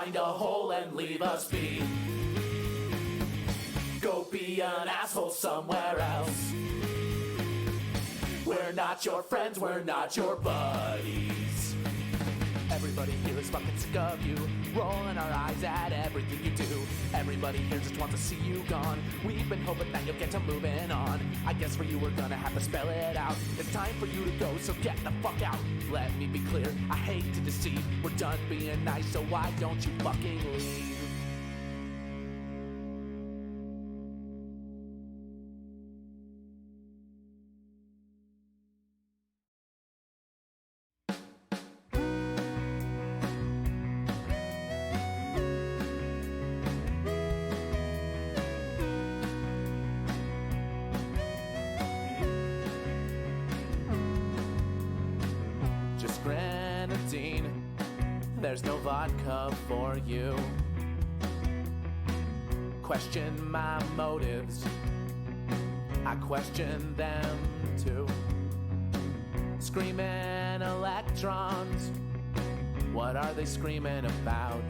Find a hole and leave us be. Go be an asshole somewhere else. We're not your friends, we're not your buddies. Everybody here is fucking sick of you, rolling our eyes at everything you do. Everybody here just wants to see you gone. We've been hoping that you'll get to moving on. I guess for you we're gonna have to spell it out. It's time for you to go, so get the fuck out. Let me be clear, I hate to deceive. We're done being nice, so why don't you fucking leave? There's no vodka for you. Question my motives, I question them too. Screaming electrons, what are they screaming about?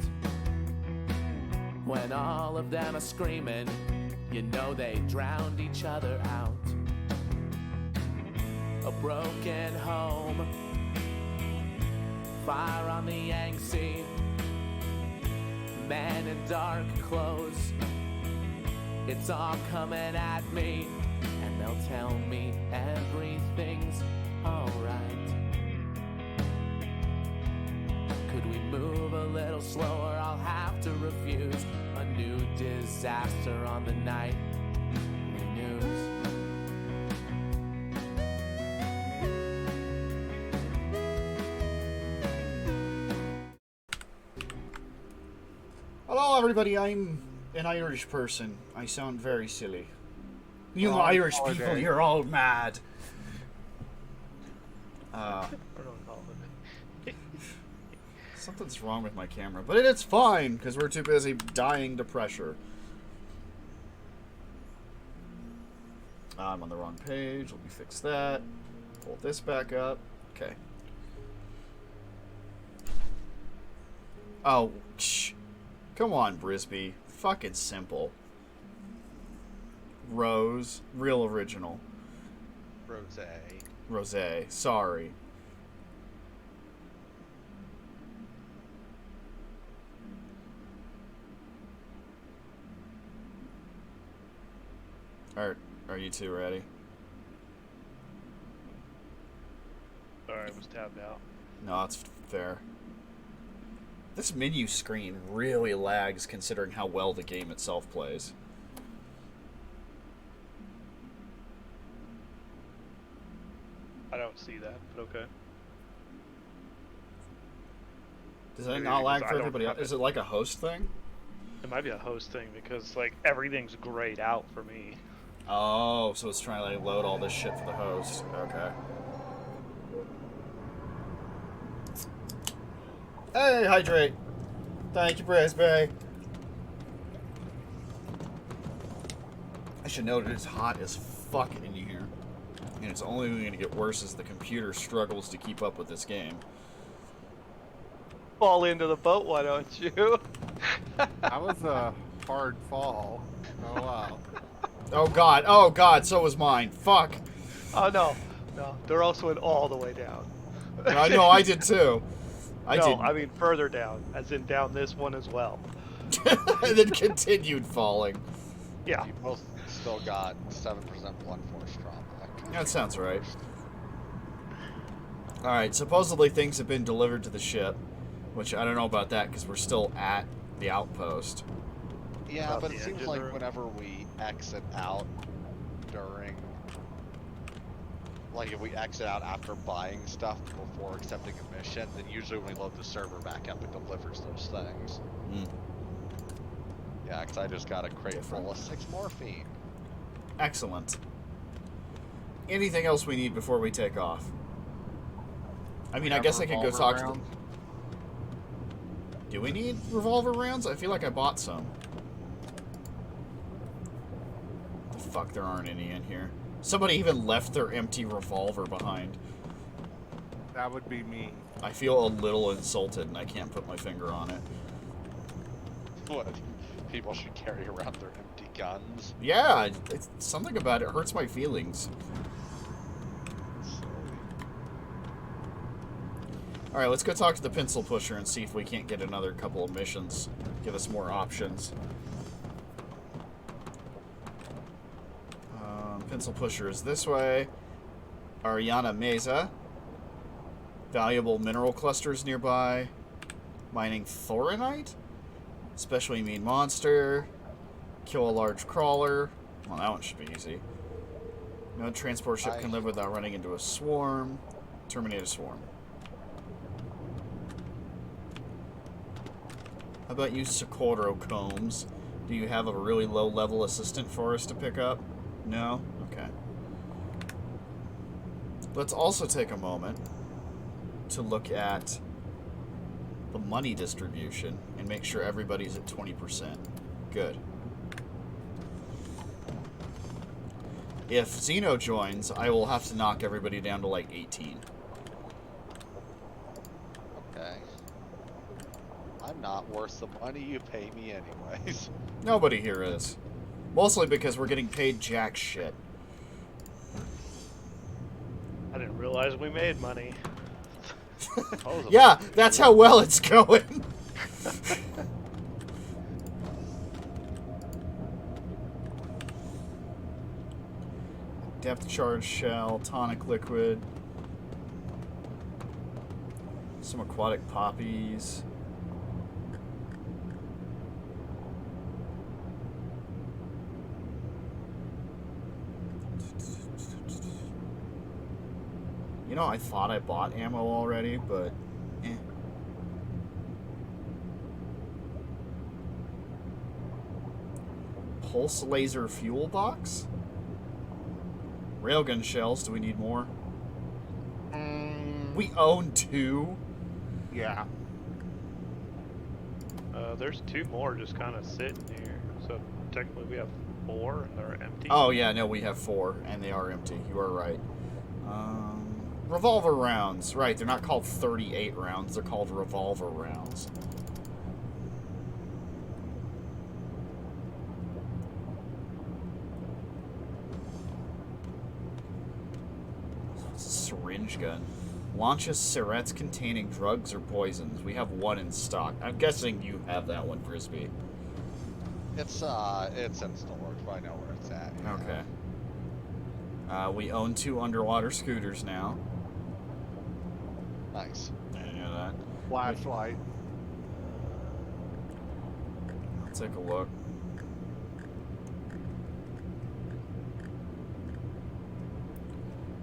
When all of them are screaming, you know they drowned each other out. A broken home, fire on the Yangtze, men in dark clothes. It's all coming at me, and they'll tell me everything's alright. Could we move a little slower? I'll have to refuse a new disaster on the nightly news. Hello everybody, I'm an Irish person. I sound very silly. You Irish people, you're all mad. Something's wrong with my camera, but it's fine, because we're too busy dying to pressure. I'm on the wrong page, let me fix that. Pull this back up. Okay. Oh, shh. Come on, Brisbee. Fucking simple. Rose. Real original. Rosé. Sorry. Are you two ready? Sorry, I was tabbed out. No, it's fair. This menu screen really lags considering how well the game itself plays. I don't see that, but okay. Does that not lag for everybody else? Is it like a host thing? It might be a host thing because, like, everything's grayed out for me. Oh, so it's trying to like, load all this shit for the host. Okay. Hey, hydrate. Thank you, Brisbee. I should note it's hot as fuck in here. And it's only going to get worse as the computer struggles to keep up with this game. Fall into the boat, why don't you? That was a hard fall. Oh, wow. Oh god, so was mine. Fuck. Oh, no. Dauros went all the way down. No, I did too. I mean further down, as in down this one as well. And then continued falling. Yeah. You both still got 7% blunt force trauma. That sounds right. Alright, supposedly things have been delivered to the ship, which I don't know about that because we're still at the outpost. Yeah, but it seems like whenever we exit out during... Like, if we exit out after buying stuff before accepting a mission, then usually when we load the server back up, it delivers those things. Mm. Yeah, because I just got a crate full of 6 morphine. Excellent. Anything else we need before we take off? I mean, I guess I could go talk to them. Do we need revolver rounds? I feel like I bought some. The fuck, there aren't any in here. Somebody even left their empty revolver behind. That would be me. I feel a little insulted and I can't put my finger on it. What? People should carry around their empty guns. Yeah, it's something about it hurts my feelings. Alright, let's go talk to the pencil pusher and see if we can't get another couple of missions. Give us more options. Pencil pusher is this way. Ariana Mesa. Valuable mineral clusters nearby. Mining thoronite. Especially mean monster. Kill a large crawler. Well, that one should be easy. No transport ship can live without running into a swarm. Terminate a swarm. How about you, Socorro Combs? Do you have a really low-level assistant for us to pick up? No? Okay. Let's also take a moment to look at the money distribution and make sure everybody's at 20%. Good. If Xeno joins, I will have to knock everybody down to like 18. Okay. I'm not worth the money you pay me anyways. Nobody here is. Mostly because we're getting paid jack shit. I didn't realize we made money. Yeah, that's how well it's going. Depth charge shell, tonic liquid, some aquatic poppies. You know, I thought I bought ammo already, but eh. Pulse laser fuel box? Railgun shells, do we need more? We own 2? Yeah. There's 2 more just kind of sitting here. So technically we have 4 and they're empty. Oh yeah, no, we have 4, and they are empty. You are right. Revolver rounds. Right, they're not called 38 rounds, they're called revolver rounds. Syringe gun. Launches sirets containing drugs or poisons. We have 1 in stock. I'm guessing you have that one, Brisbee. It's in storage, but I know where it's at. Yeah. Okay. We own 2 underwater scooters now. Nice. I didn't know that. Flashlight. I'll take a look.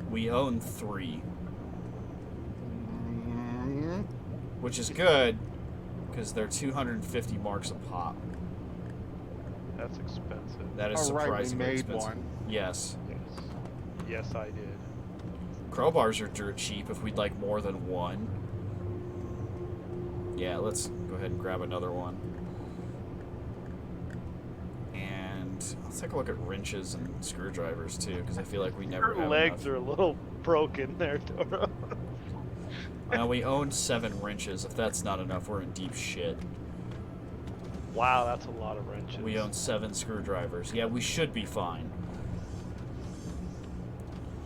We own 3. Which is good, because they're 250 marks a pop. That's expensive. That is Alright, we surprisingly made expensive. one. Yes. Yes. Yes, I did. Crowbars are dirt cheap if we'd like more than 1. Yeah, let's go ahead and grab another one. And let's take a look at wrenches and screwdrivers too, because I feel like we never Your have legs enough. are a little broken there, Doro. We own 7 wrenches. If that's not enough, we're in deep shit. Wow, that's a lot of wrenches. We own 7 screwdrivers. Yeah, we should be fine.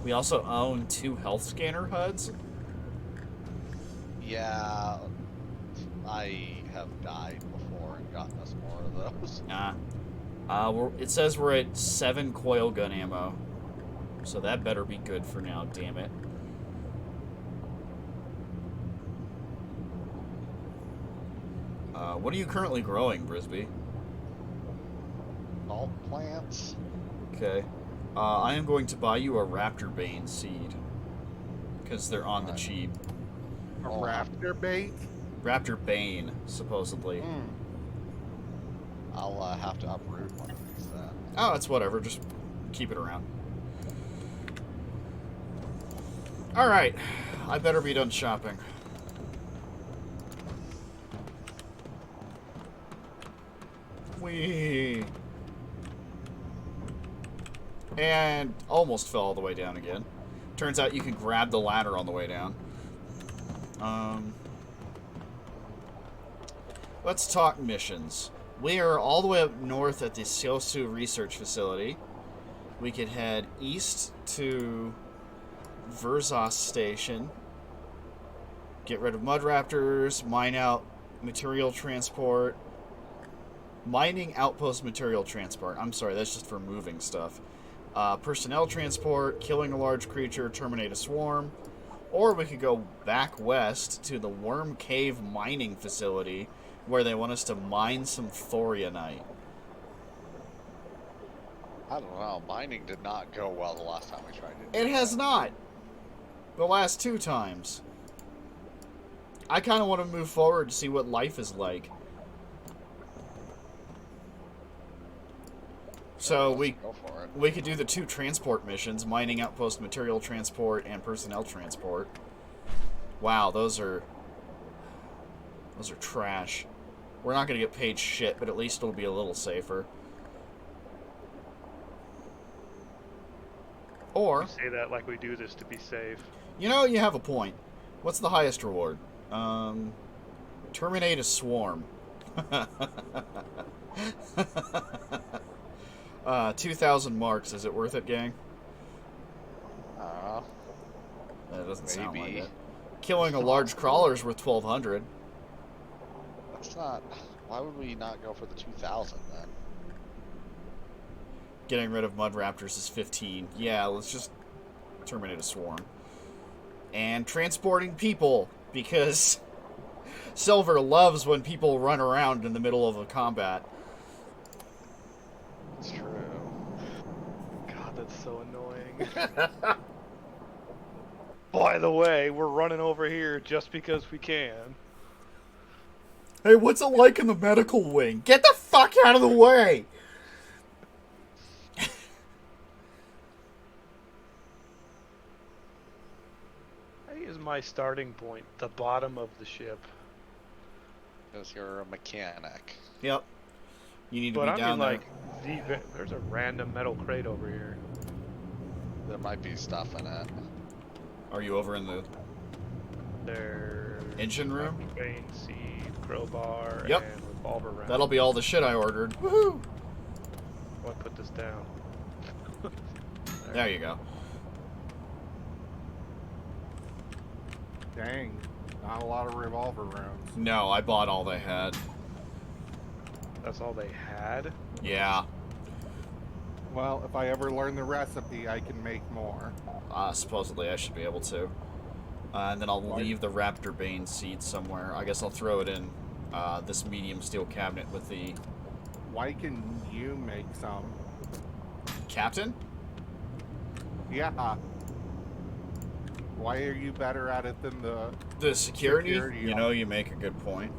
We also own 2 health scanner HUDs. Yeah, I have died before and gotten us more of those. Nah. It says we're at 7 coil gun ammo. So that better be good for now, damn it. What are you currently growing, Brisbee? Salt plants. Okay. I am going to buy you a Raptor Bane seed. Because they're on the cheap. A raptor bait? Raptor Bane, supposedly. I'll have to uproot one of these then. Oh, it's whatever. Just keep it around. Alright. I better be done shopping. Whee! And almost fell all the way down again. Turns out you can grab the ladder on the way down. Let's talk missions. We are all the way up north at the Siosu Research Facility. We could head east to Verzos Station. Get rid of mud raptors, mine out material transport. Mining outpost material transport. I'm sorry, that's just for moving stuff. Personnel transport, killing a large creature, terminate a swarm. Or we could go back west to the Worm Cave mining facility where they want us to mine some thorianite. I don't know. Mining did not go well the last time we tried it. It has not. The last 2 times. I kind of want to move forward to see what life is like. So we Go for it. we could do the 2 transport missions, mining outpost material transport and personnel transport. Wow, those are trash. We're not going to get paid shit, but at least it'll be a little safer. Or, You say that like we do this to be safe. you know, you have a point. What's the highest reward? Terminate a swarm. 2,000 marks. Is it worth it, gang? That doesn't sound like Maybe. it. Killing a large crawler is worth 1,200. That's not. Why would we not go for the 2,000 then? Getting rid of mud raptors is 15. Yeah, let's just terminate a swarm. And transporting people, because Silvir loves when people run around in the middle of a combat. It's true. God, that's so annoying. By the way, we're running over here just because we can. Hey, what's it like in the medical wing? Get the fuck out of the way! I use my starting point, the bottom of the ship. Because you're a mechanic. Yep. You need to But be I down mean, there. like, there's a random metal crate over here. There might be stuff in it. Are you over in the There's engine room? vein seed, crowbar, Yep. and revolver round. That'll be all the shit I ordered. Woohoo! Oh, I put this down. There you go. Dang, not a lot of revolver rounds. No, I bought all they had. That's all they had? Yeah. Well, if I ever learn the recipe, I can make more. Supposedly I should be able to. And then I'll leave the Raptor Bane seed somewhere. I guess I'll throw it in this medium steel cabinet with the... Why can you make some? Captain? Yeah. Why are you better at it than the... The security? Security, You know, you make a good point.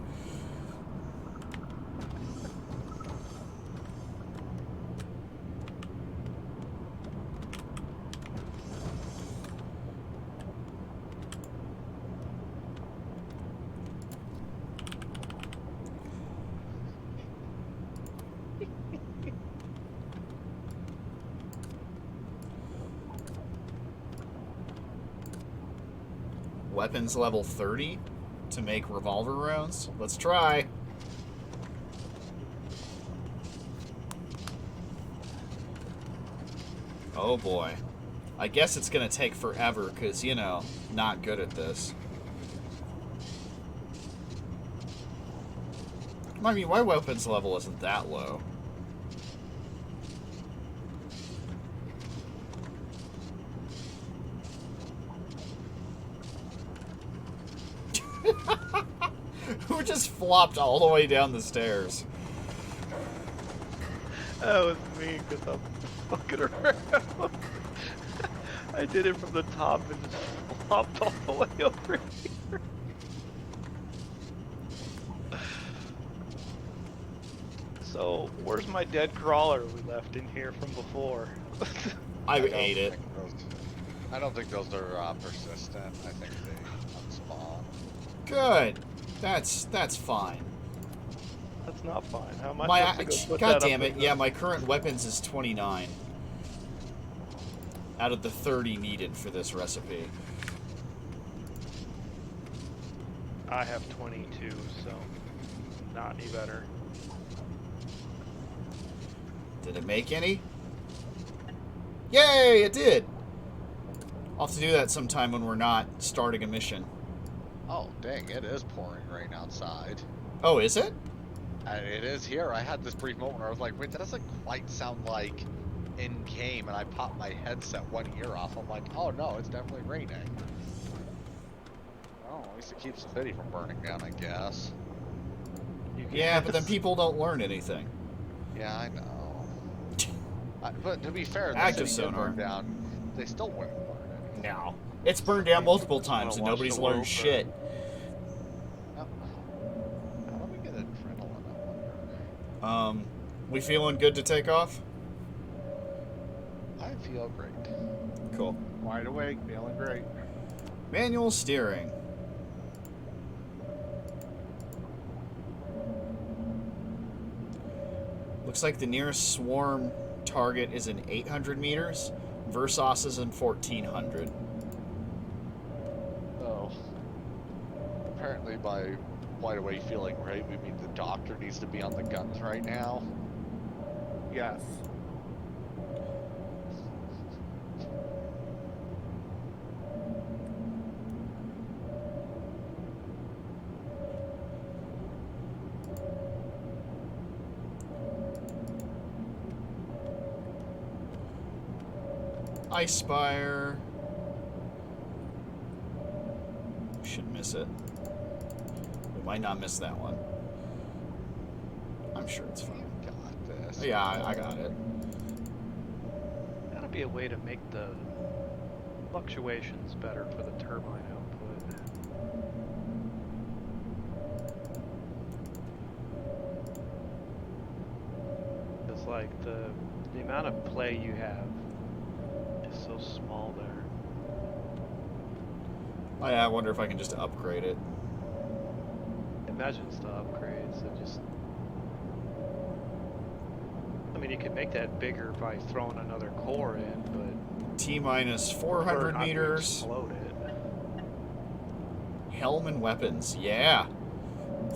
Weapons level 30 to make revolver rounds? Let's try. Oh boy. I guess it's gonna take forever because, you know, not good at this. I mean, my weapons level isn't that low. Who just flopped all the way down the stairs? That was me, because I'm fucking around. I did it from the top and just flopped all the way over here. So, where's my dead crawler we left in here from before? I don't ate it. think I don't think those are persistent. I think they unspawn. Good. That's fine. That's not fine. How am I My supposed to go put God that damn up it! in Yeah, my current weapons is 29 out of the 30 needed for this recipe. I have 22, so not any better. Did it make any? Yay, it did! I'll have to do that sometime when we're not starting a mission. Oh, dang, it is pouring rain outside. Oh, is it? And it is here. I had this brief moment where I was like, wait, that doesn't quite sound like in-game, and I popped my headset one ear off. I'm like, oh no, it's definitely raining. Oh, at least it keeps the city from burning down, I guess. Yeah, but then people don't learn anything. Yeah, I know. But to be fair, the Active city did sonar. burn down. They still wouldn't learn it. No. It's burned down multiple times and watch nobody's the learned world shit. Oh. Now, let me get adrenaline, I wonder. We feeling good to take off? I feel great. Cool. Wide awake, feeling great. Manual steering. Looks like the nearest swarm target is in 800 meters. Versos is in 1400. Oh. Apparently by wide awake feeling right, we mean the doctor needs to be on the guns right now. Yes. Ice Spire. We should miss it. We might not miss that one. I'm sure it's fine. Got this. Yeah, I got it. Gotta be a way to make the fluctuations better for the turbine output. It's like the amount of play you have is so small there. Oh, yeah, I wonder if I can just upgrade it. Imagine it's the upgrades that just. I mean, you can make that bigger by throwing another core in, but T minus prefer 400 not to meters. explode it. Helm and weapons. Yeah.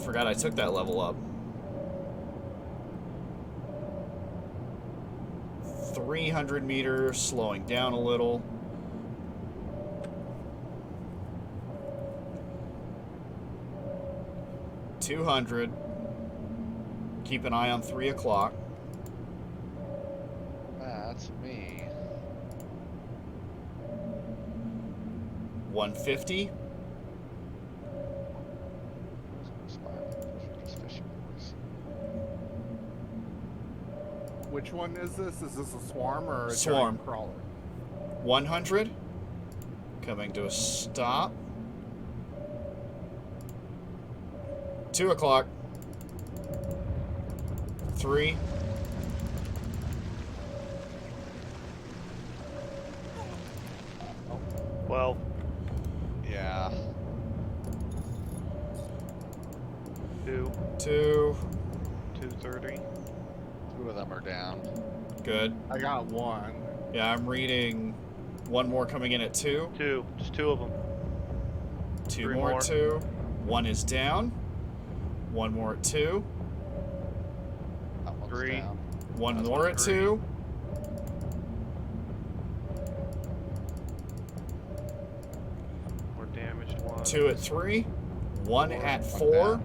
Forgot I took that level up. 300 meters, slowing down a little. $200. Keep an eye on 3 o'clock. That's me. 150. Just fishing boys. Which one is this? Is this a swarm or a Swarm. giant crawler? 100. Coming to a stop. 2 o'clock. 3. Well, Yeah. 2, 2. 230. 2 of them are down. Good. I got one. Yeah, I'm reading one more coming in at 2. 2, just 2 of them. 2 3 more more. at 2. 1 is down. 1 more at 2. That one's 3. down. 1 That's more one at 3. 2. More damaged one. 2 at 3. 1 Four. at One 4. down.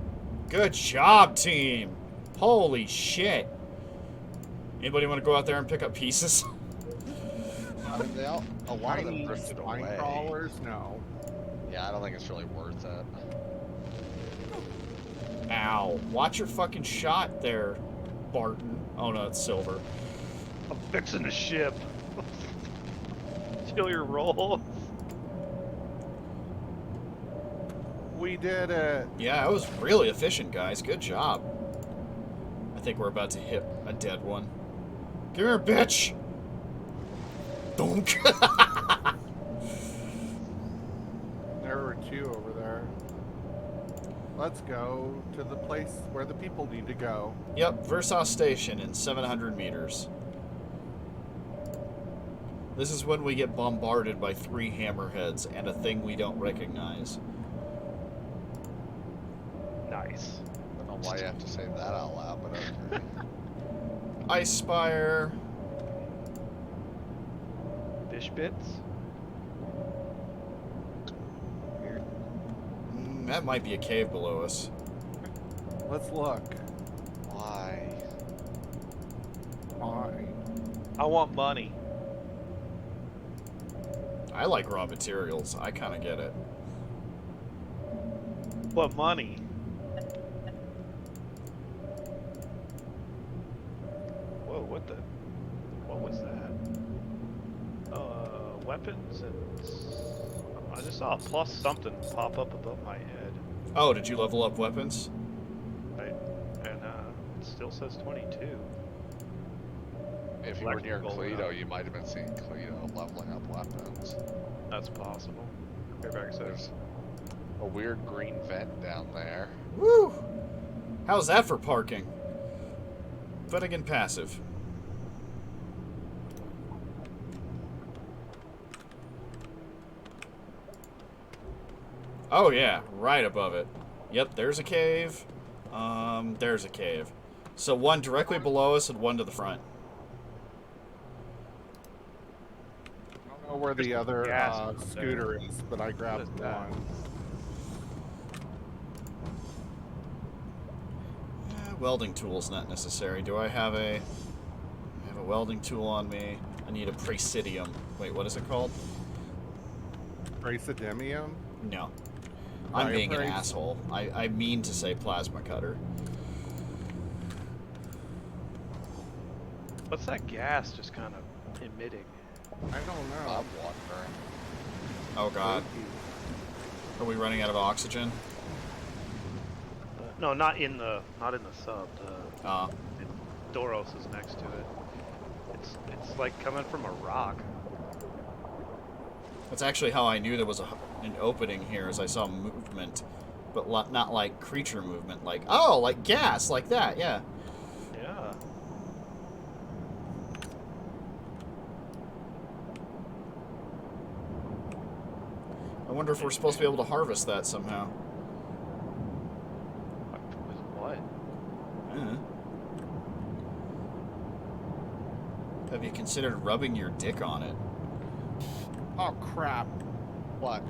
Good job, team. Holy shit. Anybody want to go out there and pick up pieces? I mean, a lot of them Tiny drifted spine away. crawlers? No. Yeah, I don't think it's really worth it. Ow. Watch your fucking shot there, Barton. Oh no, it's Silver. I'm fixing the ship. Kill your roll. We did it. Yeah, it was really efficient, guys. Good job. I think we're about to hit a dead one. Come here, bitch! Dunk! There were 2 over there. Let's go to the place where the people need to go. Yep, Versos Station in 700 meters. This is when we get bombarded by 3 hammerheads and a thing we don't recognize. Nice. I don't know why you have to say that out loud, but okay. Ice Spire. Fish bits? Weird. That might be a cave below us. Let's look. Why? Fine. I want money. I like raw materials. I kind of get it. What money? Whoa, what the? What was that? Weapons and... I just saw a plus something pop up above my head. Oh, did you level up weapons? Right? And it still says 22. If you were near Electrical, Cleto, you might have been seeing Cleto leveling up weapons. That's possible. Fairback says. A weird green vent down there. Woo! How's that for parking? But again, passive. Oh yeah, right above it. Yep, there's a cave. There's a cave. So one directly below us and one to the front. I don't know where the other gas scooter is, but I grabbed What is that? one. Welding tool's not necessary. Do I have a... I have a welding tool on me. I need a presidium. Wait, what is it called? Praesidemium? No. I'm being an Fireplace? asshole. I mean to say plasma cutter. What's that gas just kind of emitting? I don't know. I'm wondering. Oh god. Spooky. Are we running out of oxygen? No, not in the sub. Dauros is next to it. It's like coming from a rock. That's actually how I knew there was an opening here, as I saw movement. But not like creature movement. Like, oh, like gas, like that, yeah. Yeah. I wonder if we're supposed to be able to harvest that somehow. With what? Have you considered rubbing your dick on it? Oh crap. What?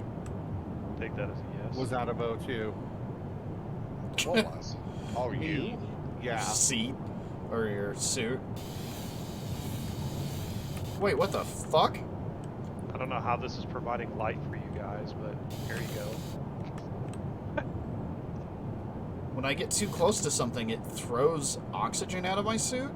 Take that as a yes. Was out of O2. What was? Oh, you? Yeah. Seat? Or your suit? Wait, what the fuck? I don't know how this is providing light for you guys, but here you go. When I get too close to something, it throws oxygen out of my suit?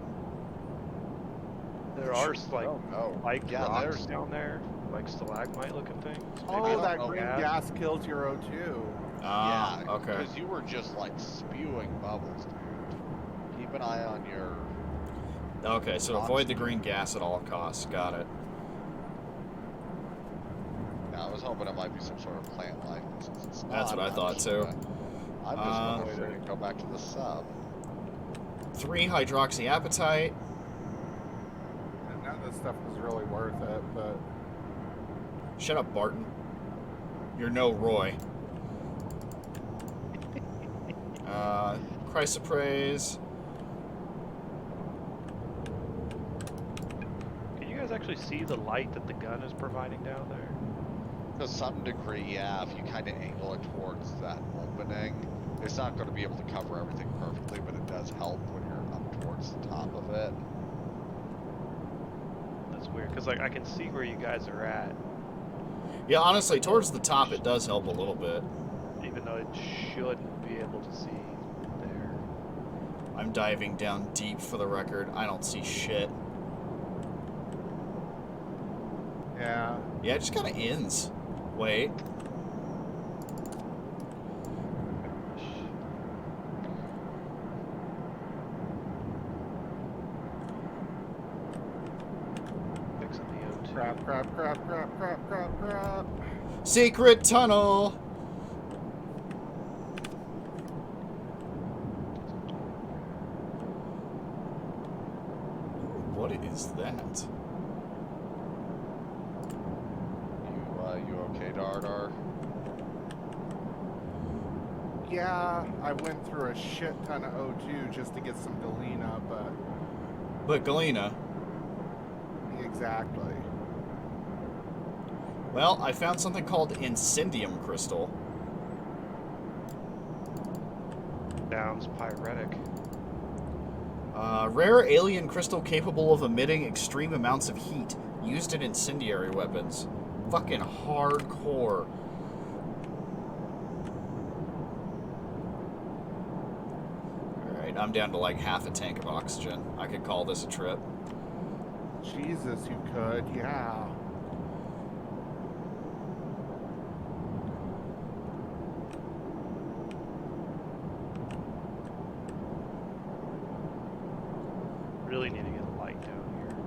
There are like Oh, yeah, rocks there's down there, like stalagmite looking things. Oh, I don't that know. green gas kills your O2. Ah, yeah, okay. Because you were just like spewing bubbles, dude. Keep an eye on your. Okay, so avoid the green gas at all costs. Got it. Yeah, I was hoping it might be some sort of plant life. Since it's That's not, what I thought, too. I'm just gonna go back to the sub. 3 hydroxyapatite. And none of this stuff was really worth it, but Shut up, Barton. You're no Roy. Chrysoprase. Can you guys actually see the light that the gun is providing down there? To some degree, yeah, if you kind of angle it towards that opening, it's not going to be able to cover everything perfectly, but it does help when you're up towards the top of it. That's weird, because like I can see where you guys are at, Yeah, honestly, towards the top it does help a little bit. even though it shouldn't be able to see there. I'm diving down deep for the record. I don't see shit. yeah. Yeah, it just kind of ends. Wait. Fixing the O2. Crap. Secret tunnel! What is that? You okay, Dardar? Yeah, I went through a shit ton of O2 just to get some Galena, but But Galena. Exactly. Well, I found something called Incendium Crystal. Sounds pyretic. Rare alien crystal capable of emitting extreme amounts of heat, used in incendiary weapons. Fucking hardcore. Alright, I'm down to like half a tank of oxygen. I could call this a trip. Jesus, you could, yeah. Really need to get a light down here.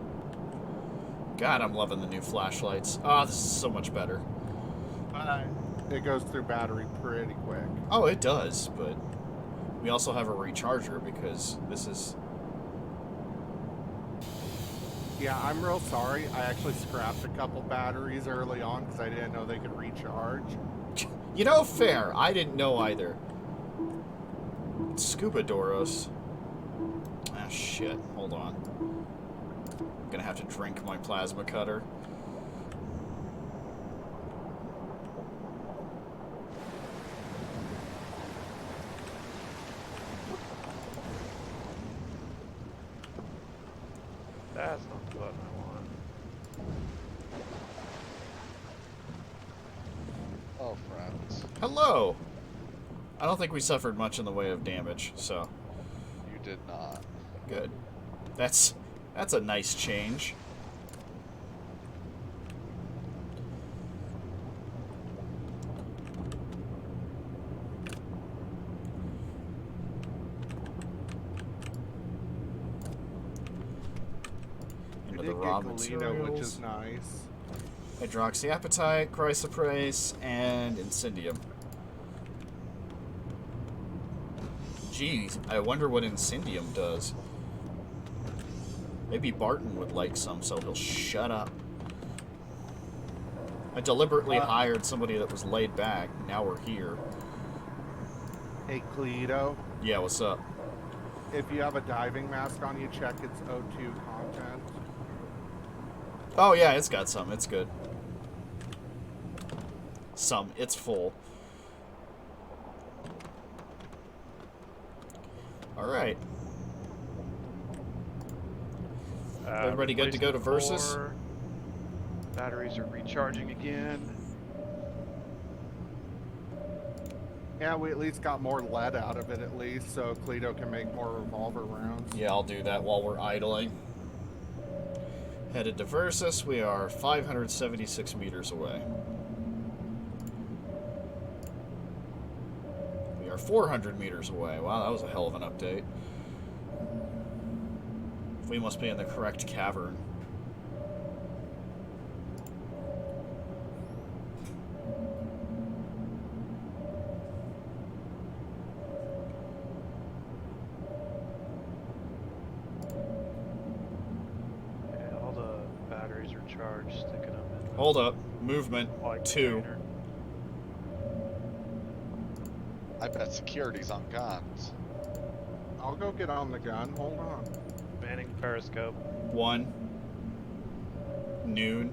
God, I'm loving the new flashlights. Oh, this is so much better. It goes through battery pretty quick. Oh, it does, but we also have a recharger because this is... Yeah, I'm real sorry. I actually scrapped a couple batteries early on because I didn't know they could recharge. You know, fair. I didn't know either. Scuba Dauros. Ah, shit. Hold on. I'm gonna have to drink my plasma cutter. That's not the button I want. Oh, friends. Hello! I don't think we suffered much in the way of damage, so You did not. good. That's a nice change. You Into did the get raw Galena, which materials. is nice. Hydroxyapatite, chrysoprase, and Incendium. Geez, I wonder what Incendium does. Maybe Barton would like some, so he'll shut up. I deliberately hired somebody that was laid back. Now we're here. Hey, Cleto, Yeah, what's up? if you have a diving mask on you, check its O2 content. Oh, yeah, it's got some. It's good. Some. It's full. Alright. Everybody good to go to replacing Versus? 4. Batteries are recharging again. Yeah, we at least got more lead out of it at least, so Cleto can make more revolver rounds. Yeah, I'll do that while we're idling. Headed to Versus. We are 576 meters away. We are 400 meters away. Wow, that was a hell of an update. We must be in the correct cavern. Yeah, all the batteries are charged, sticking them in the Hold up. Movement like 2. container. I bet security's on guns. I'll go get on the gun. Hold on. Manning periscope. 1. Noon.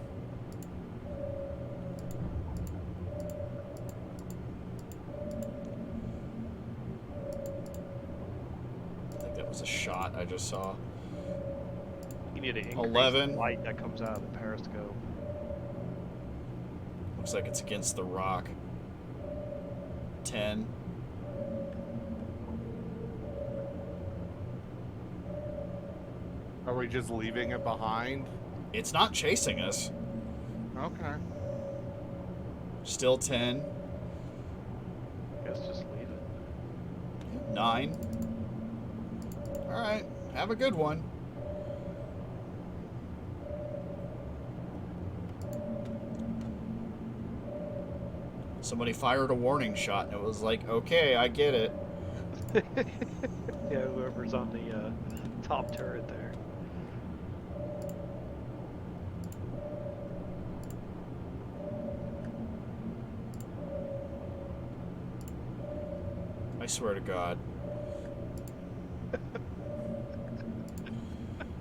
I think that was a shot I just saw. You need to increase 11. the light that comes out of the periscope. Looks like it's against the rock. 10. Are we just leaving it behind? It's not chasing us. Okay. Still 10. Guess just leave it. 9. Alright, have a good one. Somebody fired a warning shot and it was like, okay, I get it. Yeah, whoever's on the top turret there. I swear to God.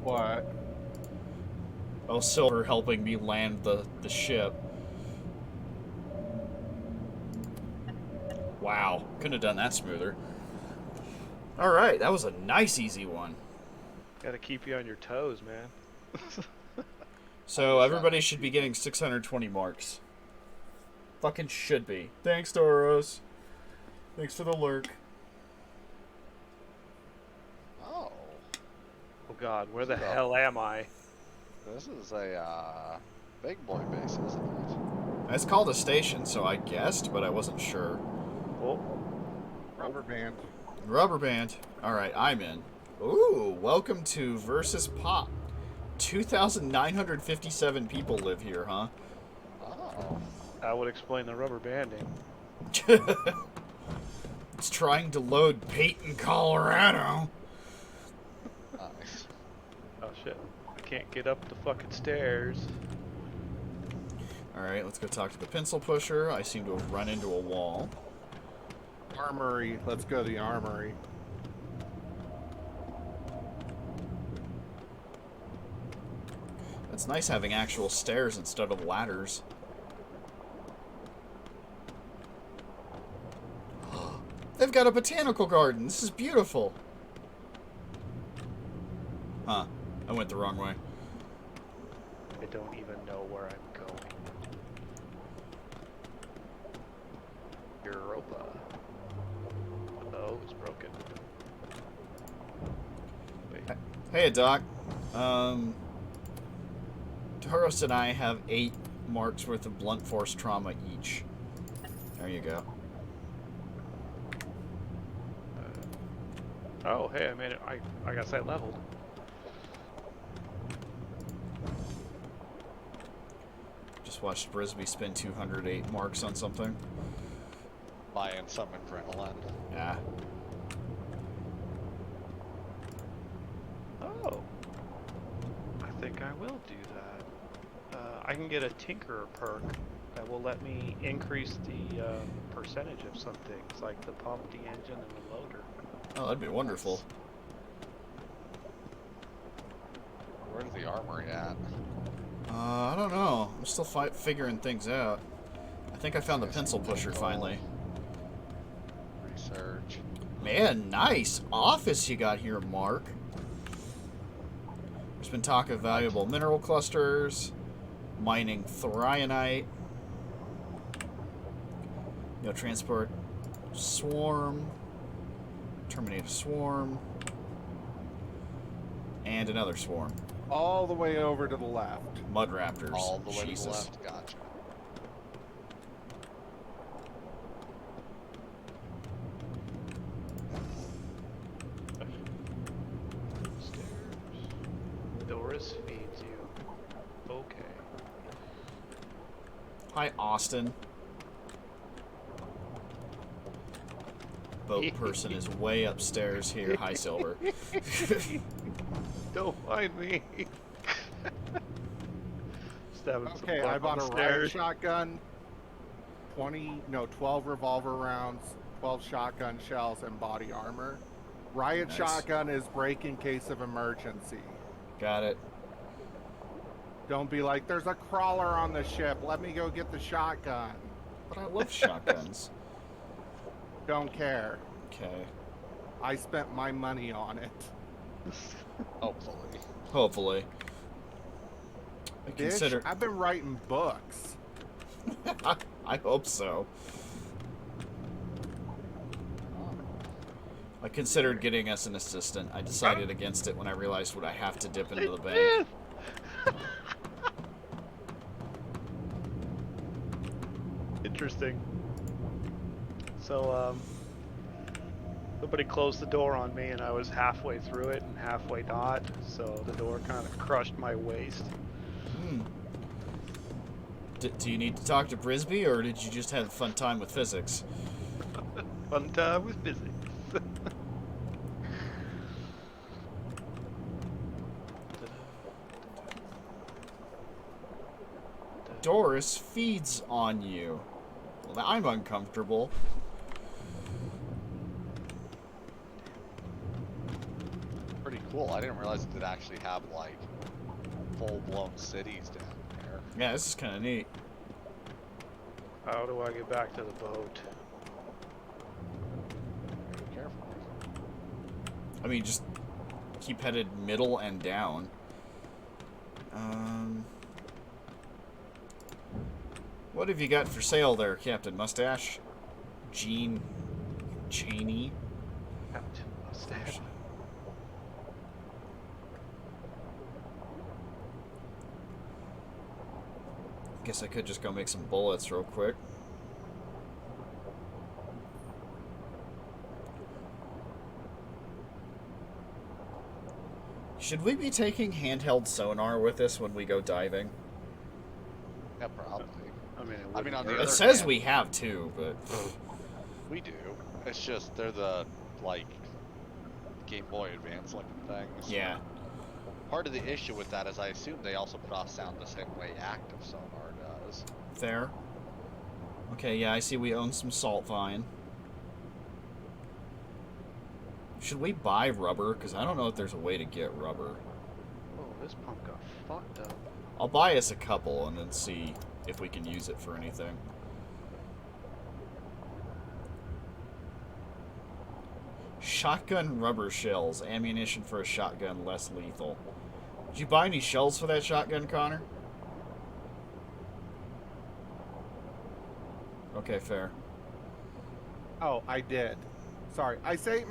What? Oh, Silver helping me land the ship. Wow, couldn't have done that smoother. Alright, that was a nice easy one. Gotta keep you on your toes, man. So everybody should be getting 620 marks. Fucking should be. Thanks, Dauros. Thanks for the lurk. Oh, Oh god, where the hell am I? this is a big boy base, isn't it? It's called a station, so I guessed, but I wasn't sure. Oh, Rubber band. Rubber band. Alright, I'm in. Ooh, welcome to Versus Pop. 2,957 people live here, huh? Oh, that would explain the rubber banding. It's trying to load Peyton, Colorado. nice. Oh shit, I can't get up the fucking stairs. Alright, let's go talk to the pencil pusher. I seem to have run into a wall. Armory. Let's go to the armory. It's nice having actual stairs instead of ladders. They've got a botanical garden. This is beautiful. Huh. I went the wrong way. I don't even know where I'm going. Europa. Oh, it's broken. Wait. Hey, Doc. Dauros and I have 8 marks worth of blunt force trauma each. There you go. Oh, hey, I made it. I got site leveled. Just watched Brisbee spend 208 marks on something. Buying some adrenaline. Yeah. Oh. I think I will do that. I can get a Tinkerer perk that will let me increase the percentage of some things, like the pump, the engine, and the loader. Oh, that'd be wonderful. Where's the armory at? I don't know. I'm still figuring things out. I think I found the pencil pusher finally. Research. Man, nice office you got here, Mark. There's been talk of valuable mineral clusters, mining thorionite, transport swarm, terminate a swarm, and another swarm. All the way over to the left. Mud raptors. All the way to the Jesus. left. Gotcha. Doris feeds you. Okay. Hi, Austin. Boat person is way upstairs here. Hi, Silver. Don't mind me. Just having some Okay, fun I bought on a the riot stairs. shotgun, 12 revolver rounds, 12 shotgun shells, and body armor. Riot Nice. shotgun is break in case of emergency. Got it. Don't be like, there's a crawler on the ship. Let me go get the shotgun. But I love shotguns. Don't care. Okay. I spent my money on it. Hopefully. Hopefully. I Bitch, consider. I've been writing books. I hope so. I considered getting us an assistant. I decided against it when I realized what I have to dip into the bank. Interesting. So, somebody closed the door on me and I was halfway through it and halfway not, so the door kind of crushed my waist. Hmm. Do you need to talk to Brisbee, or did you just have a fun time with physics? Fun time with physics. Doris feeds on you. Well, now I'm uncomfortable. Pretty cool. I didn't realize it did actually have, like, full-blown cities down there. Yeah, this is kind of neat. How do I get back to the boat? Be careful. I mean, just keep headed middle and down. What have you got for sale there, Captain Mustache? Gene Cheney? Captain Mustache. Guess I could just go make some bullets real quick. Should we be taking handheld sonar with us when we go diving? Yeah, probably. I mean, on the It other says hand, we have to, but we do. It's just they're the, like, Game Boy Advance looking things. yeah. Part of the issue with that is I assume they also put off sound the same way active sonar does. There. Okay, yeah, I see we own some salt vine. Should we buy rubber? Because I don't know if there's a way to get rubber. Oh, this pump got fucked up. I'll buy us a couple and then see if we can use it for anything. Shotgun rubber shells. Ammunition for a shotgun less lethal. Did you buy any shells for that shotgun, Connor? Okay, fair. Oh, I did. Sorry. I say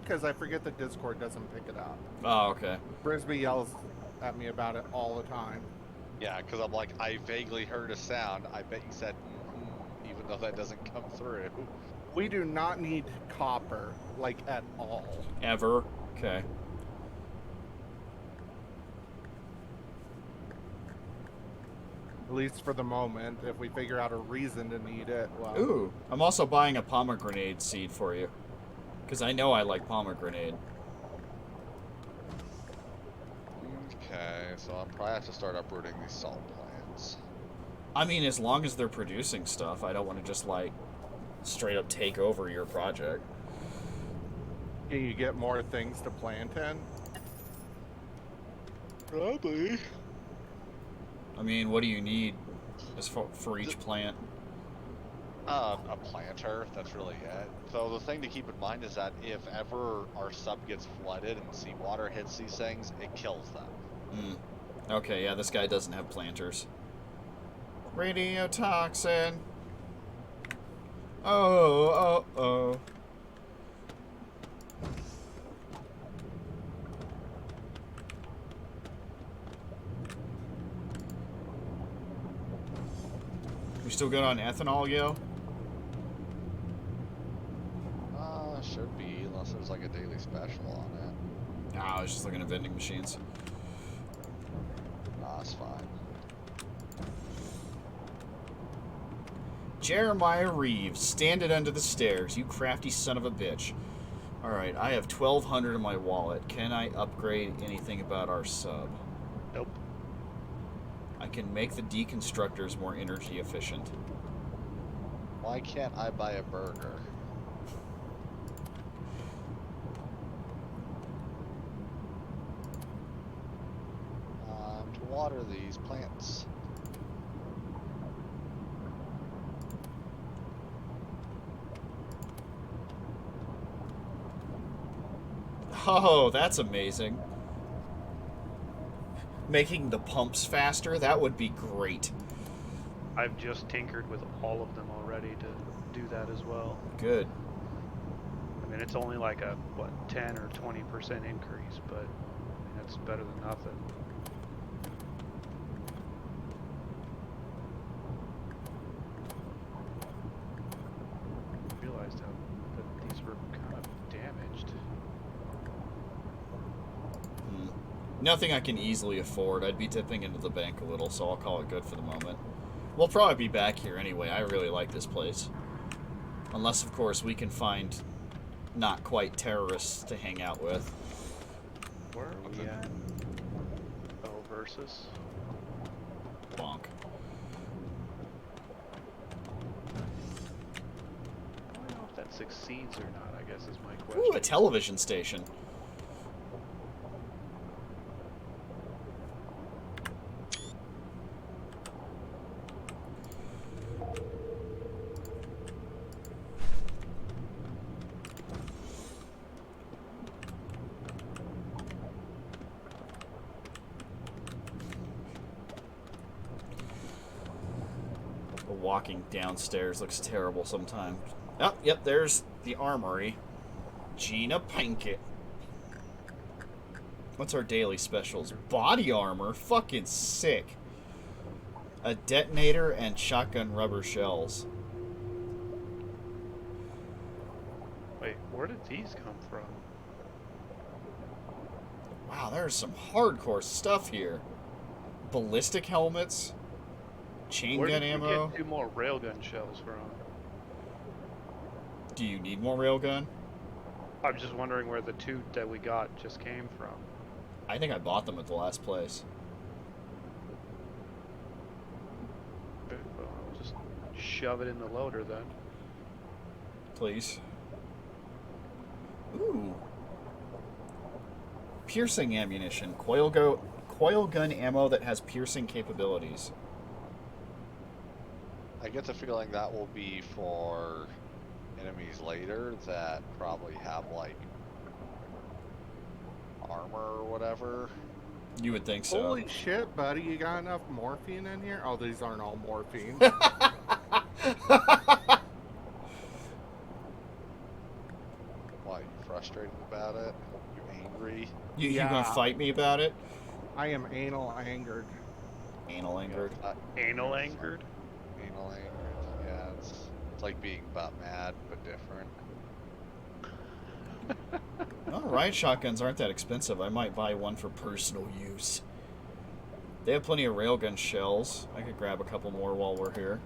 because I forget that Discord doesn't pick it up. Oh, okay. Brisbee yells at me about it all the time. Yeah, because I'm like, I vaguely heard a sound. I bet you said, even though that doesn't come through. We do not need copper, like, at all. Ever? Okay. At least for the moment. If we figure out a reason to need it, well... Ooh, I'm also buying a pomegranate seed for you. Because I know I like pomegranate. Okay, so I'll probably have to start uprooting these salt plants. I mean, as long as they're producing stuff, I don't want to just, like, straight up take over your project. Can you get more things to plant in? Probably. I mean, what do you need as for each plant? A planter, that's really it. So the thing to keep in mind is that if ever our sub gets flooded and seawater hits these things, it kills them. Okay, yeah, this guy doesn't have planters. Radiotoxin. Oh. We still good on ethanol, yo? Should be, unless there's like a daily special on it. Nah, I was just looking at vending machines. Nah, it's fine. Jeremiah Reeves, stand it under the stairs, you crafty son of a bitch. Alright, I have 1,200 in my wallet. Can I upgrade anything about our sub? Nope. I can make the deconstructors more energy efficient. Why can't I buy a burger? To water these plants. Oh, that's amazing. Making the pumps faster, that would be great. I've just tinkered with all of them already to do that as well. Good. I mean, it's only like a, 10 or 20% increase, but I mean, that's better than nothing. I realized that these were kind of damaged. Nothing I can easily afford. I'd be tipping into the bank a little, so I'll call it good for the moment. We'll probably be back here anyway. I really like this place. Unless, of course, we can find not quite terrorists to hang out with. Where are we at? Oh, versus. Bonk. I don't know if that succeeds or not, I guess is my question. Ooh, a television station. walking downstairs looks terrible sometimes. Oh, yep, there's the armory. Gina Pinkett. What's our daily specials? Body armor? Fucking sick. A detonator and shotgun rubber shells. Wait, where did these come from? Wow, there's some hardcore stuff here. Ballistic helmets. Chain Where gun did ammo. we get 2 more railgun shells from? Do you need more railgun? I'm just wondering where the 2 that we got just came from. I think I bought them at the last place. Okay, well, I'll just shove it in the loader then. Please. Ooh. Piercing ammunition. Coil gun ammo that has piercing capabilities. I get the feeling that will be for enemies later that probably have like armor or whatever. You would think so. Holy shit, buddy, you got enough morphine in here? Oh, these aren't all morphine. Why, you frustrated about it? You angry? You Yeah. gonna fight me about it? I am anal angered. Anal angered. Anal angered? Anal angered. Yeah, it's like being butt mad, but different. Alright, shotguns aren't that expensive. I might buy one for personal use. They have plenty of railgun shells. I could grab a couple more while we're here.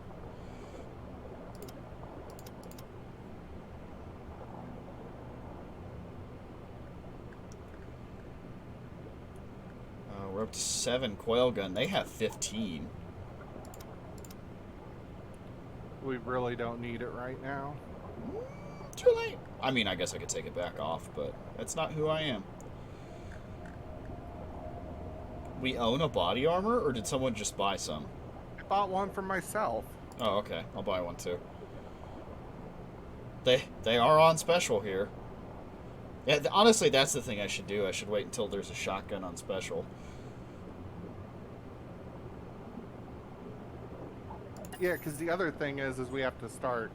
We're up to 7 coil gun. They have 15. We really don't need it right now. Too late. I mean, I guess I could take it back off, but that's not who I am. We own a body armor, or did someone just buy some? I bought one for myself. Oh, okay. I'll buy one too. They are on special here. Yeah, honestly, that's the thing I should do. I should wait until there's a shotgun on special. Yeah, because the other thing is we have to start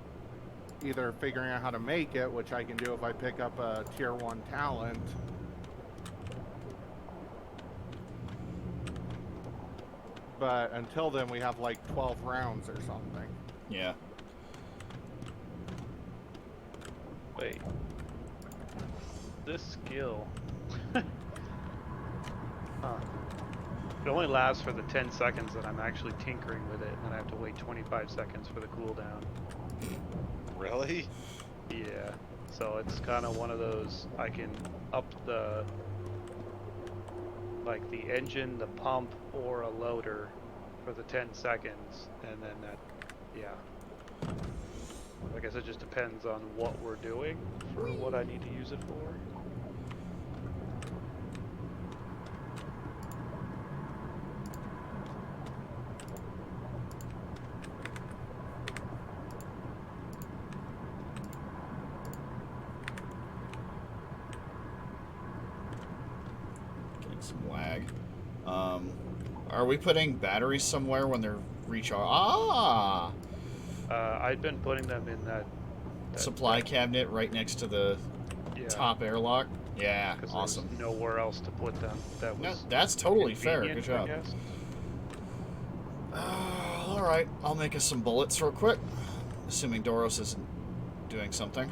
either figuring out how to make it, which I can do if I pick up a tier 1 talent. But until then, we have like 12 rounds or something. Yeah. Wait. This skill. Huh. It only lasts for the 10 seconds that I'm actually tinkering with it, and then I have to wait 25 seconds for the cooldown. Really? Yeah. So it's kind of one of those, I can up the, like the engine, the pump, or a loader for the 10 seconds, and then that, yeah. I guess it just depends on what we're doing for what I need to use it for. Getting some lag. Are we putting batteries somewhere when they're recharged? Ah! I'd been putting them in that Supply cabinet right next to the yeah, top airlock. Yeah, 'cause awesome. There was nowhere else to put them. That No, was that's totally fair. Good convenient, I job. guess. Alright, I'll make us some bullets real quick. Assuming Dauros isn't doing something.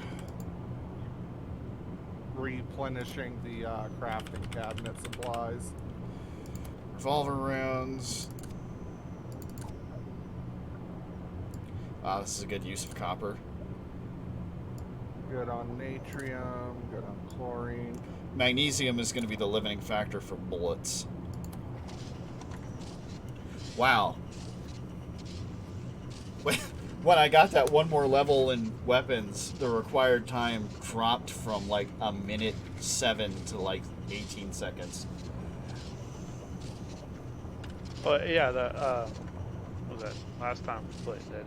Replenishing the crafting cabinet supplies. Revolver rounds. Wow, this is a good use of copper. Good on natrium, good on chlorine. Magnesium is going to be the limiting factor for bullets. Wow. When I got that one more level in weapons, the required time dropped from like a minute 7 to like 18 seconds. But yeah, the what was that last time we played that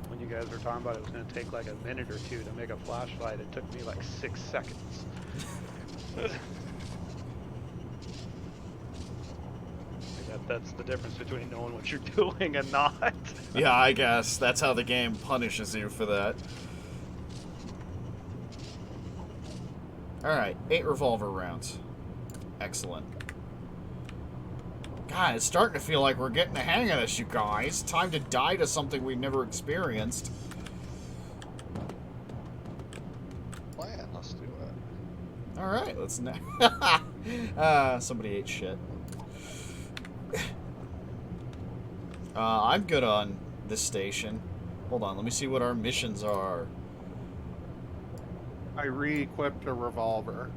when you guys were talking about it was going to take like a minute or 2 to make a flashlight, it took me like 6 seconds. That's the difference between knowing what you're doing and not. Yeah, I guess. That's how the game punishes you for that. Alright, 8 revolver rounds. Excellent. God, it's starting to feel like we're getting the hang of this, you guys. Time to die to something we've never experienced. Plan, let's do it. Alright, let's... somebody ate shit. I'm good on this station. Hold on, let me see what our missions are. I re-equipped a revolver.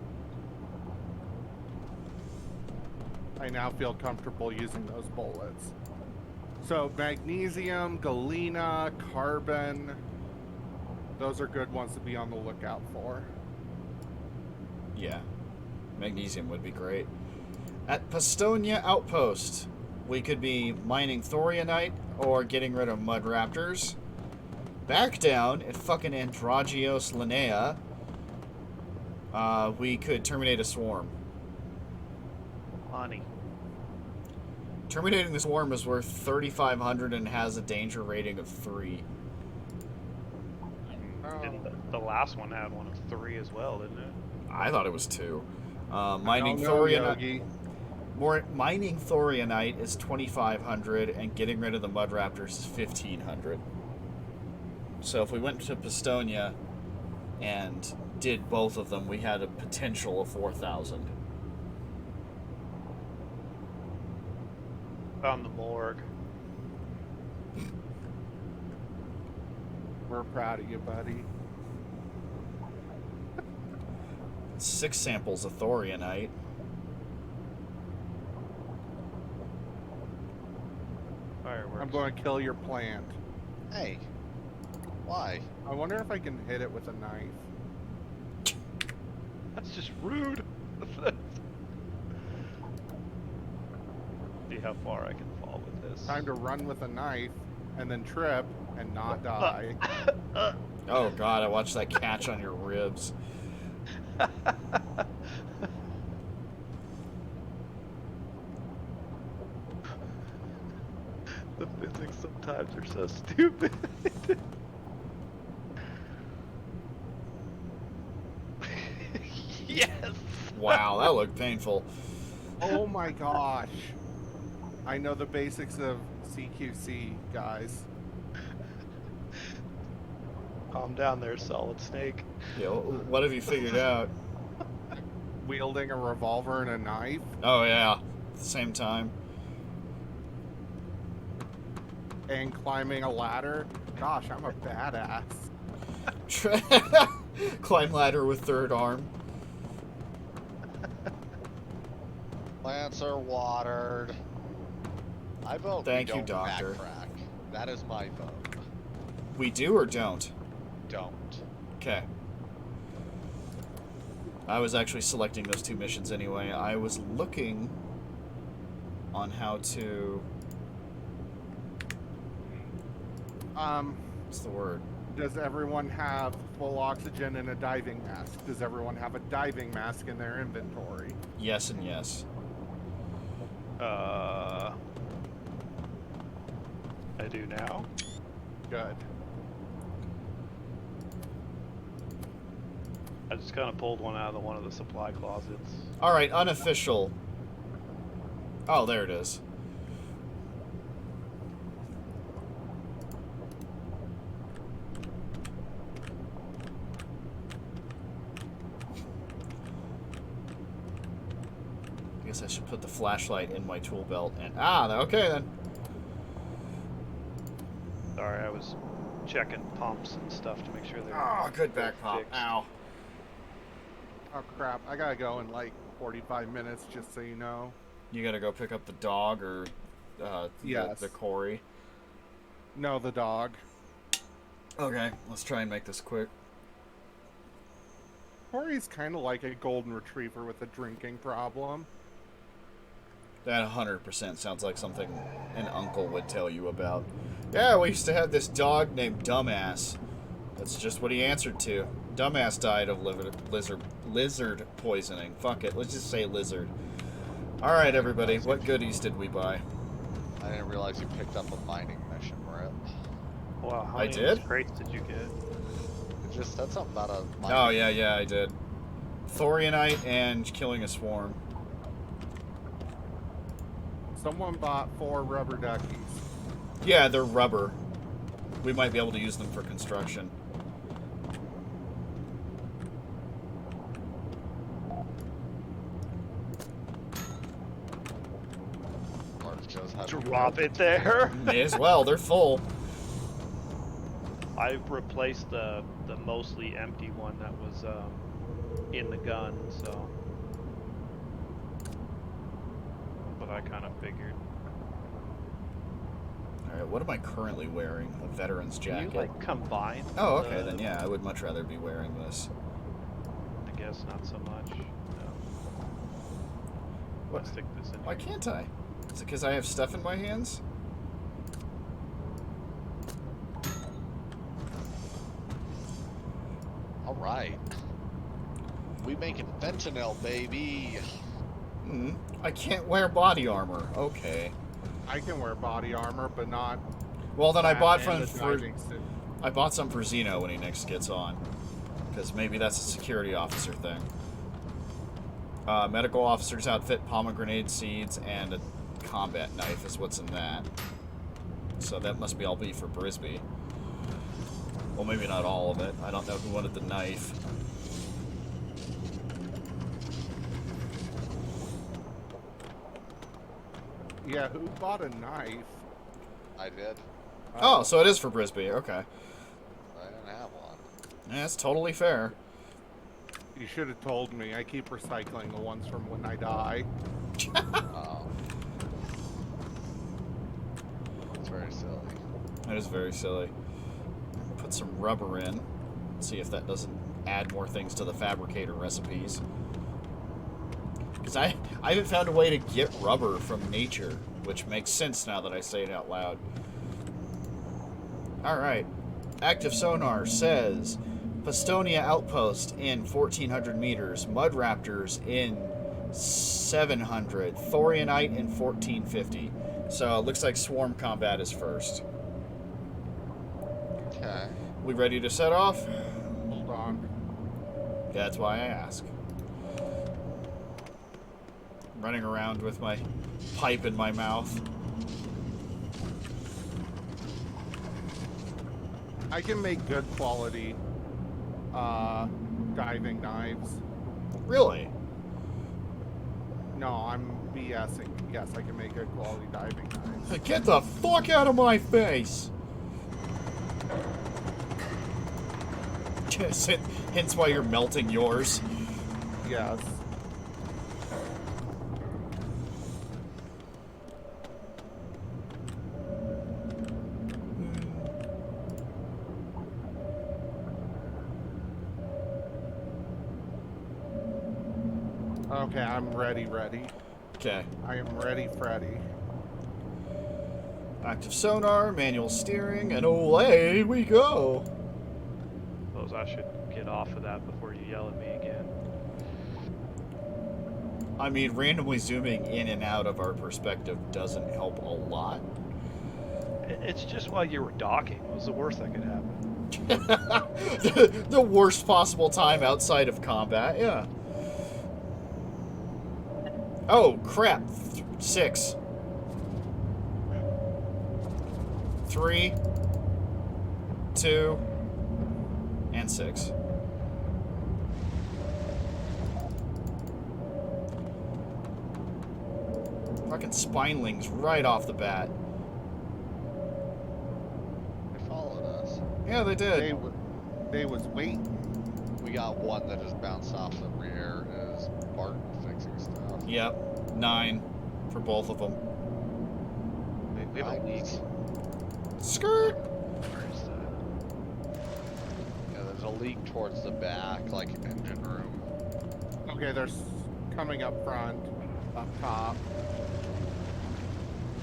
I now feel comfortable using those bullets. So magnesium, galena, carbon, those are good ones to be on the lookout for. Yeah, magnesium would be great. At Pastonia Outpost, we could be mining thorianite or getting rid of mud raptors. Back down at fucking Androgyos Linnea, we could terminate a swarm. Money. Terminating the swarm is worth 3,500 and has a danger rating of 3. And the last one had one of 3 as well, didn't it? I thought it was 2. Mining thorianite is 2,500, and getting rid of the mud raptors is 1,500. So if we went to Pastonia and did both of them, we had a potential of 4,000. Found the morgue. We're proud of you, buddy. 6 samples of thorianite. Fireworks. I'm going to kill your plant. Hey, why? I wonder if I can hit it with a knife. That's just rude. See how far I can fall with this. Time to run with a knife and then trip and not die. Oh god, I watched that catch on your ribs. The physics sometimes are so stupid. Yes! Wow, that looked painful. Oh my gosh. I know the basics of CQC, guys. Calm down there, Solid Snake. Yeah, what have you figured out? Wielding a revolver and a knife. Oh yeah, at the same time. And climbing a ladder. Gosh, I'm a badass. Climb ladder with third arm. Plants are watered. I vote Thank we you, don't Doctor. backtrack. That is my vote. We do or don't? Don't. Okay. I was actually selecting those 2 missions anyway. I was looking on how to... What's the word? Does everyone have full oxygen and a diving mask? Does everyone have a diving mask in their inventory? Yes and yes. I do now. Good. I just kind of pulled one out of one of the supply closets. Alright, unofficial. Oh, there it is. I guess I should put the flashlight in my tool belt and... okay then. Sorry, I was checking pumps and stuff to make sure they're... Oh, good back pop. fixed. Ow. Oh crap, I gotta go in like 45 minutes, just so you know. You gotta go pick up the dog or Yes. the Cory. No, the dog. Okay, let's try and make this quick. Cory's kind of like a golden retriever with a drinking problem. That 100% sounds like something an uncle would tell you about. Yeah, we used to have this dog named Dumbass. That's just what he answered to. Dumbass died of lizard poisoning. Fuck it, let's just say lizard. Alright, everybody, what goodies did we buy? I didn't realize you picked up a mining mission, Rip. Wow, how I many did? crates did you get? It just said something about a mining. Oh, yeah, I did. Thorianite and killing a swarm. Someone bought 4 rubber duckies. Yeah, they're rubber. We might be able to use them for construction. Marv Joe's had Drop it there. May as well, they're full. I replaced the mostly empty one that was in the gun, so. But I kind of figured. Alright, what am I currently wearing? A veteran's Can jacket. you like combine? Oh, okay, then yeah, I would much rather be wearing this. I guess not so much. No. What? Let's stick this in. Why here. can't I? Is it because I have stuff in my hands? All right. We making fentanyl, baby. I can't wear body armor. Okay. I can wear body armor, but not. Well, then I that bought and from the diving suit. I bought some for Xeno when he next gets on, because maybe that's a security officer thing. Medical officer's outfit, pomegranate seeds, and a combat knife is what's in that. So that must be all be for Brisbee. Well, maybe not all of it. I don't know who wanted the knife. Yeah, who bought a knife? I did. Oh, so it is for Brisbee. Okay. I didn't have one. Yeah, that's totally fair. You should have told me. I keep recycling the ones from when I die. Oh. It's very silly. That is very silly. Put some rubber in. See if that doesn't add more things to the fabricator recipes. Because I haven't found a way to get rubber from nature, which makes sense now that I say it out loud. Alright. Active sonar says Pastonia Outpost in 1,400 meters. Mud Raptors in 700. Thorianite in 1,450. So it looks like swarm combat is first. Okay. We ready to set off? Hold on. That's why I ask. Running around with my pipe in my mouth. I can make good quality diving knives. Really? No, I'm BSing. Yes, I can make good quality diving knives. Get the fuck out of my face! Hence why you're melting yours. Yes. Okay, I'm ready. Okay. I am ready, Freddy. Active sonar, manual steering, and away we go! Suppose I should get off of that before you yell at me again. I mean, randomly zooming in and out of our perspective doesn't help a lot. It's just while you were docking. It was the worst that could happen. The worst possible time outside of combat, yeah. Oh, crap. 6. 3. 2. And 6. Fucking spinelings right off the bat. They followed us. Yeah, they did. They was waiting. We got one that just bounced off the rear. Is Barton fixing stuff? Yep. 9 for both of them. We have a leak. Skirt! Where is that? Yeah, there's a leak towards the back, like engine room. Okay, they're coming up front, up top.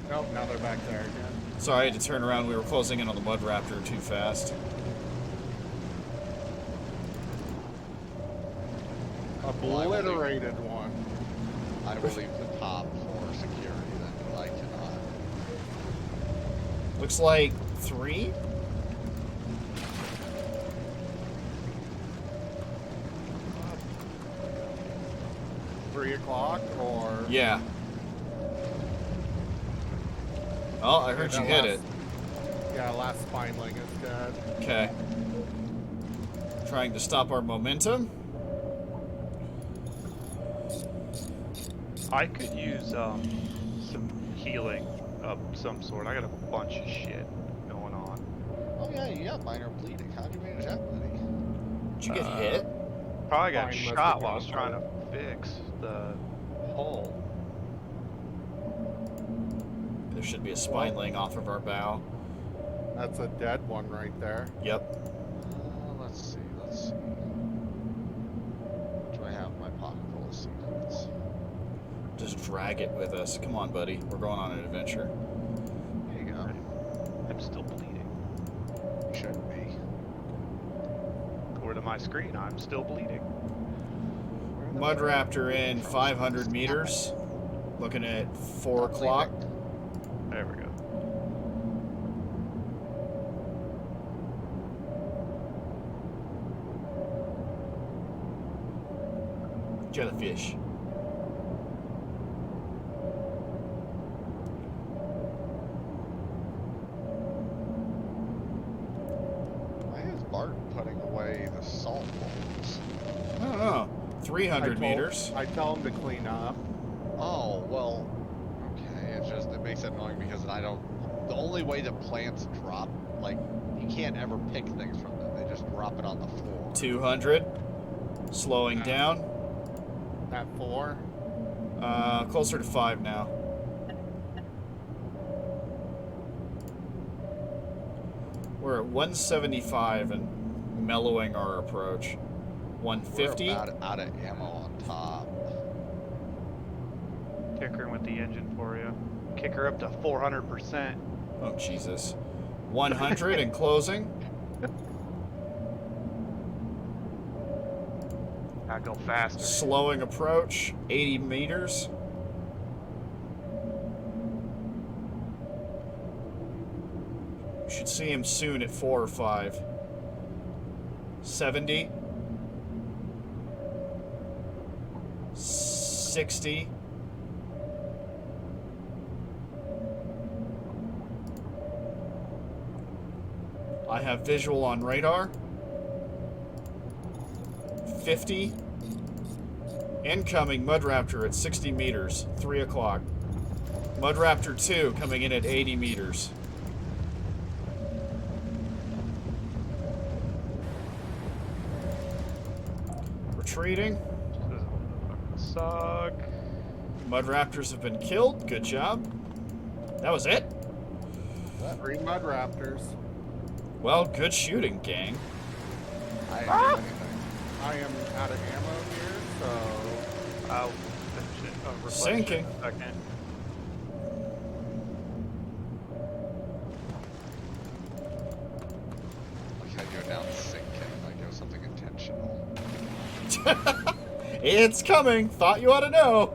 Nope, now they're back there again. Sorry, I had to turn around. We were closing in on the Mud Raptor too fast. Obliterated one. I will leave the top for security then, 'cause I cannot. Looks like 3? $3 or... Yeah. Oh, I heard you hit it. Yeah, last spineling is dead. Okay. Trying to stop our momentum. I could use some healing of some sort. I got a bunch of shit going on. Oh yeah, you got minor bleeding. How'd you manage that, buddy? Did you get hit? Probably got Fine, must shot have while I was gone trying to fix the hole. There should be a spineling off of our bow. That's a dead one right there. Yep. Let's see. What do I have in my pocket full of secrets? Just drag it with us. Come on, buddy. We're going on an adventure. Here you go. I'm still bleeding. You shouldn't be. According to my screen, I'm still bleeding. Mud Raptor in 500 meters. Looking at 4 o'clock. There we go. Jellyfish. Why is Bart putting away the salt bowls? I don't know. 300 meters. I tell him to clean up. Oh, well, okay. It makes it annoying because the only way the plants drop, like, you can't ever pick things from them. They just drop it on the floor. 200. Slowing down. At 4. Closer to 5 now. We're at 175 and mellowing our approach. 150. We're about out of ammo on top. Kickering with the engine for you. Kick her up to 400%. Oh, Jesus. 100 and closing. I go faster. Slowing approach. 80 meters. Should see him soon at 4 or 5. 70. 60. I have visual on radar. 50. Incoming Mud Raptor at 60 meters. 3 o'clock. Mud Raptor 2 coming in at 80 meters. Retreating. Suck. Mud Raptors have been killed. Good job. That was it? 3 Mud Raptors. Well, good shooting, gang. I didn't do anything. I am out of ammo here, so... I'll finish it. Replace it Sinking. in a second. Like how you're down sinking, like it was something intentional. It's coming. Thought you ought to know.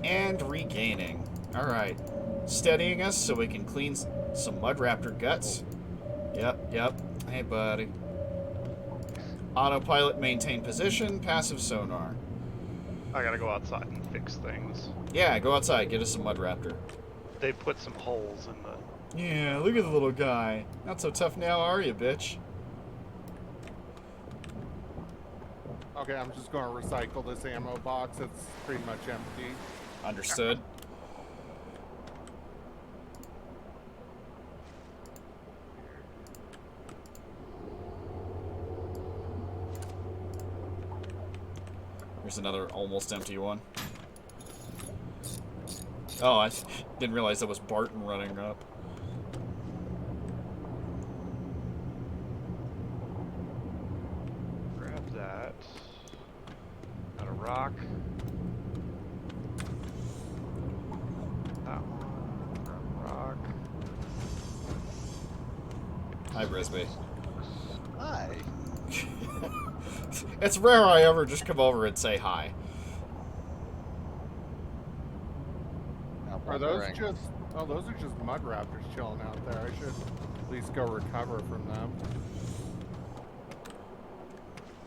And regaining. Alright. Steadying us so we can clean some Mud Raptor guts. Yep. Hey, buddy. Autopilot maintain position. Passive sonar. I gotta go outside and fix things. Yeah, go outside. Get us some Mud Raptor. They put some holes in the... Yeah, look at the little guy. Not so tough now, are you, bitch? Okay, I'm just going to recycle this ammo box. It's pretty much empty. Understood. Here's another almost empty one. Oh, I didn't realize that was Barton running up. Grab that. Got a rock. That one. Grab a rock. Hi, Brisbee. Hi. It's rare I ever just come over and say hi. Now I'm Are those wondering. just... Oh, those are just mud raptors chilling out there. I should at least go recover from them.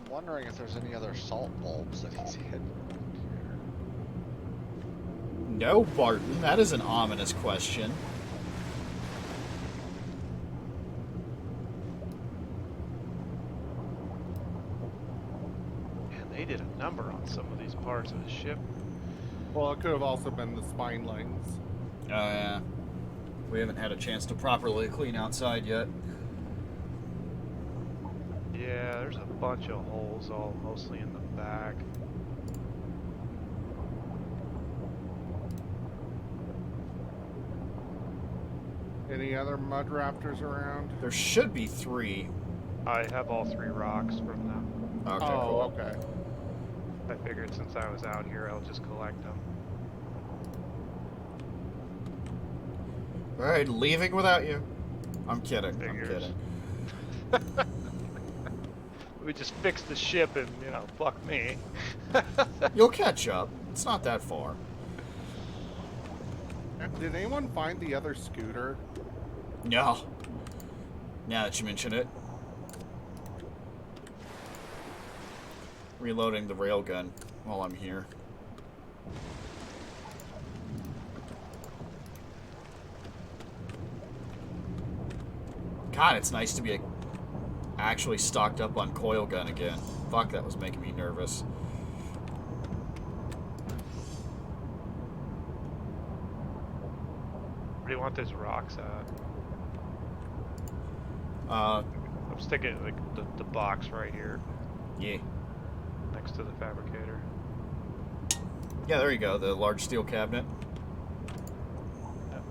I'm wondering if there's any other salt bulbs that he's hidden here. No, Barton. That is an ominous question. Man, they did a number on some of these parts of the ship. Well, it could have also been the spinelings. Oh, yeah. We haven't had a chance to properly clean outside yet. Yeah, there's a bunch of holes, all mostly in the back. Any other mud raptors around? There should be 3. I have all 3 rocks from them. Okay, Oh, cool. okay. I figured since I was out here, I'll just collect them. Alright, leaving without you. I'm kidding. Figures. I'm kidding. We just fixed the ship and, you know, fuck me. You'll catch up. It's not that far. Did anyone find the other scooter? No. Now that you mention it. Reloading the railgun while I'm here. God, it's nice to be actually stocked up on coil gun again. Fuck, that was making me nervous. Where do you want those rocks at? Uh, I'm sticking like the box right here yeah. next to the fabricator. Yeah, there you go, the large steel cabinet. Yep.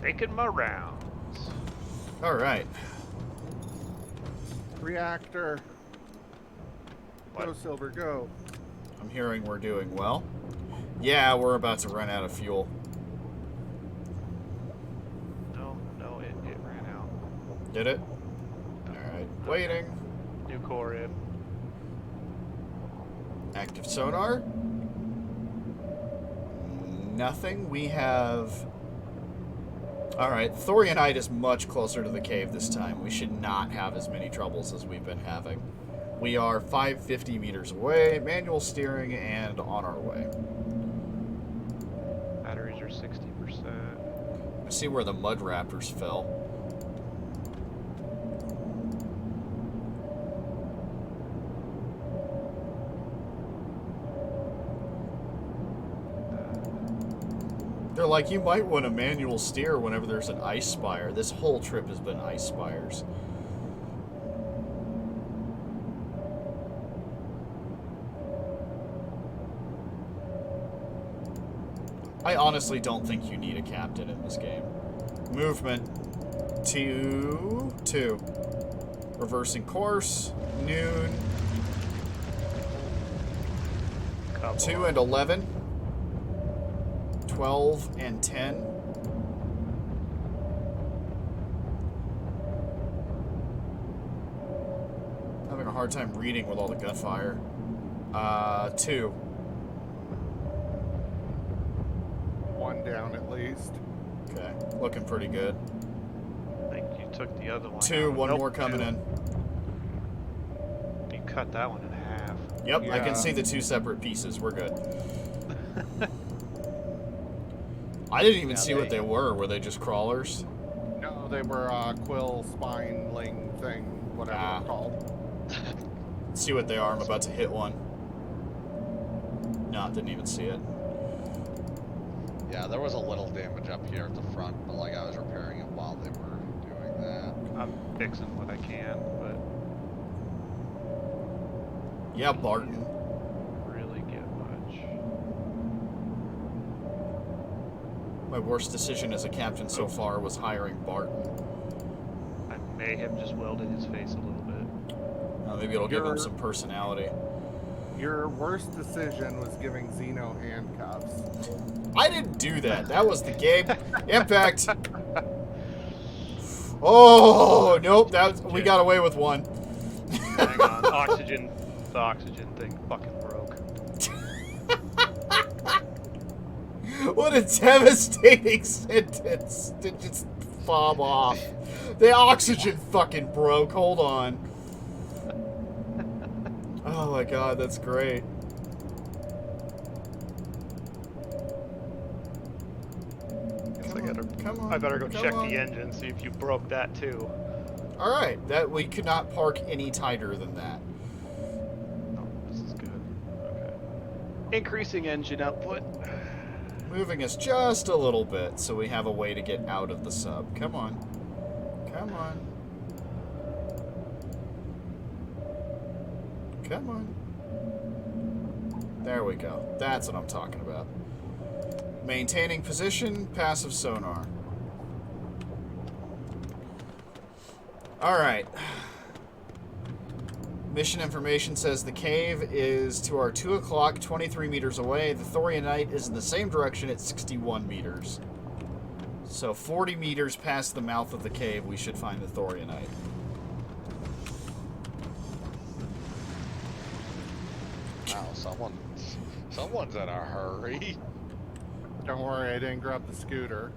Making my rounds. Alright. Reactor. Go, What? Silver, go. I'm hearing we're doing well. Yeah, we're about to run out of fuel. No, it ran out. Did it? Alright, waiting. New core in. Active sonar. Nothing. We have... Alright, Thorianite is much closer to the cave this time. We should not have as many troubles as we've been having. We are 550 meters away, manual steering, and on our way. Batteries are 60%. I see where the mud raptors fell. They're like, you might want a manual steer whenever there's an ice spire. This whole trip has been ice spires. I honestly don't think you need a captain in this game. Movement. 2. Reversing course. Noon. Couple 2 and 11. 12 and 10. Having a hard time reading with all the gunfire. 2. 1 down at least. Okay, looking pretty good. I think you took the other one 2, out. one Nope, more coming 2. in. You cut that one in half. Yep, I Yeah. can see the 2 separate pieces. We're good. I didn't even see what they were. Were they just crawlers? No, they were quill spineling thing, whatever Ah. they're called. Let's see what they are. I'm about to hit one. No, didn't even see it. Yeah, there was a little damage up here at the front, but like I was repairing it while they were doing that. I'm fixing what I can, but Yeah, Barton. can't really get much. My worst decision as a captain so far was hiring Barton. I may have just welded his face a little bit. Maybe it'll give him You're- some personality. Your worst decision was giving Xeno handcuffs. I didn't do that. That was the game. Impact. Oh, nope. We got away with one. Hang on, oxygen. The oxygen thing fucking broke. What a devastating sentence to just fob off. The oxygen fucking broke. Hold on. Oh my god, that's great. Come on. I better go come check on. the engine, see if you broke that too. Alright, that we could not park any tighter than that. Oh, this is good. Okay. Increasing engine output. Moving us just a little bit so we have a way to get out of the sub. Come on. Come on. Come on. There we go. That's what I'm talking about. Maintaining position, passive sonar. Alright. Mission information says the cave is to our 2 o'clock, 23 meters away. The Thorianite is in the same direction at 61 meters. So 40 meters past the mouth of the cave, we should find the Thorianite. Wow, someone's in a hurry. Don't worry, I didn't grab the scooter.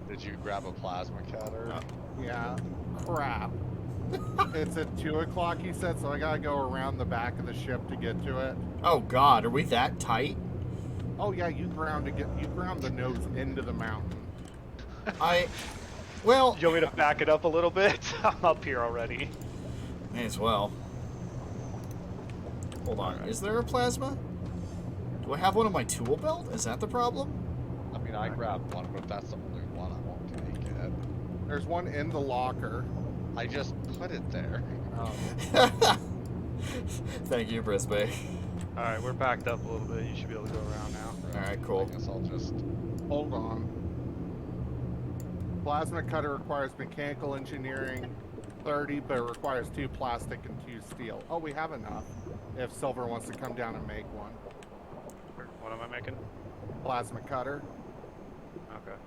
Did you grab a plasma cutter? No. Yeah, crap. It's at 2 o'clock, he said, so I gotta go around the back of the ship to get to it. Oh god, are we that tight? Oh yeah, you ground the nose into the mountain. Well, You want me to back it up a little bit? I'm up here already. may as well. Hold on, Alright. is there a plasma? Do I have one in my tool belt? Is that the problem? I mean, I grabbed one, but if that's the only one, I won't take it. There's one in the locker. I just put it there. Oh. Thank you, Brisbee. Alright, we're backed up a little bit. You should be able to go around now. Alright, cool. I guess I'll just... Hold on. Plasma cutter requires mechanical engineering 30, but it requires 2 plastic and 2 steel. Oh, we have enough. If Silver wants to come down and make one. What am I making? Plasma cutter. Okay.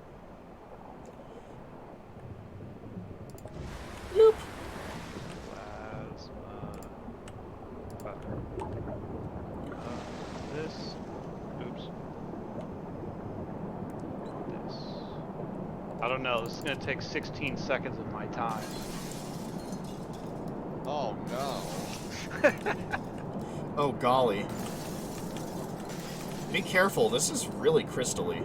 Bloop. Plasma cutter. This. Oops. This. I don't know. This is going to take 16 seconds of my time. Oh, no. Oh, golly. Be careful, this is really crystally.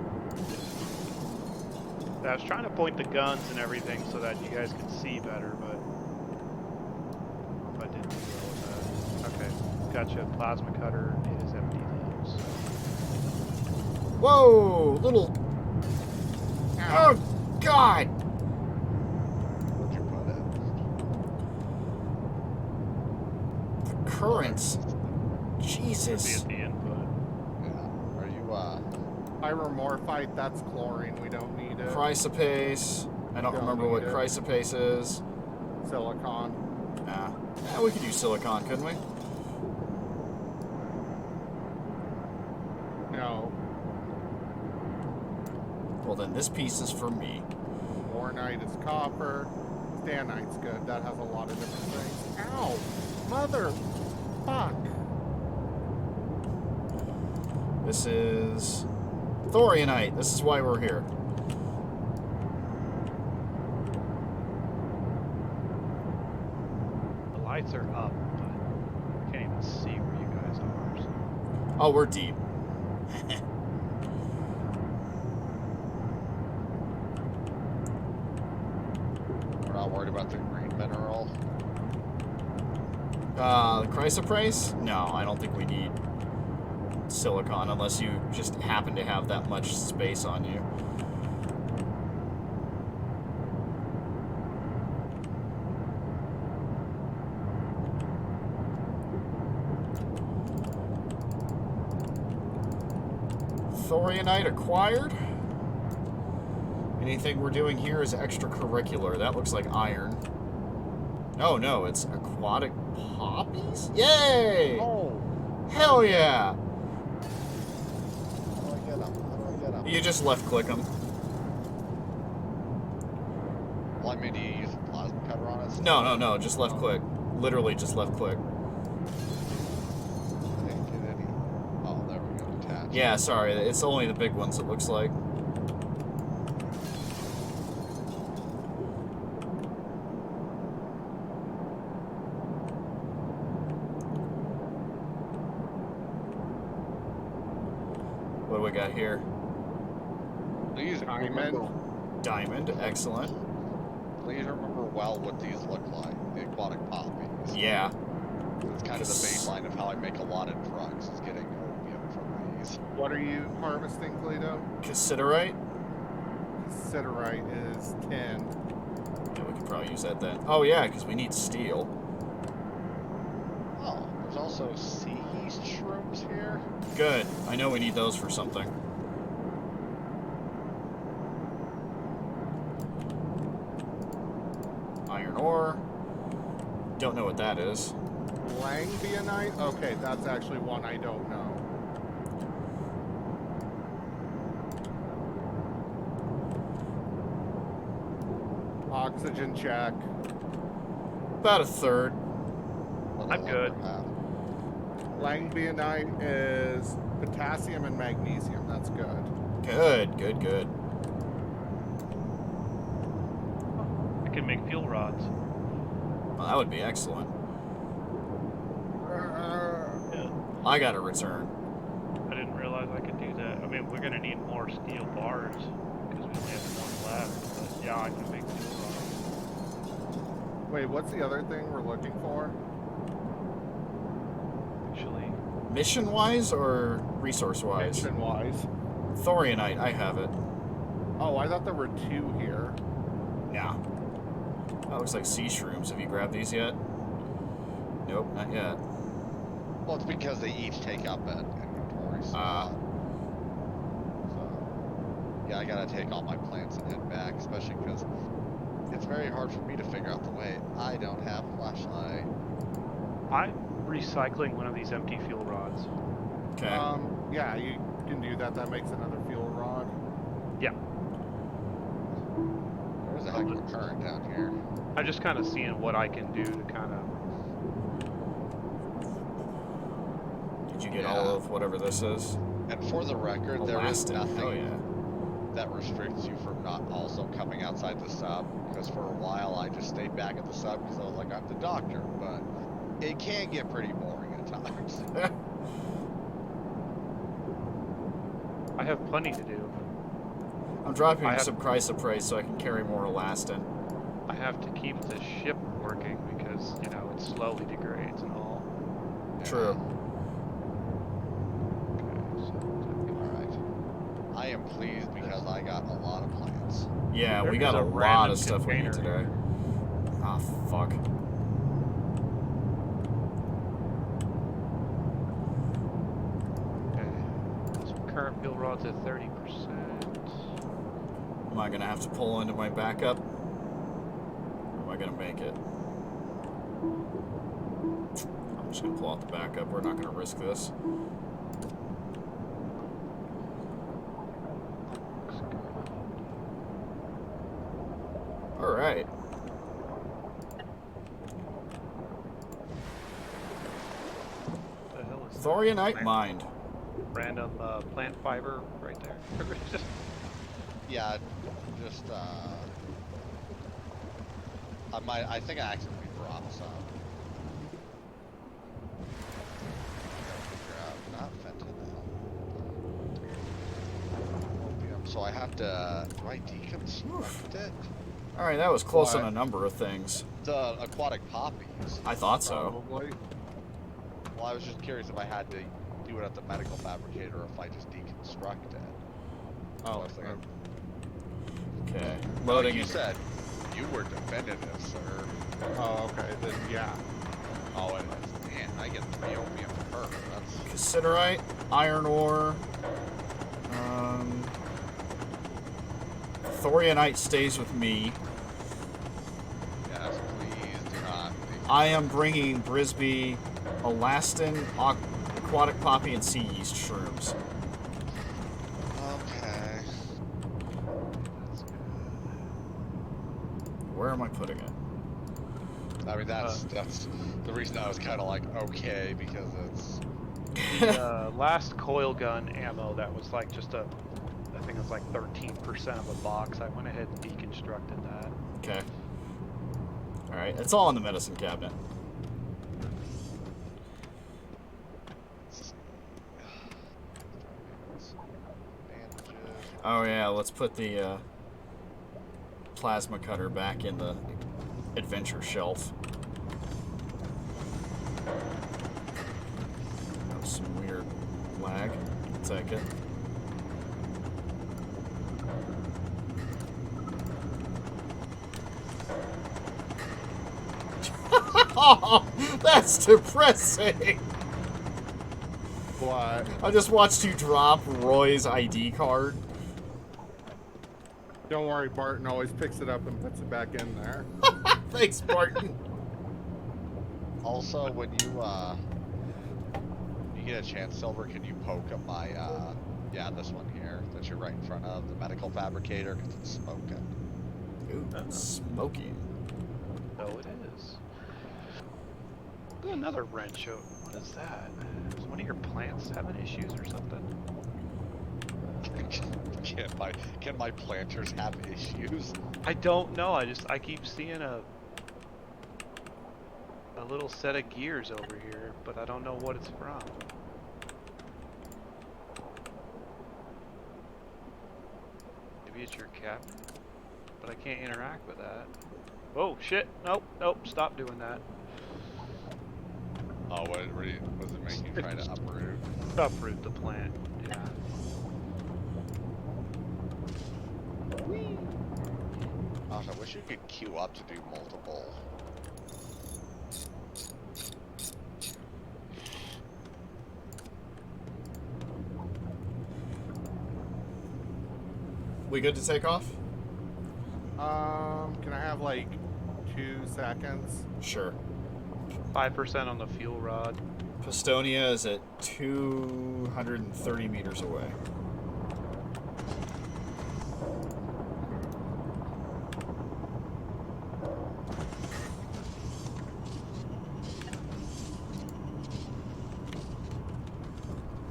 I was trying to point the guns and everything so that you guys could see better, but I didn't do well with that. Okay, gotcha. Plasma cutter is empty those. Whoa, little... Oh, God! Where'd you put it? The currents. Should be Jesus. at the input. Yeah. Are you, Pyromorphite, that's chlorine. We don't need it. Chrysoprase. I don't Don't remember what need it. chrysoprase is. Silicon. Nah. Yeah, we could use silicon, couldn't we? No. Well, then this piece is for me. Warnite is copper. Stanite's good. That has a lot of different things. Ow! Mother! Fuck! This is Thorianite. This is why we're here. The lights are up, but I can't even see where you guys are. So. Oh, we're deep. we're not worried about the green mineral? Chrysoprase? No, I don't think we need silicon unless you just happen to have that much space on you. Thorianite acquired. Anything we're doing here is extracurricular. That looks like iron. Oh no, it's aquatic poppies? Yay! Oh! Hell yeah! How do I get them? How do I get them? You just left click them. Well, I mean, do you use a plasma cutter on it? No, just left click. literally just left click. I didn't get any. Oh, there we go. Attached. Yeah, sorry. It's only the big ones, it looks like. What do we got here? Please Diamond. remember, Diamond. Excellent. please remember well what these look like. The aquatic poppies. Yeah. It's kind of the baseline of how I make a lot of drugs, is getting opium from these. What are you harvesting, Cleto? Cassiterite? Ciderite is 10. Yeah, we could probably use that then. Oh, yeah, because we need steel. Oh, there's also sea yeast shrooms here. Good. I know we need those for something. Iron ore. Don't know what that is. Langbionite? Okay, that's actually one I don't know. Oxygen check. About a third. Little I'm good. over half. Langbionite is potassium and magnesium. That's good. Good, good, good. I can make fuel rods. Well, that would be excellent. Yeah. I gotta return. I didn't realize I could do that. I mean, we're gonna need more steel bars because we only have one left. But yeah, I can make fuel rods. Wait, what's the other thing we're looking for? Actually, Mission-wise or resource-wise? Mission-wise. Thorianite, I have it. Oh, I thought there were two here. Nah. That looks like sea shrooms. Have you grabbed these yet? Nope, not yet. Well, it's because they each take up an inventory slot. So, yeah, I gotta take all my plants and head back, especially because it's very hard for me to figure out the way. I don't have a flashlight. I'm recycling one of these empty fuel rods. Okay. Yeah, you can do that. That makes another fuel rod. Yeah, There's a heck of a current down here. I'm just kind of seeing what I can do to kind of. Did you get Yeah. all of whatever this is? And for the record, there is Elastin. nothing Oh, yeah. that restricts you from not also coming outside the sub. Because for a while, I just stayed back at the sub because I was like, I'm the doctor. But it can get pretty boring at times. I have plenty to do. I'm dropping I have- some chrysoprase so I can carry more elastin. I have to keep the ship working because you know it slowly degrades and all. True. Okay, so Alright. I am pleased because I got a lot of plants. Yeah, There we got is a a lot random of stuff we need container today. Ah, fuck. okay. So current fuel rod's at 30%. Am I gonna have to pull into my backup? Or am I gonna make it? I'm just gonna pull out the backup. We're not gonna risk this. Alright. What the hell is that? Thorianite mined. Random plant fiber right there. Just Yeah, just I think I accidentally dropped some. Not fentanyl. Opium. So I have to. Do I deconstruct it? Alright, that was close What? on a number of things. The aquatic poppies. I thought so. Probably. Well, I was just curious if I had to do it at the medical fabricator or if I just deconstruct it. So I Oh, was thinking, Okay. like Loading you it. said, you were definitive, sir. oh, okay. Then yeah. Oh, it is. Man, I get 3 opium per. That's Cassiterite, iron ore. Thorianite stays with me. yes. Please do not. I am bringing Brisbee, elastin, aquatic poppy, and sea yeast shrooms. Okay. Where am I putting it? I mean, that's the reason I was kind of like, okay, because it's... The last coil gun ammo that was like just a, I think it was like 13% of a box. I went ahead and deconstructed that. Okay. Alright, it's all in the medicine cabinet. Oh yeah, let's put the plasma cutter back in the adventure shelf. That was some weird lag. I'll take it. Oh, that's depressing. What? I just watched you drop Roy's ID card. Don't worry, Barton always picks it up and puts it back in there. Thanks, Barton. Also, when you get a chance, Silver, can you poke at my, yeah, this one here that you're right in front of, the medical fabricator, because it's smoking. Ooh, smoking. Oh, it is. Ooh, another wrench. What is that? Is one of your plants having issues or something? Can my planters have issues? I don't know. I keep seeing a little set of gears over here, but I don't know what it's from. Maybe it's your cabinet, but I can't interact with that. Oh shit! Nope, nope. Stop doing that. Oh, what was it making you try to uproot? Uproot the plant. Yeah. Gosh, I wish you could queue up to do multiple. We good to take off? Can I have like 2 seconds? Sure. 5% on the fuel rod. Pistonia is at 230 meters away.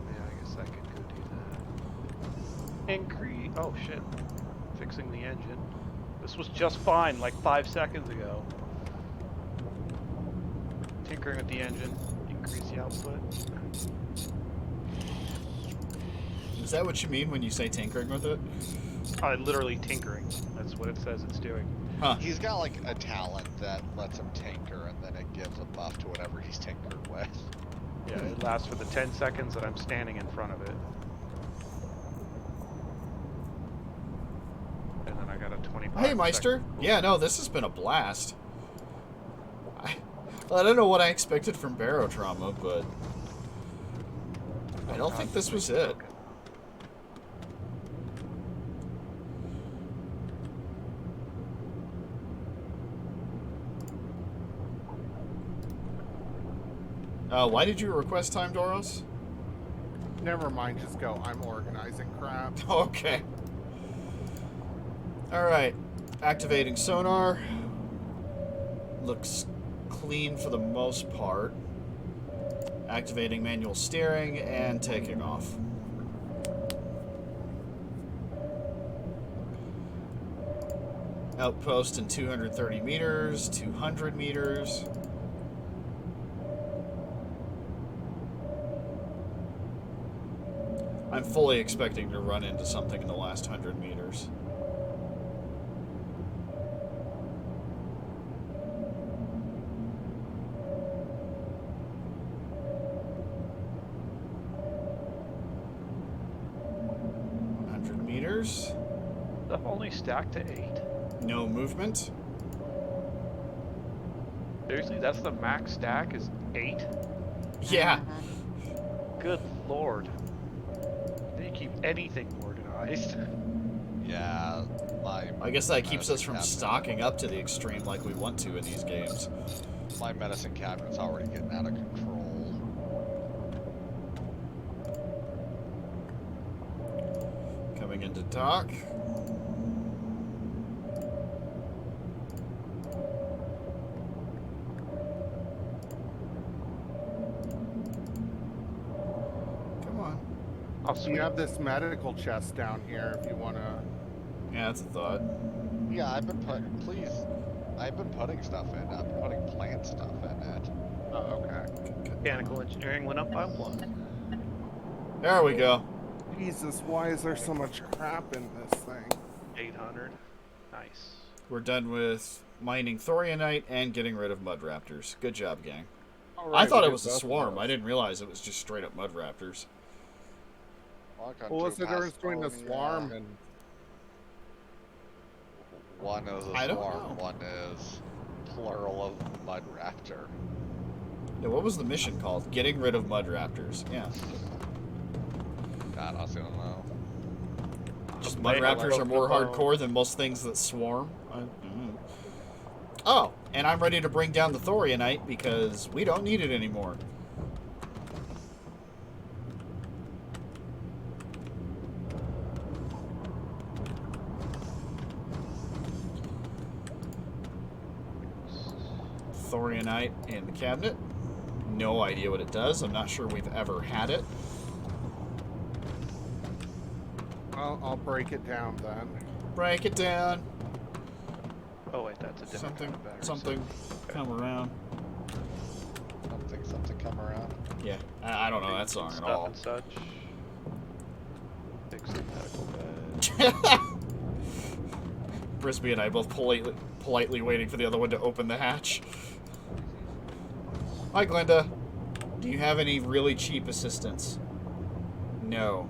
Yeah, I guess I could go do that. Increase. Oh shit. Fixing the engine. This was just fine like 5 seconds ago. Tinkering with the engine. Increase the output. Is that what you mean when you say tinkering with it? Literally tinkering. That's what it says it's doing. Huh. He's got like a talent that lets him tinker, and then it gives a buff to whatever he's tinkered with. Yeah, it lasts for the 10 seconds that I'm standing in front of it. And then I got a 25. Hey, Meister. Yeah, no, this has been a blast. I don't know what I expected from Barotrauma, but I don't think this was it. Why did you request time, Dauros? Never mind, just go. I'm organizing crap. Okay. Alright. Activating sonar. Looks clean for the most part. Activating manual steering and taking off. Outpost in 230 meters, 200 meters. I'm fully expecting to run into something in the last 100 meters. Stuff only stacked to 8. No movement. Seriously, that's the max stack is 8? Yeah. Good lord. They didn't keep anything organized. Yeah, I guess that keeps us from stocking up to the extreme like we want to in these games. My medicine cabinet's already getting out of control. Coming into dock. I'll You swing. have this medical chest down here if you want to. Yeah, that's a thought. Yeah, I've been putting stuff in. I've been putting plant stuff in it. Oh, okay. Mechanical engineering went up by 1. There we go. Jesus, why is there so much crap in this thing? 800. Nice. We're done with mining thorianite and getting rid of mud raptors. Good job, gang. All I right, thought we it did was a both of swarm. those. I didn't realize it was just straight up mud raptors. What was the difference between a swarm and? One is a I don't swarm, know. one is plural of mud raptor. Yeah, what was the mission called? Getting rid of mud raptors. Yeah. God, I honestly don't know. Just mud They raptors have are more Pokemon. hardcore than most things that swarm. Oh, and I'm ready to bring down the thorianite because we don't need it anymore. Thorianite in the cabinet. No idea what it does. I'm not sure we've ever had it. Well, I'll break it down then. Break it down. Oh wait, that's a different Something, kind of battery. something, come around. Something come around. Yeah, I don't know that song at Stuff all. and such. Fix the medical bed. Brisbee and I both politely waiting for the other one to open the hatch. Hi, Glenda. Do you have any really cheap assistance? No.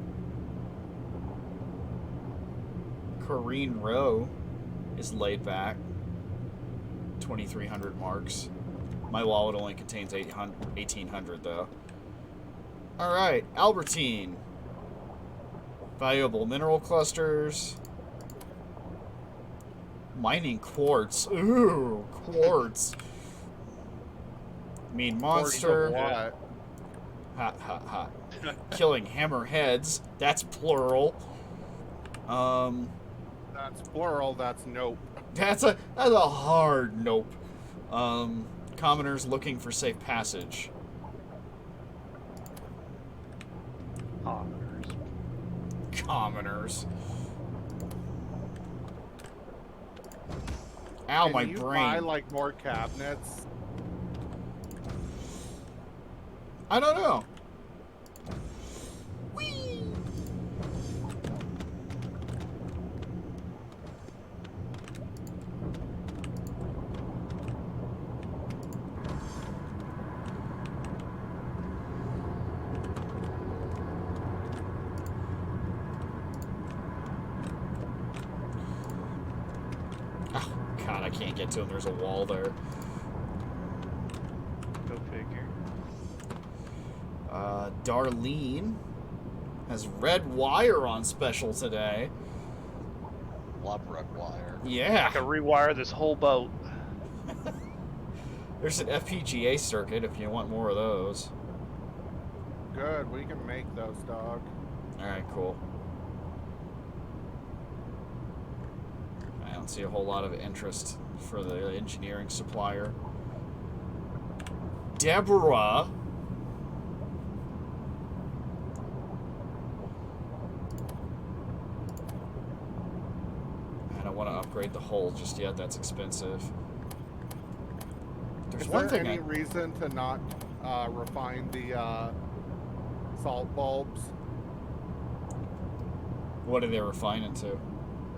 Corrine Rowe is laid back. 2,300 marks. My wallet only contains 1,800 though. Alright, Albertine. Valuable mineral clusters. Mining quartz. Ooh, quartz. Mean monster. What? Ha ha ha. Killing hammerheads. That's plural. That's plural. That's nope. That's a hard nope. Commoners looking for safe passage. Honors. Commoners. Ow, Can my you brain. buy like more cabinets? I don't know. Whee! Oh, God, I can't get to him. There's a wall there. Go figure. Darlene has red wire on special today. Love red wire. Yeah. I can rewire this whole boat. There's an FPGA circuit if you want more of those. Good. We can make those, dog. Alright, cool. I don't see a whole lot of interest for the engineering supplier. Deborah. I don't want to upgrade the hull just yet. That's expensive. There's Is one there thing any reason to not refine the salt bulbs? What are they refining to?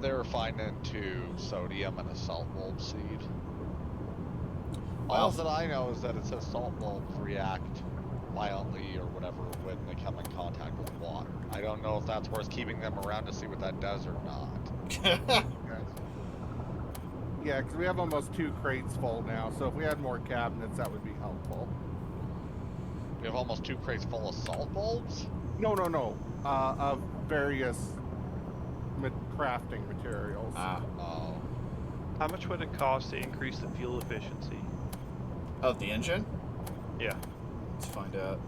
They're refined into sodium and a salt bulb seed. Wow. All that I know is that it says salt bulbs react violently or whatever when they come in contact with water. I don't know if that's worth keeping them around to see what that does or not. Yeah, because we have almost 2 crates full now, so if we had more cabinets, that would be helpful. We have almost 2 crates full of salt bulbs? No. Of various crafting materials. Oh. How much would it cost to increase the fuel efficiency? Of the engine? Yeah. Let's find out.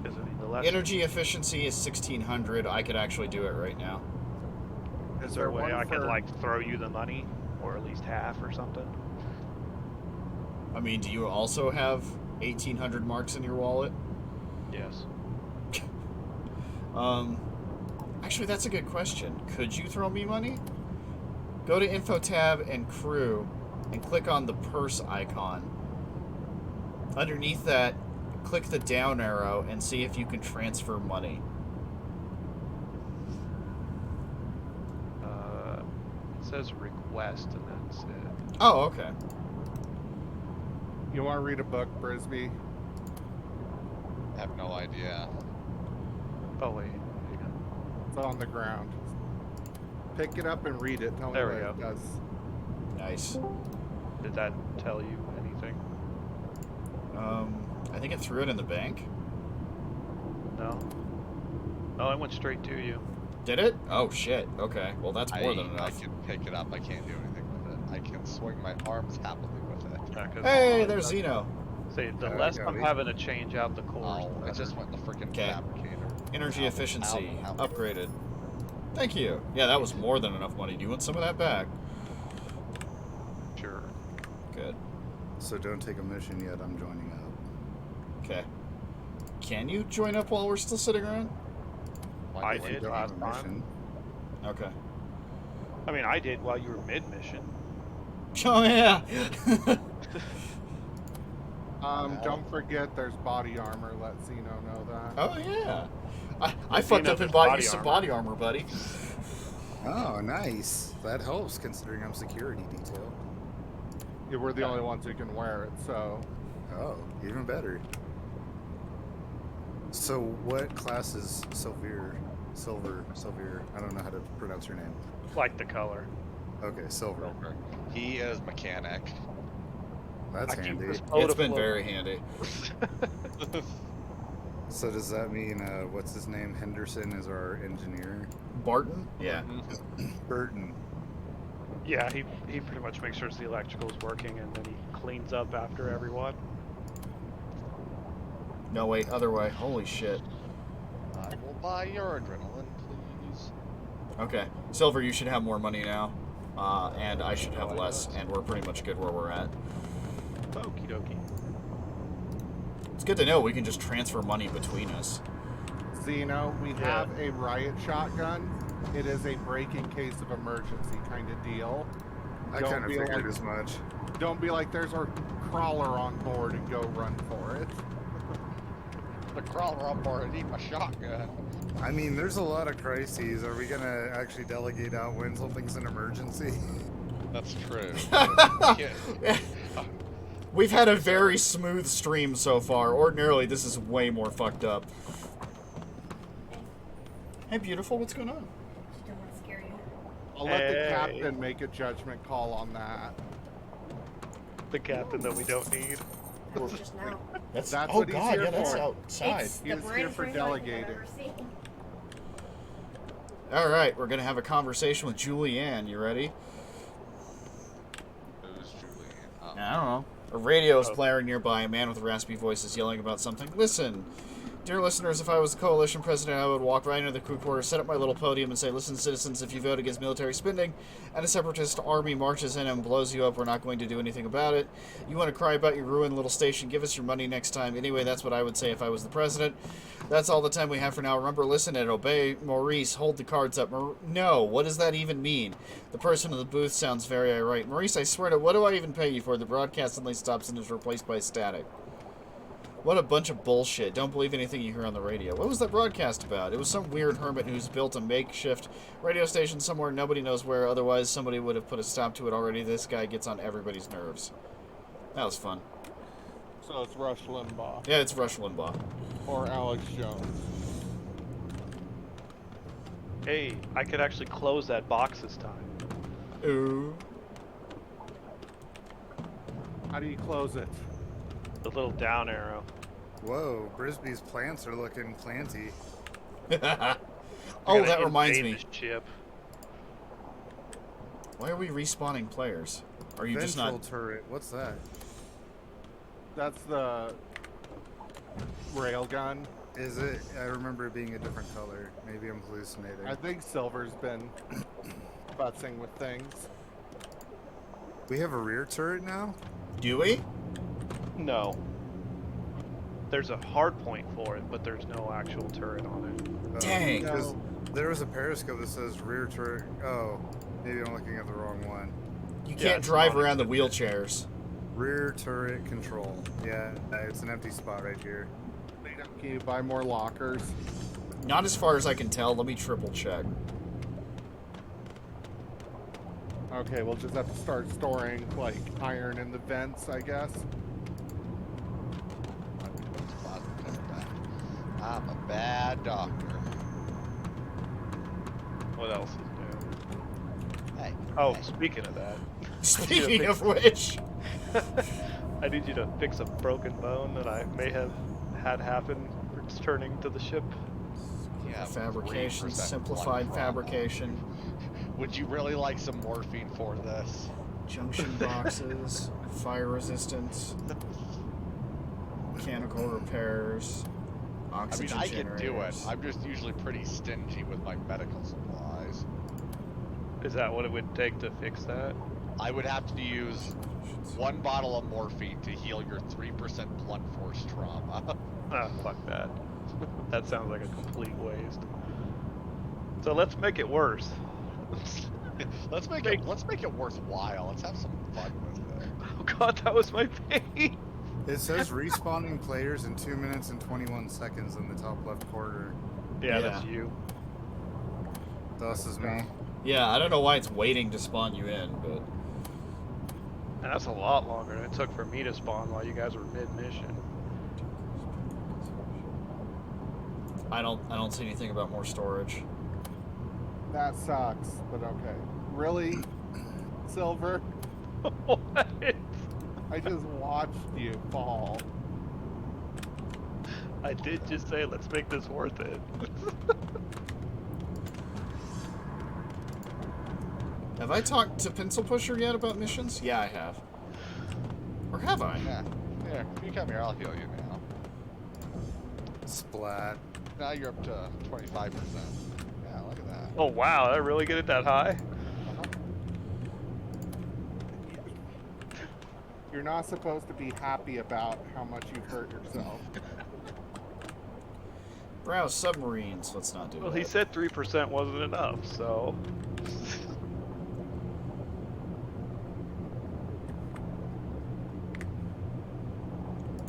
Because I mean, the less Energy efficiency is 1,600. I could actually do it right now. is there a way one I could for- like throw you the money, or at least half or something? I mean, do you also have 1,800 marks in your wallet? Yes. Actually, that's a good question. Could you throw me money? Go to Info tab and Crew, and click on the purse icon. Underneath that, click the down arrow and see if you can transfer money. It says request, and that's it. Oh, okay. You want to read a book, Brisbee? I have no idea. Oh wait, hang on. It's on the ground. Pick it up and read it. Tell me There what we it go. does. Nice. Did that tell you anything? I think it threw it in the bank. No. Oh, it went straight to you. Did it? Oh, shit. Okay. Well, that's more than I enough. can pick it up. I can't do anything with it. I can swing my arms happily with it. Yeah, 'cause Hey, there's Xeno. See, the There less we go. I'm having to change out the cores, Oh, the it better. just went in the freaking Okay. fabricator. Energy Ow, efficiency ow, ow. upgraded. Thank you. Yeah, that was more than enough money. Do you want some of that back? Sure. Good. So don't take a mission yet. I'm joining up. Okay. Can you join up while we're still sitting around? Why I do did Don't last have a time. mission. Okay. I mean, I did while you were mid-mission. Oh, yeah. Don't forget there's body armor. Let Xeno know that. Oh, yeah. I You fucked know up and there's bought you body some armor. body armor, buddy. Oh, nice. That helps considering I'm security detail. Yeah, we're the only ones who can wear it, so. Oh, even better. So what class is Silvir? Silvir. I don't know how to pronounce your name. Like the color. Okay, Silver. Silver. He is mechanic. That's I keep handy. this boat It's been afloat. very handy. So does that mean, what's his name? Henderson is our engineer? Barton? Yeah. Burton. Yeah, he pretty much makes sure the electrical's working, and then he cleans up after everyone. No, wait, other way. Holy shit. I will buy your adrenaline, please. Okay. Silver, you should have more money now. And I should have less, and we're pretty much good where we're at. Okie dokie. It's good to know we can just transfer money between us. Xeno, we Yeah. have a riot shotgun. It is a break in case of emergency kind of deal. I Don't kind of be figured like- as much. Don't be like there's a crawler on board and go run for it. The crawler on board and eat my shotgun. I mean, there's a lot of crises. Are we gonna actually delegate out when something's an emergency? That's true. We've had a very smooth stream so far. Ordinarily, this is way more fucked up. Hey, beautiful, what's going on? Just don't want to scare you. I'll let the Hey. captain make a judgment call on that. The captain that we don't need. Just now. That's oh what he's god, here yeah, that's for. outside. It's He the was here brightest for ring light I've delegating. ever seen. All right, we're gonna have a conversation with Julianne. You ready? Who's Julian? I don't know. A radio is blaring nearby. A man with a raspy voice is yelling about something. Listen, dear listeners, if I was the coalition president, I would walk right into the crew quarters, set up my little podium, and say, listen, citizens, if you vote against military spending and a separatist army marches in and blows you up, we're not going to do anything about it. You want to cry about your ruined little station, give us your money next time. Anyway, that's what I would say if I was the president. That's all the time we have for now. Remember, listen and obey. Maurice, hold the cards up. No, what does that even mean? The person in the booth sounds very irate. Maurice, I swear to, what do I even pay you for? The broadcast suddenly stops and is replaced by static. What a bunch of bullshit. Don't believe anything you hear on the radio. What was that broadcast about? It was some weird hermit who's built a makeshift radio station somewhere nobody knows where. Otherwise, somebody would have put a stop to it already. This guy gets on everybody's nerves. That was fun. So it's Rush Limbaugh Yeah, it's Rush Limbaugh. or Alex Jones. Hey, I could actually close that box this time. Ooh. How do you close it? The little down arrow. Whoa, Brisbee's plants are looking planty. I Oh, gotta that reminds invade me. this ship. Why are we respawning players? Are you just Ventral not... turret. What's that? That's the railgun. Is it? I remember it being a different color. Maybe I'm hallucinating. I think Silver's been futzing with things. We have a rear turret now? Do we? No. There's a hard point for it, but there's no actual turret on it. Dang. Because there was a periscope that says rear turret. Oh, maybe I'm looking at the wrong one. You Yeah, can't it's drive not around the existent. wheelchairs. Rear turret control. Yeah, it's an empty spot right here. Can you buy more lockers? Not as far as I can tell. Let me triple check. Okay, we'll just have to start storing, like, iron in the vents, I guess. I'm a bad doctor. What else is new? Hey. Oh, hey. speaking of that, Speaking of which, I need you to fix a broken bone that I may have had happen returning to the ship. Yeah, fabrication, 3% simplified blood fabrication, trauma. Would you really like some morphine for this? junction boxes, fire resistance, mechanical repairs, I mean, oxygen I can do it. generators. I'm just usually pretty stingy with my medical supplies. Is that what it would take to fix that? I would have to use 1 bottle of morphine to heal your 3% blunt force trauma. Ah, fuck that. That sounds like a complete waste. So let's make it worse. let's make it worthwhile. Let's have some fun with it. Oh god, that was my pain. It says respawning players in 2 minutes and 21 seconds in the top left corner. Yeah, Yeah. that's you. Thus is me. Yeah, I don't know why it's waiting to spawn you in, but And that's a lot longer than it took for me to spawn while you guys were mid-mission. I don't see anything about more storage. That sucks, but okay. Really? Silver? What? I just watched you fall. I did just say, let's make this worth it. Have I talked to Pencil Pusher yet about missions? Yeah, I have. Or have I? Yeah. Here, if you come here, I'll heal you now. Splat. Now you're up to 25%. Yeah, look at that. Oh wow, did I really get it that high? You're not supposed to be happy about how much you've hurt yourself. Browse submarines. Let's not do Well, that. he said 3% wasn't enough, so...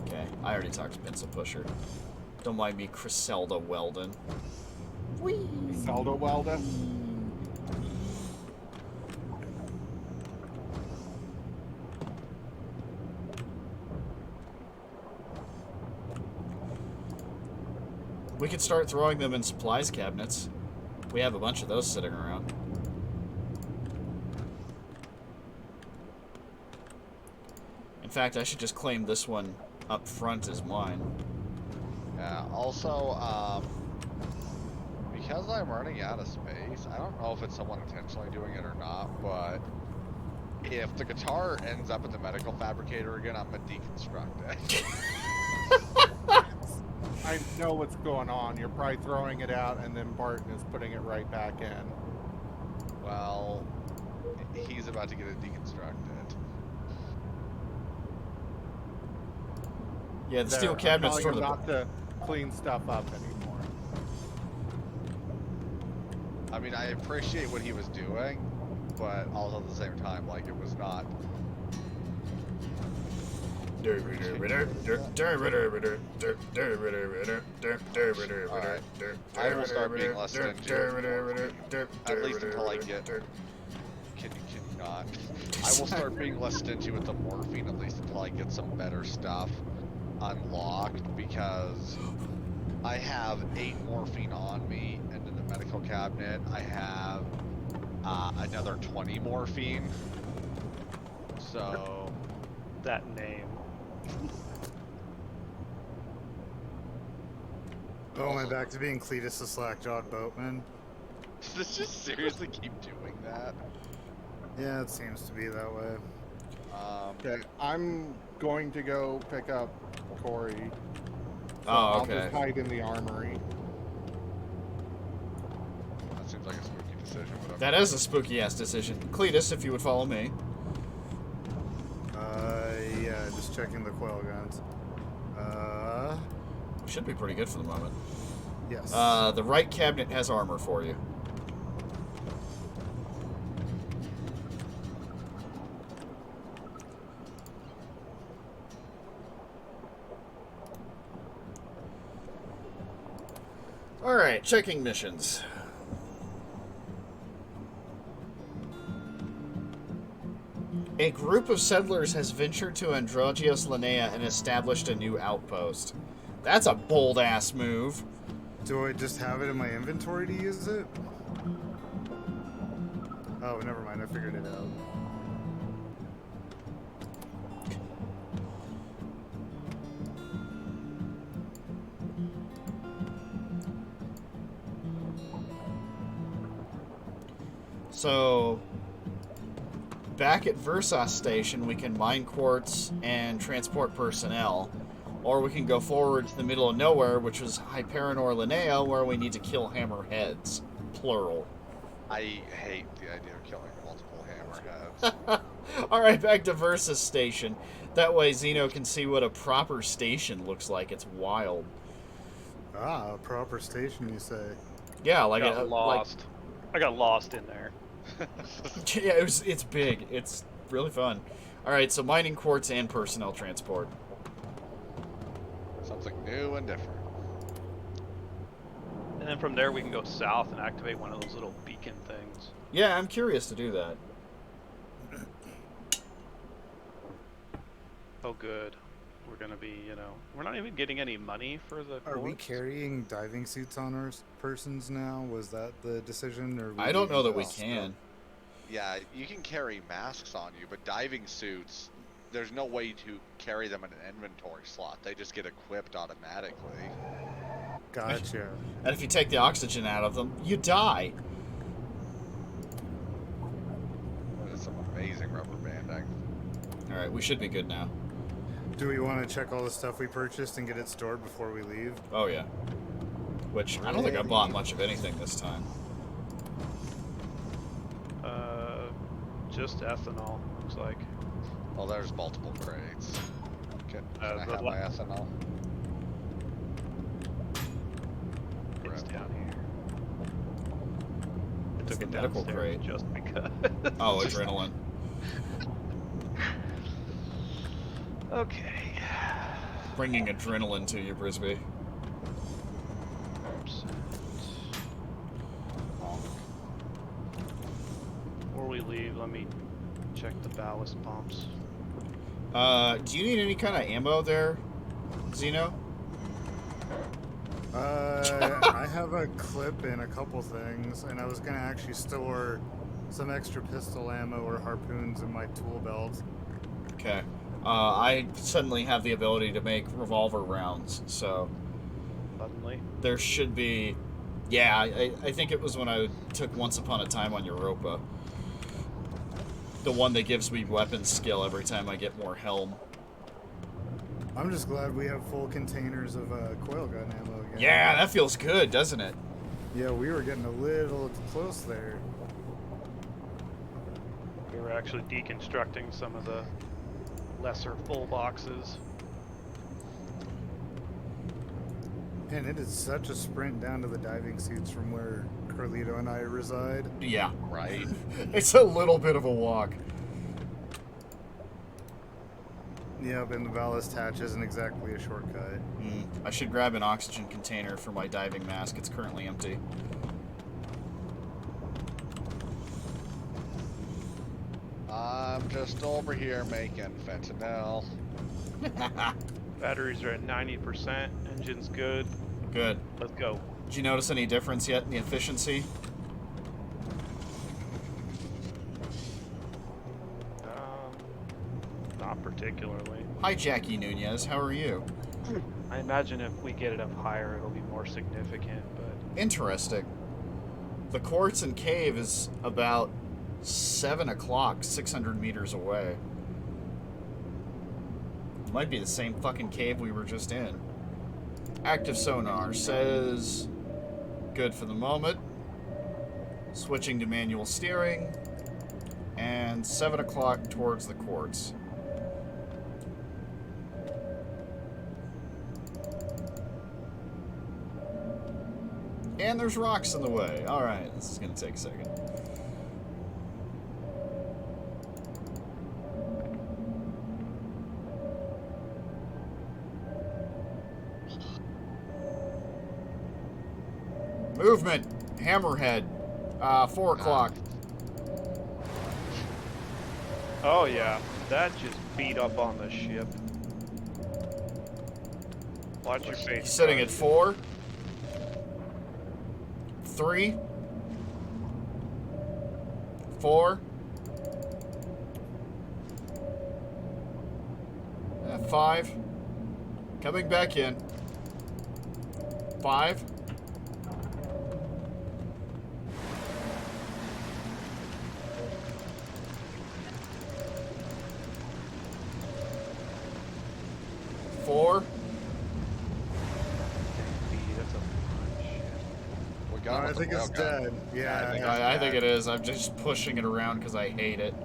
Okay, I already talked to Pencil Pusher. Don't mind me, Criselda Weldon. Zelda Welda? We could start throwing them in supplies cabinets. We have a bunch of those sitting around. In fact, I should just claim this one up front as mine. Yeah, also, because I'm running out of space, I don't know if it's someone intentionally doing it or not, but if the guitar ends up at the medical fabricator again, I'm gonna deconstruct it. I know what's going on. You're probably throwing it out and then Barton is putting it right back in. Well, he's about to get it deconstructed. Yeah, the There, steel I'm cabinet's telling sort him of not to clean stuff up anymore. I mean, I appreciate what he was doing, but also at the same time, like, it was not. Alright. I will start being less stingy. At least until I get. Can you not? I will start being less stingy with the morphine, at least until I get some better stuff unlocked, because I have 8 morphine on me, and in the medical cabinet, I have another 20 morphine. So. That name. Oh, am I back to being Cletus the slack-jawed boatman? Does this just seriously keep doing that? Yeah, it seems to be that way. Okay, I'm going to go pick up Corey. So Oh, I'll okay. just hide in the armory. That seems like a spooky decision. But That is a spooky ass decision. Cletus, if you would follow me. Yeah, just checking the coil guns. Should be pretty good for the moment. Yes. The right cabinet has armor for you. Alright, checking missions. A group of settlers has ventured to Androgios Linnea and established a new outpost. That's a bold-ass move. Do I just have it in my inventory to use it? Oh, never mind. I figured it out. So, back at Versos Station, we can mine quartz and transport personnel. Or we can go forward to the middle of nowhere, which is Hyperonor Linnea, where we need to kill hammerheads. Plural. I hate the idea of killing multiple hammerheads. Alright, back to Versus Station. That way Xeno can see what a proper station looks like. It's wild. Ah, a proper station, you say? Yeah, I like got lost. I got lost in there. yeah, it's big. It's really fun. Alright, so mining quartz and personnel transport. Something new and different. And then from there we can go south and activate one of those little beacon things. Yeah, I'm curious to do that. Oh good. We're gonna be, we're not even getting any money for the Are we quartz. carrying diving suits on our persons now? Was that the decision? Or I don't know that we can. Yeah, you can carry masks on you, but diving suits, there's no way to carry them in an inventory slot. They just get equipped automatically. Gotcha. And if you take the oxygen out of them, you die. That is some amazing rubber banding. Alright, we should be good now. Do we want to check all the stuff we purchased and get it stored before we leave? Oh, yeah. Which, I don't think I bought much of anything this time. Just ethanol, looks like. Well, there's multiple crates. Can I the have my ethanol? It's down here. I It's took the it medical downstairs crate. just because. Oh, adrenaline. Okay. Bringing adrenaline to you, Brisbee. Before we leave, let me check the ballast pumps. Do you need any kind of ammo there, Xeno? I have a clip and a couple things, and I was gonna actually store some extra pistol ammo or harpoons in my tool belt. Okay. I suddenly have the ability to make revolver rounds, so Suddenly. there should be... Yeah, I think it was when I took Once Upon a Time on Europa. The one that gives me weapon skill every time I get more helm. I'm just glad we have full containers of coil gun ammo again. Yeah, that feels good, doesn't it? Yeah, we were getting a little close there. We were actually deconstructing some of the lesser full boxes. And it is such a sprint down to the diving suits from where Carlito and I reside. Yeah. Right. It's a little bit of a walk. Yep, and the ballast hatch isn't exactly a shortcut. I should grab an oxygen container for my diving mask. It's currently empty. I'm just over here making fentanyl. Batteries are at 90%. Engine's good. Good. Let's go. Did you notice any difference yet in the efficiency? Not particularly. Hi, Jackie Nunez. How are you? I imagine if we get it up higher, it'll be more significant, but Interesting. The quartz and cave is about 7 o'clock, 600 meters away. Might be the same fucking cave we were just in. Active sonar says good for the moment. Switching to manual steering. And 7 o'clock towards the quartz. And there's rocks in the way. Alright, this is going to take a second. Movement. Hammerhead. 4 o'clock. Oh yeah, that just beat up on the ship. Watch your face. Sitting guys. at 4. 3. 4. 5. Coming back in. 5. 4. That's a punch. We got him I with think the it's railgun. dead. Yeah. I think it is. I'm just pushing it around because I hate it.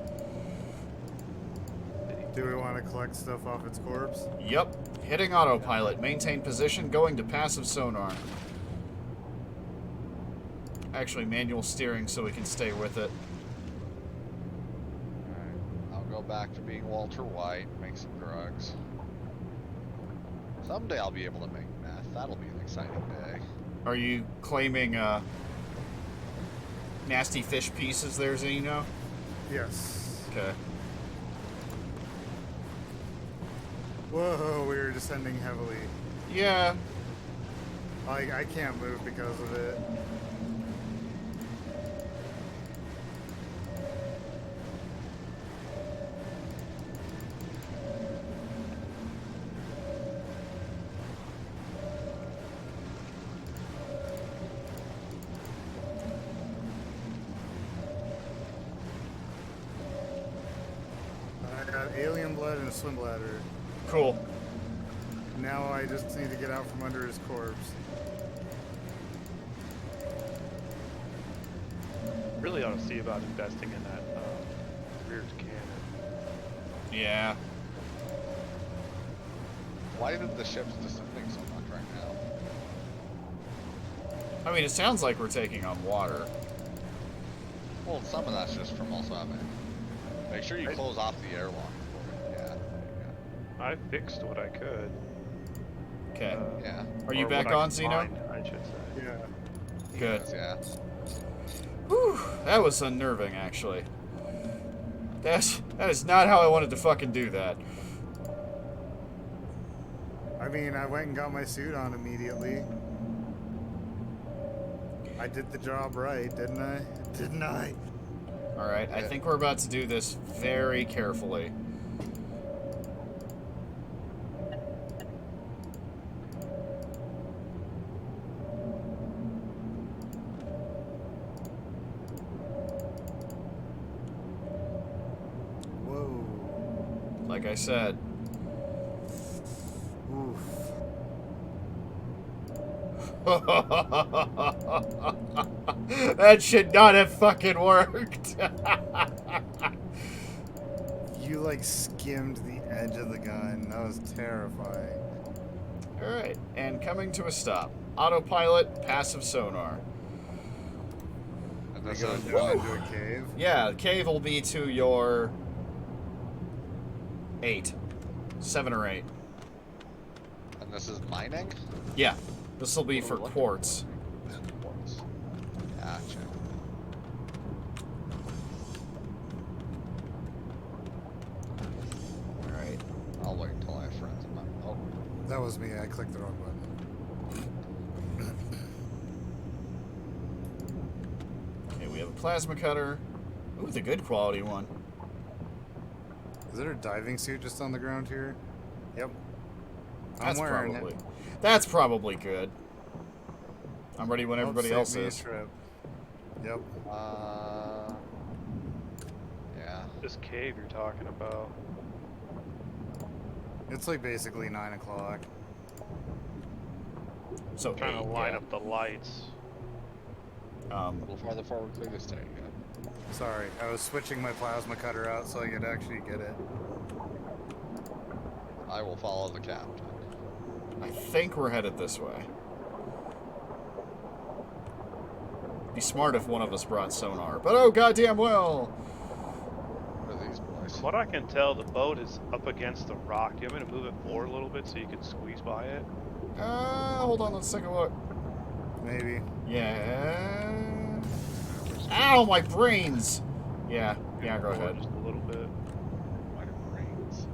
Do we want to collect stuff off its corpse? Yep. Hitting autopilot. Maintain position. Going to passive sonar. Actually, manual steering so we can stay with it. Alright, I'll go back to being Walter White, make some drugs. Someday I'll be able to make meth. That'll be an exciting day. Are you claiming nasty fish pieces there, Xeno? Yes. Okay. Whoa, we were descending heavily. Yeah. I can't move because of it. I got alien blood and a swim bladder. Cool. Now I just need to get out from under his corpse. Really ought to see about investing in that rear cannon. Yeah. Why did the ship's descending so much right now? I mean, it sounds like we're taking on water. Well, some of that's just from also having. Make sure you close off the airlock before. Yeah. There you I fixed what I could. Okay. go. Yeah. Are you Or back what I on, could Xeno? find, I should say. Yeah. Good. Yeah. Whew, that was unnerving, actually. That is not how I wanted to fucking do that. I mean, I went and got my suit on immediately. I did the job right, didn't I? Didn't I? Alright, I think we're about to do this very carefully. Whoa. Like I said. Oof. That should not have fucking worked. You like skimmed the edge of the gun. That was terrifying. Alright, and coming to a stop. Autopilot, passive sonar. And We this go is down what? into a cave. Yeah, the cave will be to your 8. 7 or 8. And this is mining? Yeah, this will be What are for we looking quartz. Quartz. Gotcha. Alright. I'll wait until I have friends in my. Oh, That was me. I clicked the wrong button. Okay, we have a plasma cutter. Ooh, the good quality one. Is there a diving suit just on the ground here? Yep. I'm That's wearing probably. it. That's probably good. I'm ready when everybody Help else save me a is. trip. Yep. yeah. This cave you're talking about. It's like basically 9 o'clock. So Trying to 8, line yeah. up the lights. A little farther forward, clear this take. Sorry, I was switching my plasma cutter out so I could actually get it. I will follow the captain. I think we're headed this way. Be smart if one of us brought sonar, but oh goddamn well. What are these boys? From what I can tell, the boat is up against the rock. Do you want me to move it forward a little bit so you can squeeze by it? Hold on, let's take a look. Maybe. Yeah. Ow, my brains! Yeah, go Forward ahead. just a little bit. My brains.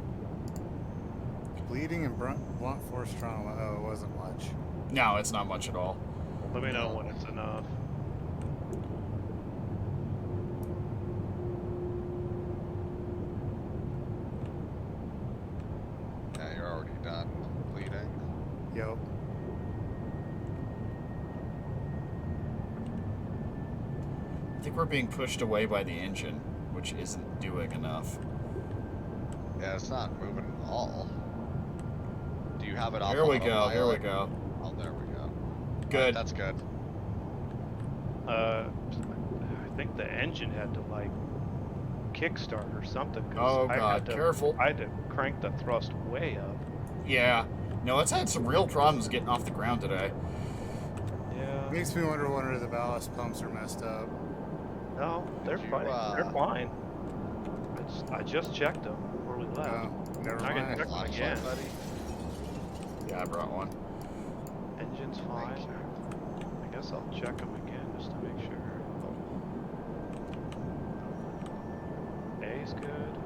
Bleeding and blunt force trauma. Oh, it wasn't much. No, it's not much at all. Let me know when it's enough. Yeah, you're already done bleeding. Yep. I think we're being pushed away by the engine, which isn't doing enough. Yeah, it's not moving at all. Do you have it off? Here we go, autopilot? here we go. Oh, there we go. Good. That's good. I think the engine had to like kickstart or something. 'Cause Oh I god, had to, careful. I had to crank the thrust way up. Yeah. No, it's had some real problems getting off the ground today. Yeah. Makes me wonder whether the ballast pumps are messed up. No, they're Did you, fine. They're fine. I just checked them before we left. Oh, never I can mind. check them again. buddy. Yeah, I brought one. Engine's fine. Thank you. I guess I'll check them again just to make sure. A's good.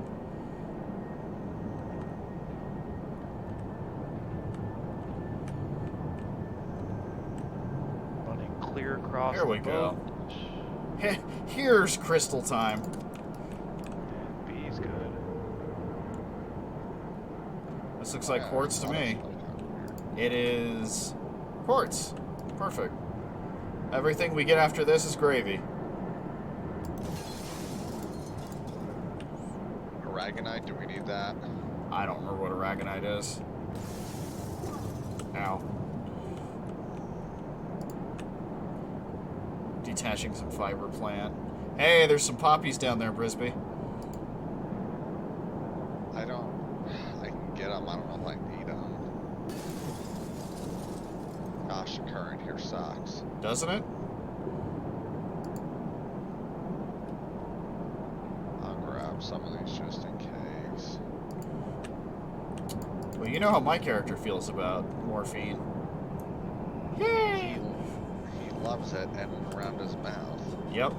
Running clear across. Here we the go. boat. Here's crystal time. B's good. This looks like Yeah, quartz to there's a lot me. of stuff down It is quartz. Perfect. Everything we get after this is gravy. here. Aragonite, do we need that? I don't remember what aragonite is. Ow. Detaching some fiber plant. Hey, there's some poppies down there, Brisbee. I can get them. I don't know if I need them. Gosh, the current here sucks. Doesn't it? I'll grab some of these just in case. Well, you know how my character feels about morphine. Yay! He loves it and around his mouth. Yep.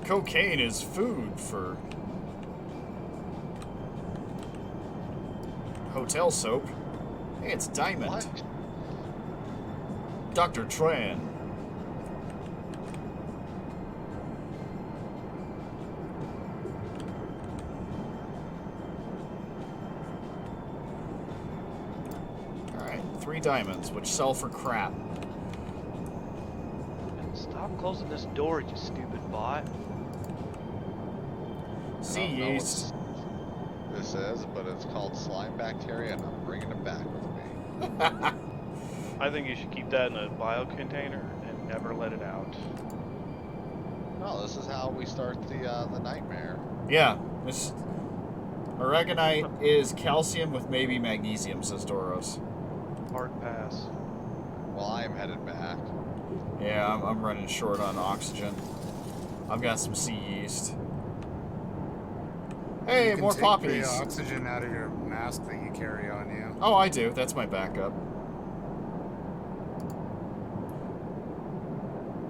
Cocaine is food for hotel soap. Hey, it's Diamond. What? Dr. Tran. Alright, 3 diamonds, which sell for crap. Stop closing this door, you stupid bot. Sea I don't know what yeast. this is, but it's called slime bacteria, and I'm bringing it back with me. I think you should keep that in a bio container and never let it out. No, this is how we start the nightmare. Yeah, this aragonite is calcium with maybe magnesium, says Dauros. Hard pass. Well, I am headed back. Yeah, I'm running short on oxygen. I've got some sea yeast. Hey, You can more take poppies. the oxygen out of your mask that you carry on you. Oh, I do. That's my backup.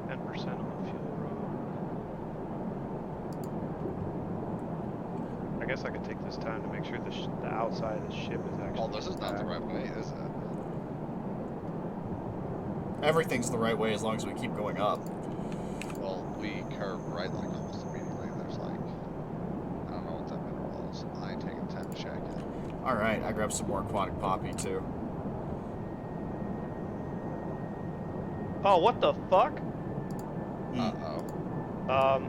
10% on the fuel road. I guess I could take this time to make sure the outside of the ship is actually. Oh, this is not the right way, is it? Everything's the right way as long as we keep going up. Well, we curve right like almost immediately. There's like, I don't know what that mineral is. I ain't taking time to check it. Alright, I grabbed some more aquatic poppy too. Oh, what the fuck? Uh-oh.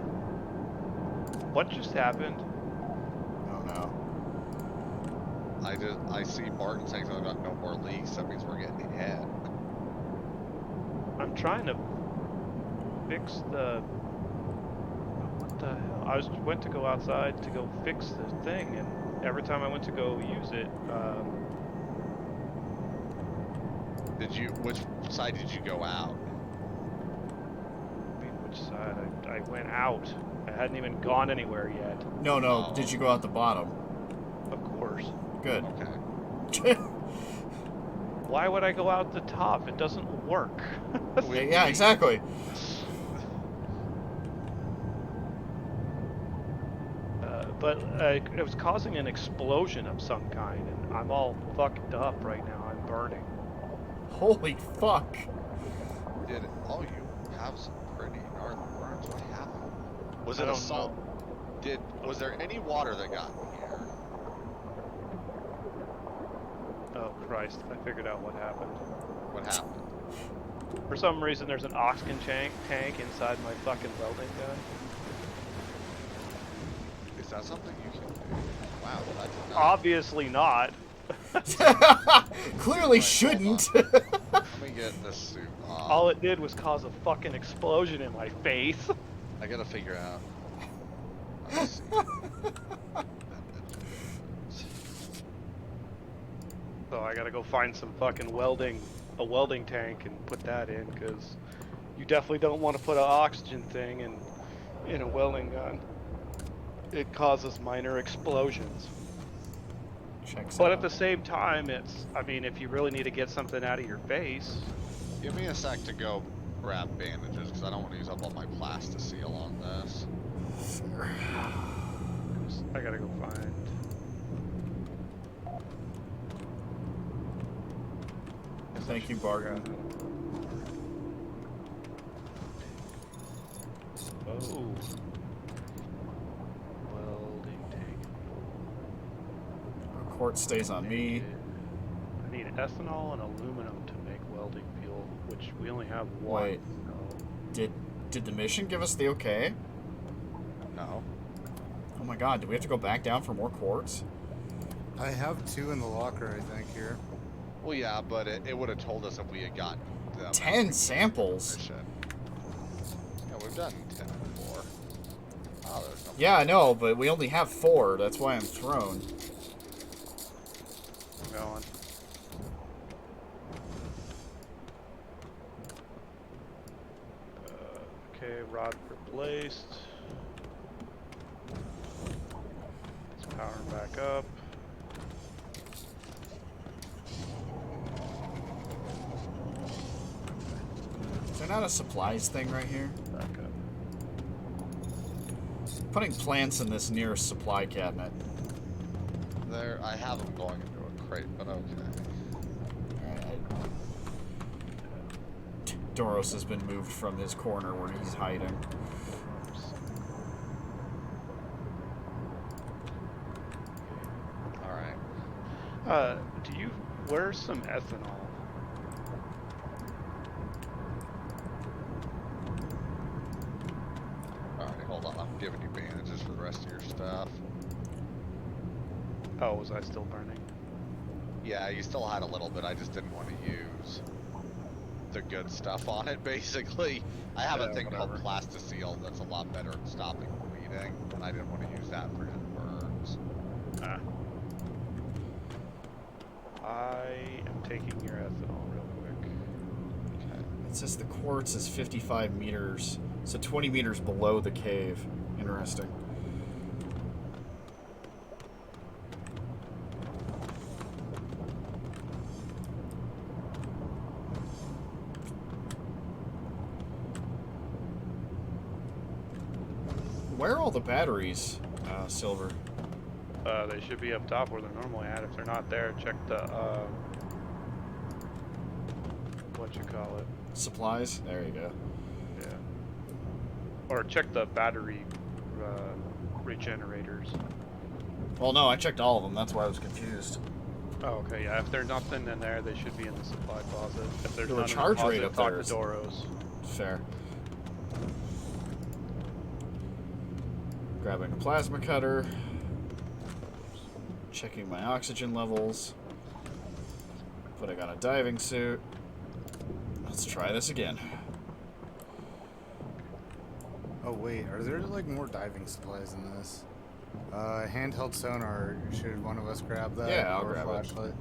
What just happened? Oh no. I see Barton saying something about no more leaks. That means we're getting hit. I'm trying to fix the. What the hell? I went to go outside to go fix the thing, and every time I went to go use it, Which side did you go out? I mean, which side? I went out. I hadn't even gone anywhere yet. No, Oh. did you go out the bottom? Of course. Good. Okay. Why would I go out the top? It doesn't work. Yeah, exactly. But it was causing an explosion of some kind, and I'm all fucked up right now. I'm burning. Holy fuck. Did all you have some pretty gnarly burns? What happened? Was I it don't assault? Was there any water that got in here? Oh Christ! I figured out what happened. What happened? For some reason, there's an oxygen tank inside my fucking welding gun. Is that something you can do? Wow, I did not. Obviously not. Clearly Right, shouldn't. Let me get this suit off. All it did was cause a fucking explosion in my face. I gotta figure out. Let's see. So I gotta go find some fucking a welding tank and put that in, because you definitely don't want to put an oxygen thing in a welding gun. It causes minor explosions. Checks But out. at the same time, I mean, if you really need to get something out of your face, Give me a sec to go grab bandages, because I don't want to use up all my plasticine on this. I gotta go find. Thank you, Bargain. Oh. Welding tank. Quart stays on me. I need ethanol and aluminum to make welding fuel, which we only have one. Wait. So. Did the mission give us the okay? No. Oh my god, do we have to go back down for more quartz? I have 2 in the locker, I think, here. Well, yeah, but it would have told us if we had gotten them. 10 samples? Mission. Yeah, we've done 10 before. Oh, there's no. Yeah, I know, but we only have 4. That's why I'm thrown. I'm going. Okay, rod replaced. Let's power him back up. Is there not a supplies thing right here? Back up. Putting plants in this nearest supply cabinet. There, I have them going into a crate, but okay. Dauros has been moved from his corner where he's hiding. Alright. Where's some ethanol? Alright, hold on. I'm giving you bandages for the rest of your stuff. Oh, was I still burning? Yeah, you still had a little bit. I just didn't want to use the good stuff on it, basically. I have a thing called Plasticil that's a lot better at stopping bleeding, and I didn't want to use that for his burns. I am taking your ethanol real quick. Okay. It says the quartz is 55 meters, so 20 meters below the cave. Interesting. Where are all the batteries, Silver? They should be up top where they're normally at. If they're not there, check the, what you call it? Supplies? There you go. Yeah. Or check the battery, regenerators. Well, no, I checked all of them. That's why I was confused. Oh, okay, yeah. If there's nothing in there, they should be in the supply closet. If there's The none in recharge the closet, rate up talk there to is- Dauros. Fair. Grabbing a plasma cutter. Checking my oxygen levels. Putting on a diving suit. Let's try this again. Oh wait, are there like more diving supplies in this? Handheld sonar. Should one of us grab that? Yeah, I'll or grab it. flashlight?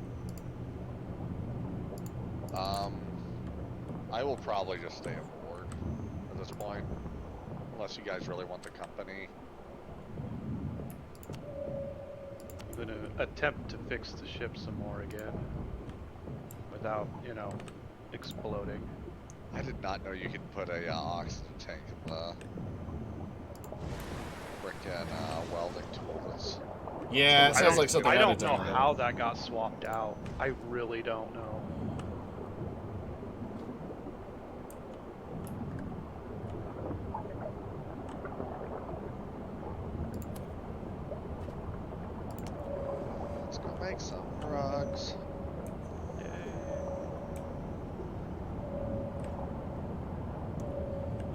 I will probably just stay aboard at this point, unless you guys really want the company. I'm going to attempt to fix the ship some more again, without, you know, exploding. I did not know you could put a oxygen tank in the frickin' welding tools. Yeah, it sounds like something I I'd have don't know done. how that got swapped out. I really don't know. Let's go make some rugs.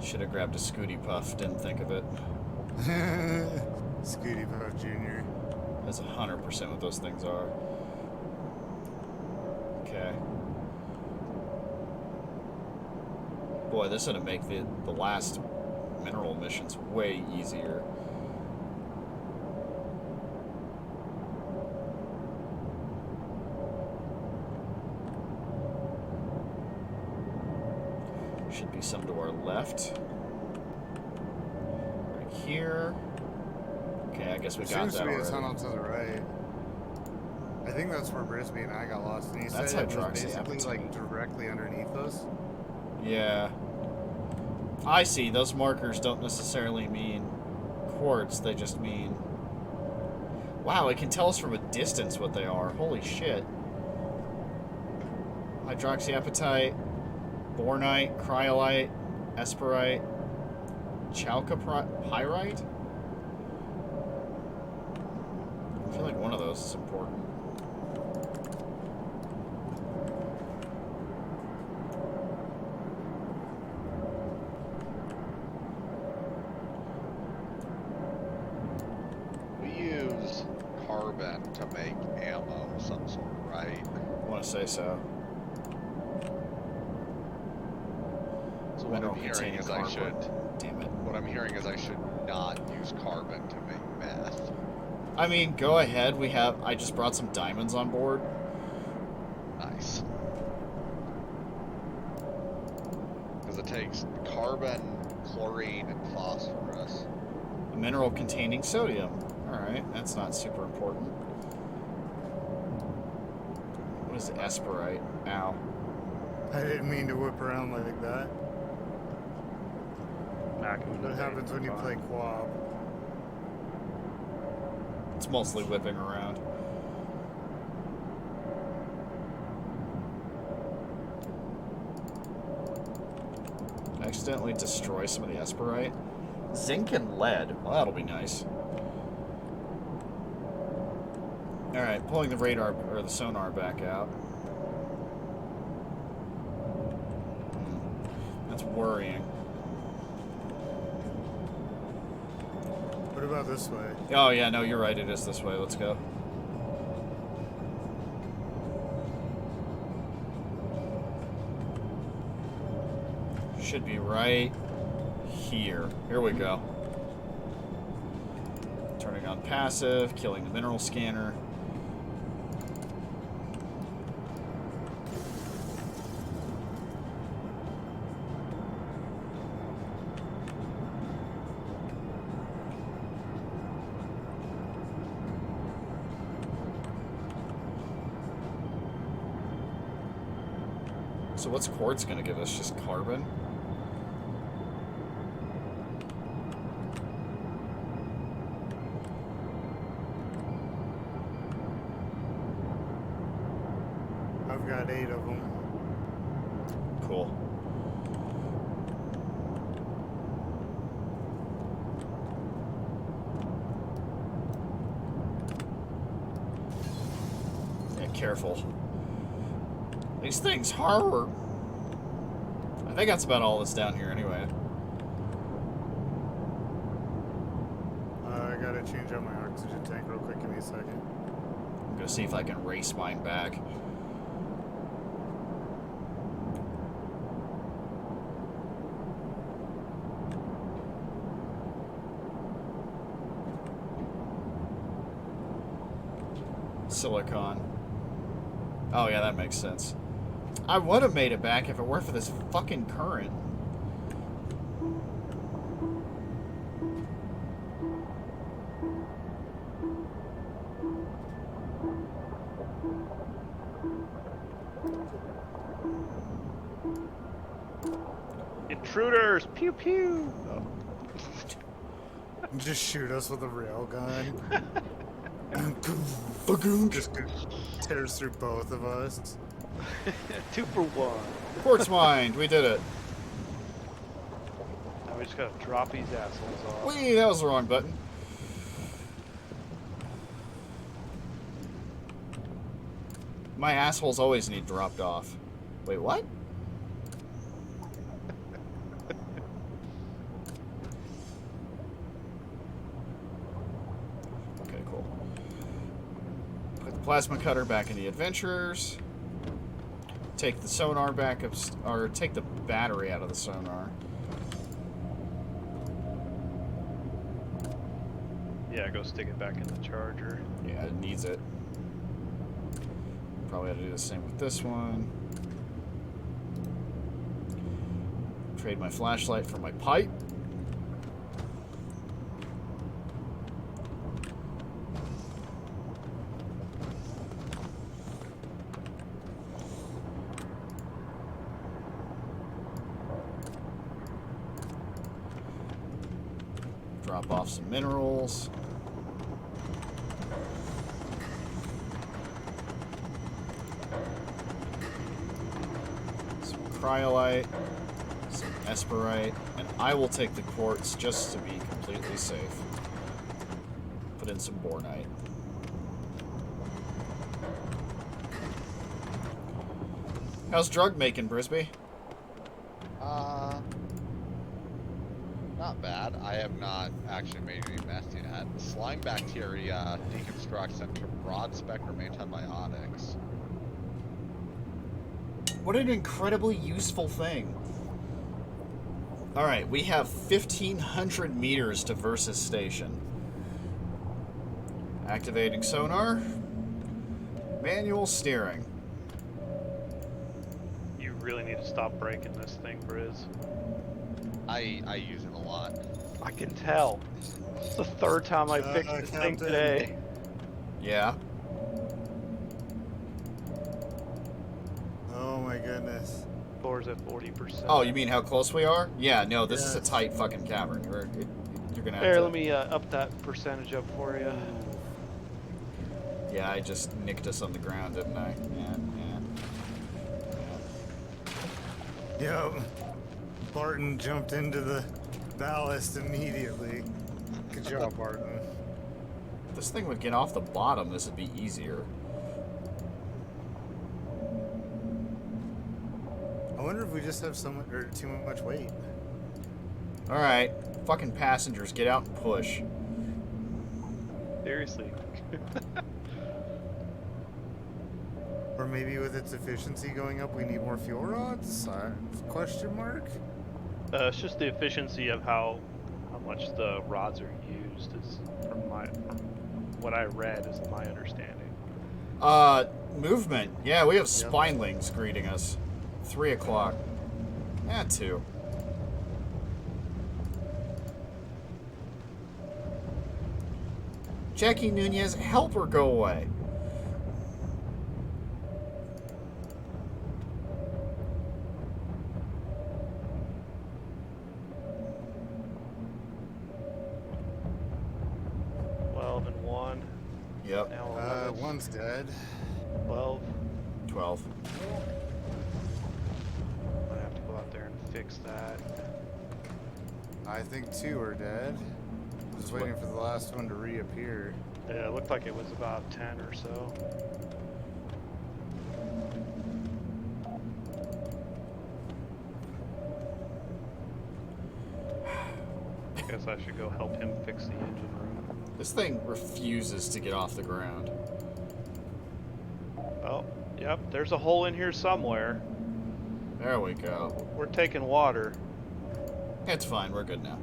Should have grabbed a Scooty Puff, didn't think of it. Scooty Puff Jr. That's 100% what those things are. Okay. Boy, this ought to make the last mineral missions way easier. Should be some to our left. Right here. Okay, I guess we got Seems that to be already. a tunnel to the right. I think that's where Brisbee and I got lost, and he That's said it was hydroxy basically apatite. like directly underneath us. Yeah. I see. Those markers don't necessarily mean quartz. They just mean... Wow, it can tell us from a distance what they are. Holy shit. Hydroxyapatite, bornite, cryolite, esperite, chalcopyrite? I feel like one of those is important. We use carbon to make ammo of some sort, right? I want to say so. So what I'm hearing is I should... Damn it. What I'm hearing is I should not use carbon to make meth. I mean, go ahead. I just brought some diamonds on board. Nice. Because it takes carbon, chlorine, and phosphorus. A mineral containing sodium. Alright, that's not super important. What is esperite? Ow. I didn't mean to whip around like that. What What happens when you play Quab? It's mostly whipping around. Accidentally destroy some of the esperite. Zinc and lead. Well, that'll be nice. Alright, pulling the radar, or the sonar back out. That's worrying. What about this way? Oh, yeah, no, you're right. It is this way. Let's go. Should be right here. Here we go. Turning on passive, killing the mineral scanner. So what's quartz going to give us? Just carbon? I've got 8 of them. Cool. Yeah, careful. These things harbor. I think that's about all that's down here anyway. I gotta change out my oxygen tank real quick. Give me a second. I'm gonna see if I can race mine back. Silicon. Oh yeah, that makes sense. I would have made it back if it weren't for this fucking current. Intruders! Pew pew! Oh. Just shoot us with a railgun. Just tears through both of us. 2 for 1. Quartz mined, we did it. Now we just gotta drop these assholes off. Whee, that was the wrong button. My assholes always need dropped off. Wait, what? Okay, cool. Put the plasma cutter back in the Adventurers. Take the sonar back up, or take the battery out of the sonar. Yeah, go stick it back in the charger. Yeah, it needs it. Probably have to do the same with this one. Trade my flashlight for my pipe. Drop off some minerals. Some cryolite, some esperite, and I will take the quartz just to be completely safe. Put in some bornite. How's drug making, Brisbee? Not bad. I have not actually made any meth yet. Slime bacteria deconstructs into broad spectrum antibiotics. What an incredibly useful thing. Alright, we have 1,500 meters to Versus Station. Activating sonar. Manual steering. You really need to stop breaking this thing, Briz. I use it a lot. I can tell. It's the 3rd time I fixed this thing Captain. today. Yeah. Oh my goodness. Floor's at 40%. Oh, you mean how close we are? Yeah, no, this is a Yes. tight fucking cavern. You're gonna have Here, to... let me up that percentage up for you. Yeah, I just nicked us on the ground, didn't I? Yeah. Yep. Barton jumped into the ballast immediately. Good job, Barton. If this thing would get off the bottom, this would be easier. I wonder if we just have so much or too much weight. Alright, fucking passengers, get out and push. Seriously. Or maybe with its efficiency going up, we need more fuel rods? Question mark? It's just the efficiency of how much the rods are used is from what I read is my understanding. Movement. Yeah, we have spinelings greeting us. 3 o'clock. Yeah, 2. Jackie Nunez, help her go away. Yep. Now 11, One's dead. 12. 12. I'm gonna have to go out there and fix that. I think 2 are dead. Just waiting for the last one to reappear. Yeah, it looked like it was about 10 or so. I guess I should go help him fix the engine room. This thing refuses to get off the ground. Oh, yep, there's a hole in here somewhere. There we go. We're taking water. It's fine, we're good now.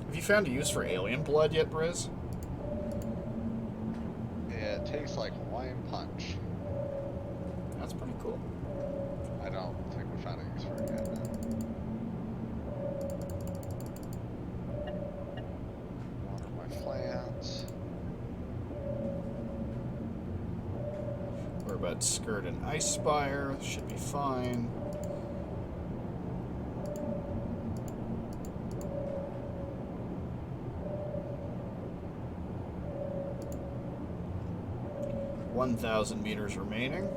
Have you found a use for alien blood yet, Briz? It tastes like Hawaiian punch. That's pretty cool. I don't think we found a use for it yet. Water my plants. We're about to skirt an ice spire. Should be fine. $1,000 meters remaining.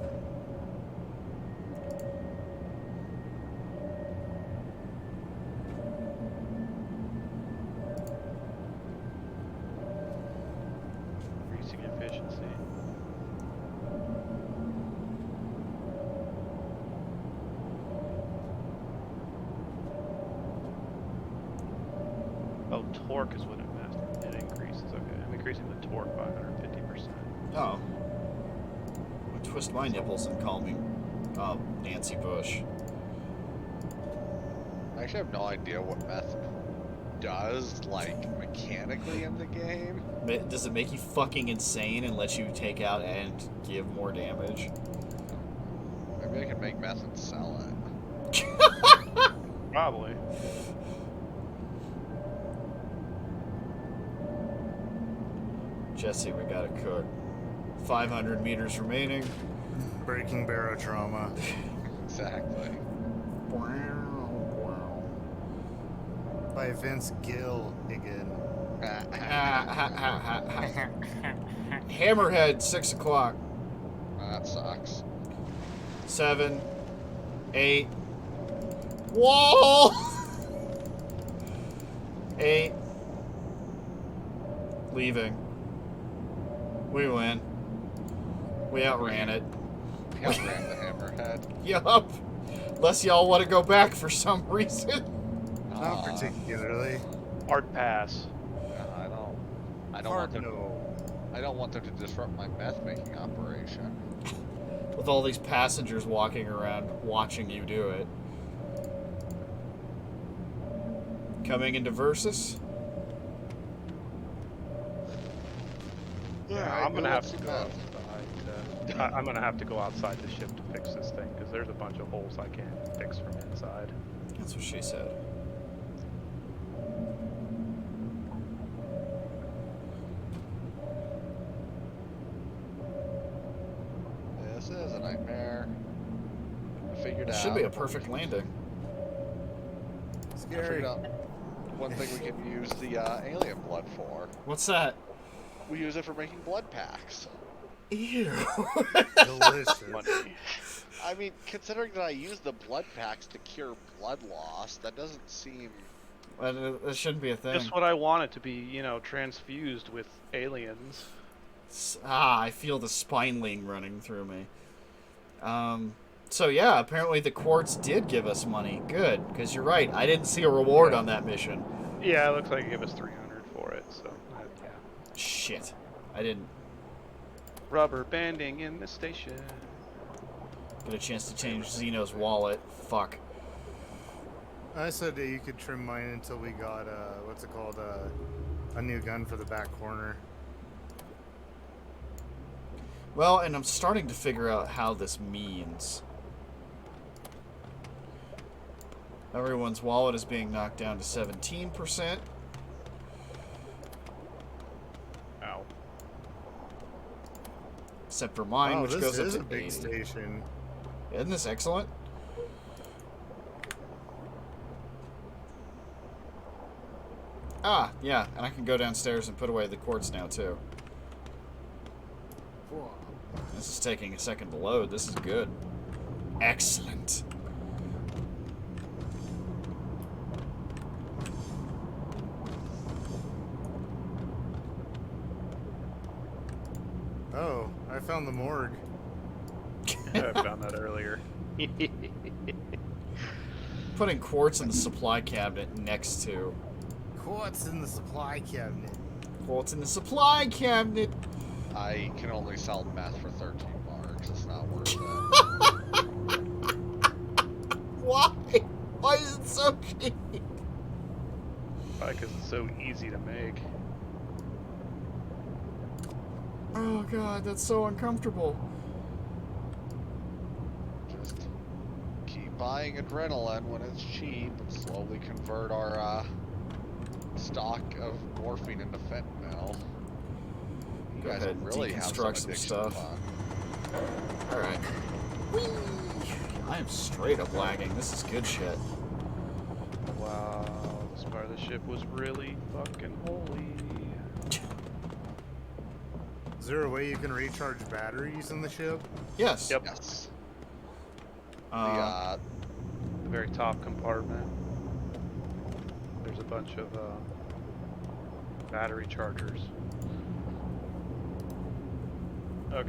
Increasing efficiency. Oh, torque is what it increases. Okay, I'm increasing the torque by 150%. Oh. Twist my nipples and call me Nancy Bush. I actually have no idea what meth does, like, mechanically in the game. Does it make you fucking insane and let you take out and give more damage? Maybe I can make meth and sell it. Probably. Jesse, we gotta cook. 500 meters remaining. Breaking barotrauma. Exactly. By Vince Gill again. Hammerhead, 6 o'clock. That sucks. 7, 8. Whoa! 8. Leaving. We win. We outran it. We outran the hammerhead. Yup. Unless y'all want to go back for some reason. Not particularly. Hard pass. I don't want them. I don't want them to disrupt my meth making operation. With all these passengers walking around watching you do it. Coming into Versus. Yeah, I'm gonna have to go meth. outside. I'm gonna have to go outside the ship to fix this thing because there's a bunch of holes I can't fix from inside. That's what she said. This is a nightmare. I figured It out. should be a perfect landing. I Scary. figured out one thing we can use the alien blood for. What's that? We use it for making blood packs. Ew. Delicious. Money. I mean, considering that I use the blood packs to cure blood loss, that doesn't seem... That shouldn't be a thing. Just what I want it to be, you know, transfused with aliens. I feel the spineling running through me. So yeah, apparently the quartz did give us money. Good, because you're right. I didn't see a reward on that mission. Yeah, it looks like it gave us 300 for it, so yeah. Shit. I didn't Rubber banding in the station. get a chance to change Xeno's wallet. Fuck. I said that you could trim mine until we got, what's it called, a new gun for the back corner. Well, and I'm starting to figure out how this means. Everyone's wallet is being knocked down to 17%. Ow. Except for mine, Oh, which this goes is up a to big 80. station. Isn't this excellent? Ah, yeah, and I can go downstairs and put away the quartz now, too. This is taking a second to load. This is good. Excellent. Oh, I found the morgue. I found that earlier. Putting quartz in the supply cabinet next to... Quartz in the supply cabinet. Quartz in the supply cabinet! I can only sell meth for 13 marks. It's not worth it. Why? Why is it so cheap? Probably because it's so easy to make. Oh god, that's so uncomfortable. Just keep buying adrenaline when it's cheap and slowly convert our stock of morphine into fentanyl. You Go guys ahead, really have deconstruct some addiction stuff. fun. Alright. I am straight up lagging. This is good shit. Wow, this part of the ship was really fucking holy. Is there a way you can recharge batteries in the ship? Yes. Yep. Yes. Uh, The very top compartment. There's a bunch of battery chargers. Okay,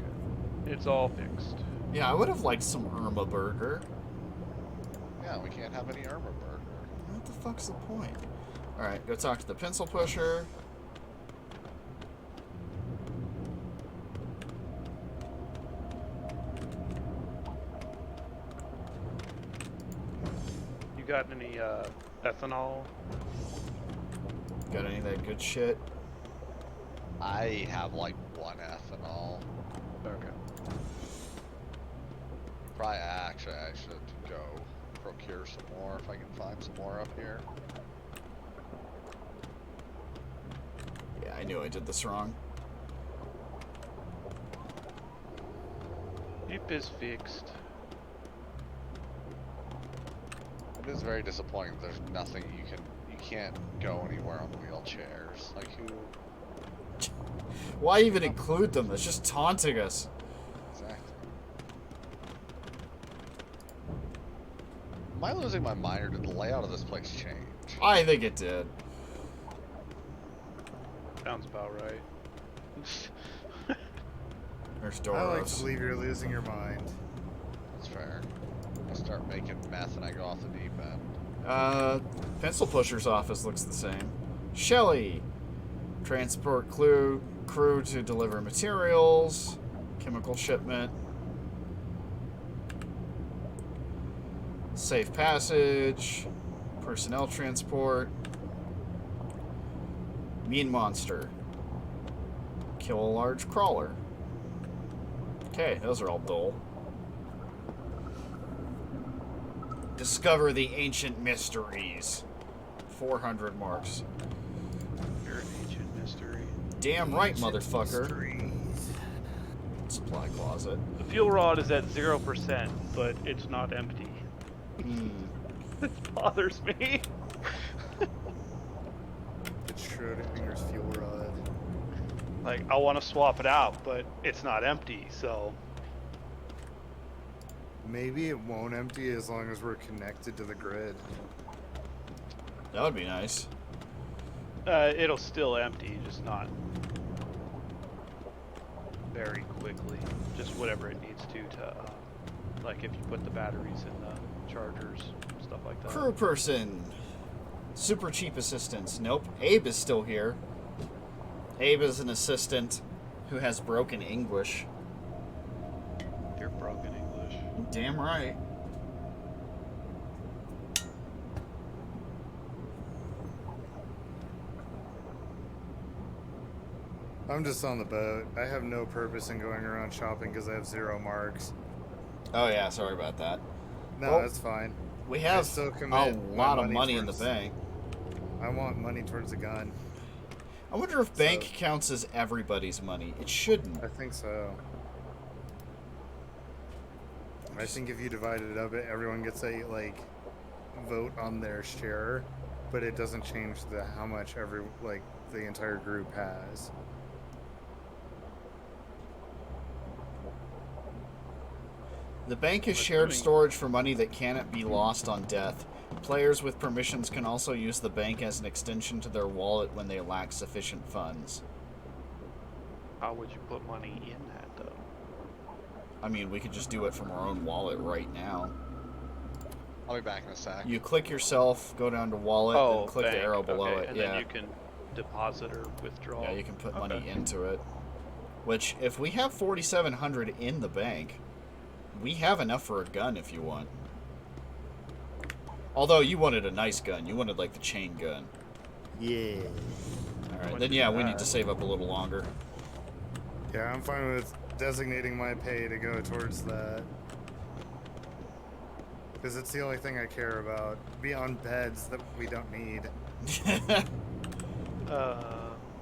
it's all fixed. yeah, I would have liked some Irma burger. Yeah, we can't have any armor burger. What the fuck's the point? Alright, go talk to the pencil pusher. You got any ethanol? Got any of that good shit? I have like 1 ethanol. Okay. Probably actually I should go procure some more if I can find some more up here. Yeah, I knew I did this wrong. Ship is fixed. It is very disappointing that there's nothing you can't go anywhere on wheelchairs. Like who Why even include them? It's just taunting us. exactly? Am I losing my mind or did the layout of this place change? I think it did. Sounds about right. There's I like to Dauros. believe you're losing your mind. That's fair. I start making meth and I go off the deep end. Pencil pusher's office looks the same. Shelly. Transport crew to deliver materials. Chemical shipment. Safe passage. Personnel transport. Mean monster. Kill a large crawler. Okay, those are all dull. Discover the ancient mysteries. 400 marks. You're an ancient mystery. Damn right, motherfucker. Mysteries. Supply closet. The fuel rod is at 0%, but it's not empty. This bothers me. It's Schrodinger's fuel rod. Like, I want to swap it out, but it's not empty, so... Maybe it won't empty as long as we're connected to the grid. That would be nice. It'll still empty, just not very quickly. Just whatever it needs to like if you put the batteries in the chargers, stuff like that. Crew person. Super cheap assistance. Nope. Abe is still here. Abe is an assistant who has broken English. You're broken English. Damn right. I'm just on the boat. I have no purpose in going around shopping because I have 0 marks. Oh yeah, sorry about that. No, Well, that's fine. We have still a commit my lot of money money in the towards- bank. I want money towards the gun. I wonder if bank counts as everybody's money. It shouldn't. I think so. I think if you divided it up, everyone gets a vote on their share, but it doesn't change how much the entire group has. The bank is What's shared doing- storage for money that cannot be lost on death. Players with permissions can also use the bank as an extension to their wallet when they lack sufficient funds. How would you put money in that, though? I mean, we could just do it from our own wallet right now. I'll be back in a sec. You click yourself, go down to wallet, then click the arrow below okay. it. And yeah. then you can deposit or withdraw. Yeah, you can put money Okay. into it. Which, if we have 4,700 in the bank, we have enough for a gun if you want. Although you wanted a nice gun. You wanted, like, the chain gun. Yeah. Alright, Much then is yeah, we that? need to save up a little longer. Yeah, I'm fine with designating my pay to go towards that. Because it's the only thing I care about. Beyond beds that we don't need.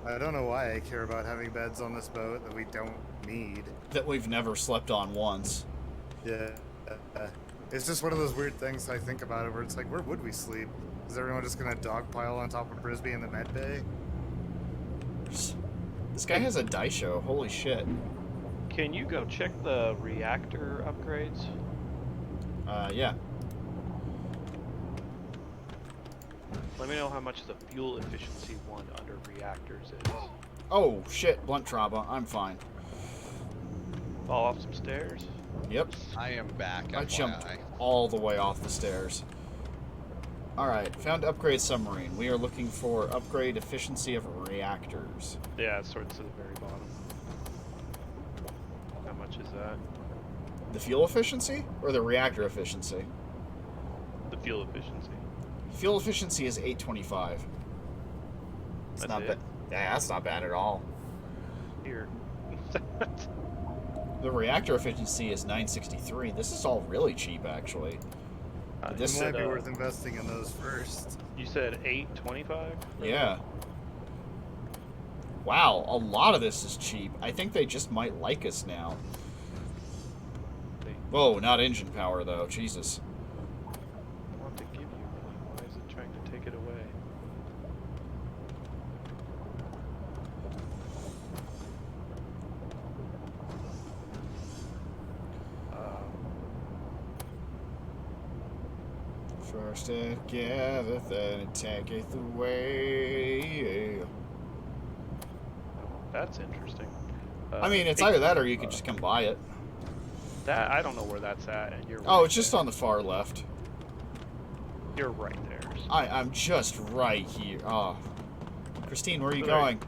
I don't know why I care about having beds on this boat that we don't need. That we've never slept on once. Yeah. It's just one of those weird things I think about it where it's like, where would we sleep? Is everyone just gonna dogpile on top of Brisbee in the med bay? This guy has a daisho, holy shit. Can you go check the reactor upgrades? Yeah. Let me know how much the fuel efficiency one under reactors is. Oh, shit, blunt trauma, I'm fine. Fall off some stairs? Yep, I am back. I jumped FYI. all the way off the stairs. Alright, found upgrade submarine. We are looking for upgrade efficiency of reactors. Yeah, it's towards the very bottom. How much is that? The fuel efficiency or the reactor efficiency? The fuel efficiency. Fuel efficiency is 825. It's That's not it? bad. Yeah, that's not bad at all. Here. The reactor efficiency is 963. This is all really cheap, actually. This It might be said, worth investing in those first. You said 825? Yeah. Wow, a lot of this is cheap. I think they just might like us now. Whoa, not engine power, though. Jesus. I want to give you money. Why is it trying to take it away? First it gathereth, then it taketh away. That's interesting. I mean, it's either that or you could just come buy it. That I don't know where that's at, and you're. Oh, right it's just there. on the far left. You're right there. I'm just right here. Oh. Christine, where are you Alright.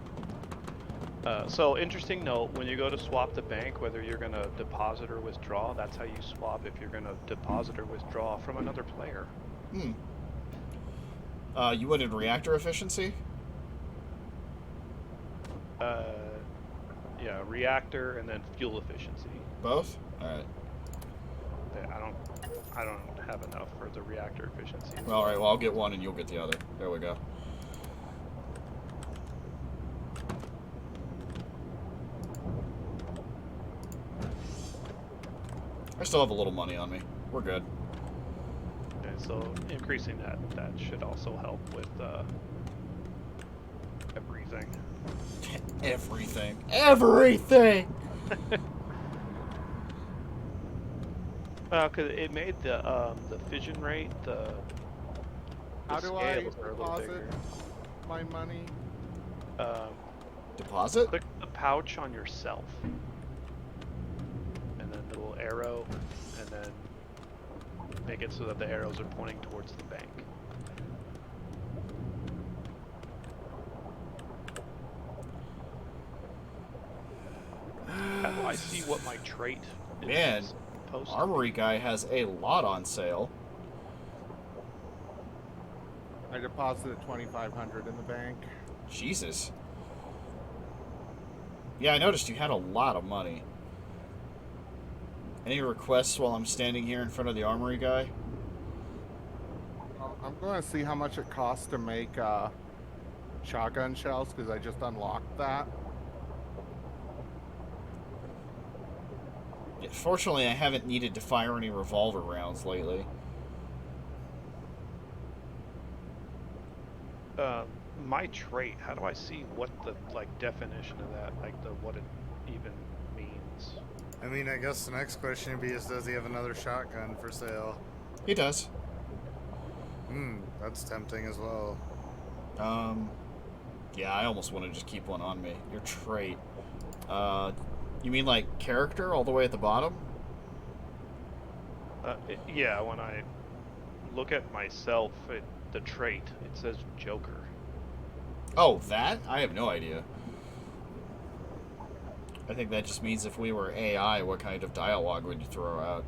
going? So interesting note: when you go to swap the bank, whether you're gonna deposit or withdraw, that's how you swap. If you're gonna deposit or withdraw from another player. You wanted reactor efficiency? Yeah, reactor and then fuel efficiency. Both? Alright. Yeah, I don't have enough for the reactor efficiency. Alright, well, I'll get one and you'll get the other. There we go. I still have a little money on me. We're good. Okay, so increasing that should also help with everything. Everything. Everything! Cause it made the fission rate How do I scales are a little deposit bigger. my money? Deposit? Click the pouch on yourself, and then the little arrow, and then make it so that the arrows are pointing towards the bank. How do I see what my trait is? Man, supposed to Armory guy has a lot on sale. I deposited $2,500 in the bank. Jesus. Yeah, I noticed you had a lot of money. Any requests while I'm standing here in front of the Armory guy? I'm going to see how much it costs to make shotgun shells because I just unlocked that. Yeah, fortunately, I haven't needed to fire any revolver rounds lately. My trait. How do I see what the definition of that, what it even means? I mean, I guess the next question would be is does he have another shotgun for sale? He does. That's tempting as well. Yeah, I almost want to just keep one on me. Your trait. You mean like character all the way at the bottom? Yeah, when I look at myself, the trait, it says Joker. Oh, that? I have no idea. I think that just means if we were AI, what kind of dialogue would you throw out?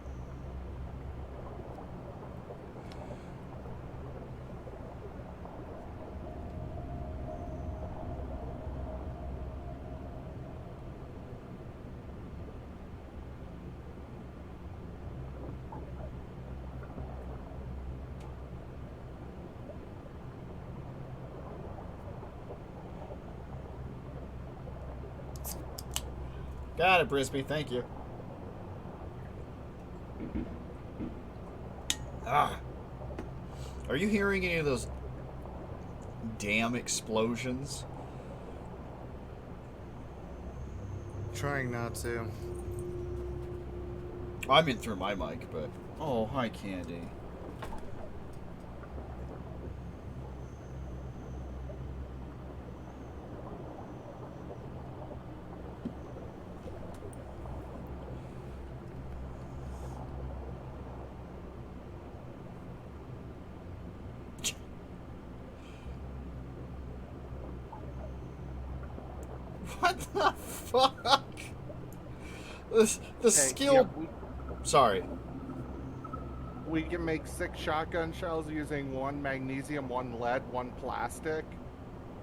Got it, Brisbee. Thank you. Ah. Are you hearing any of those damn explosions? Trying not to. I'm in through my mic, but... Oh, hi, Candy. What the fuck? The skill... Yeah, Sorry. we can make 6 shotgun shells using 1 magnesium, 1 lead, 1 plastic.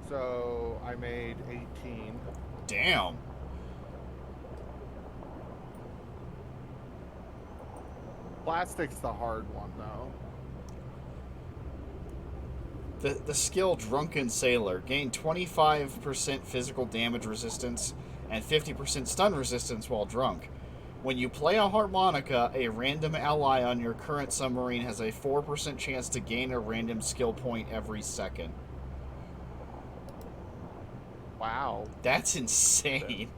So I made 18. Damn. Plastic's the hard one, though. The skill Drunken Sailor. Gain 25% physical damage resistance and 50% stun resistance while drunk. When you play a harmonica, a random ally on your current submarine has a 4% chance to gain a random skill point every second. Wow. That's insane.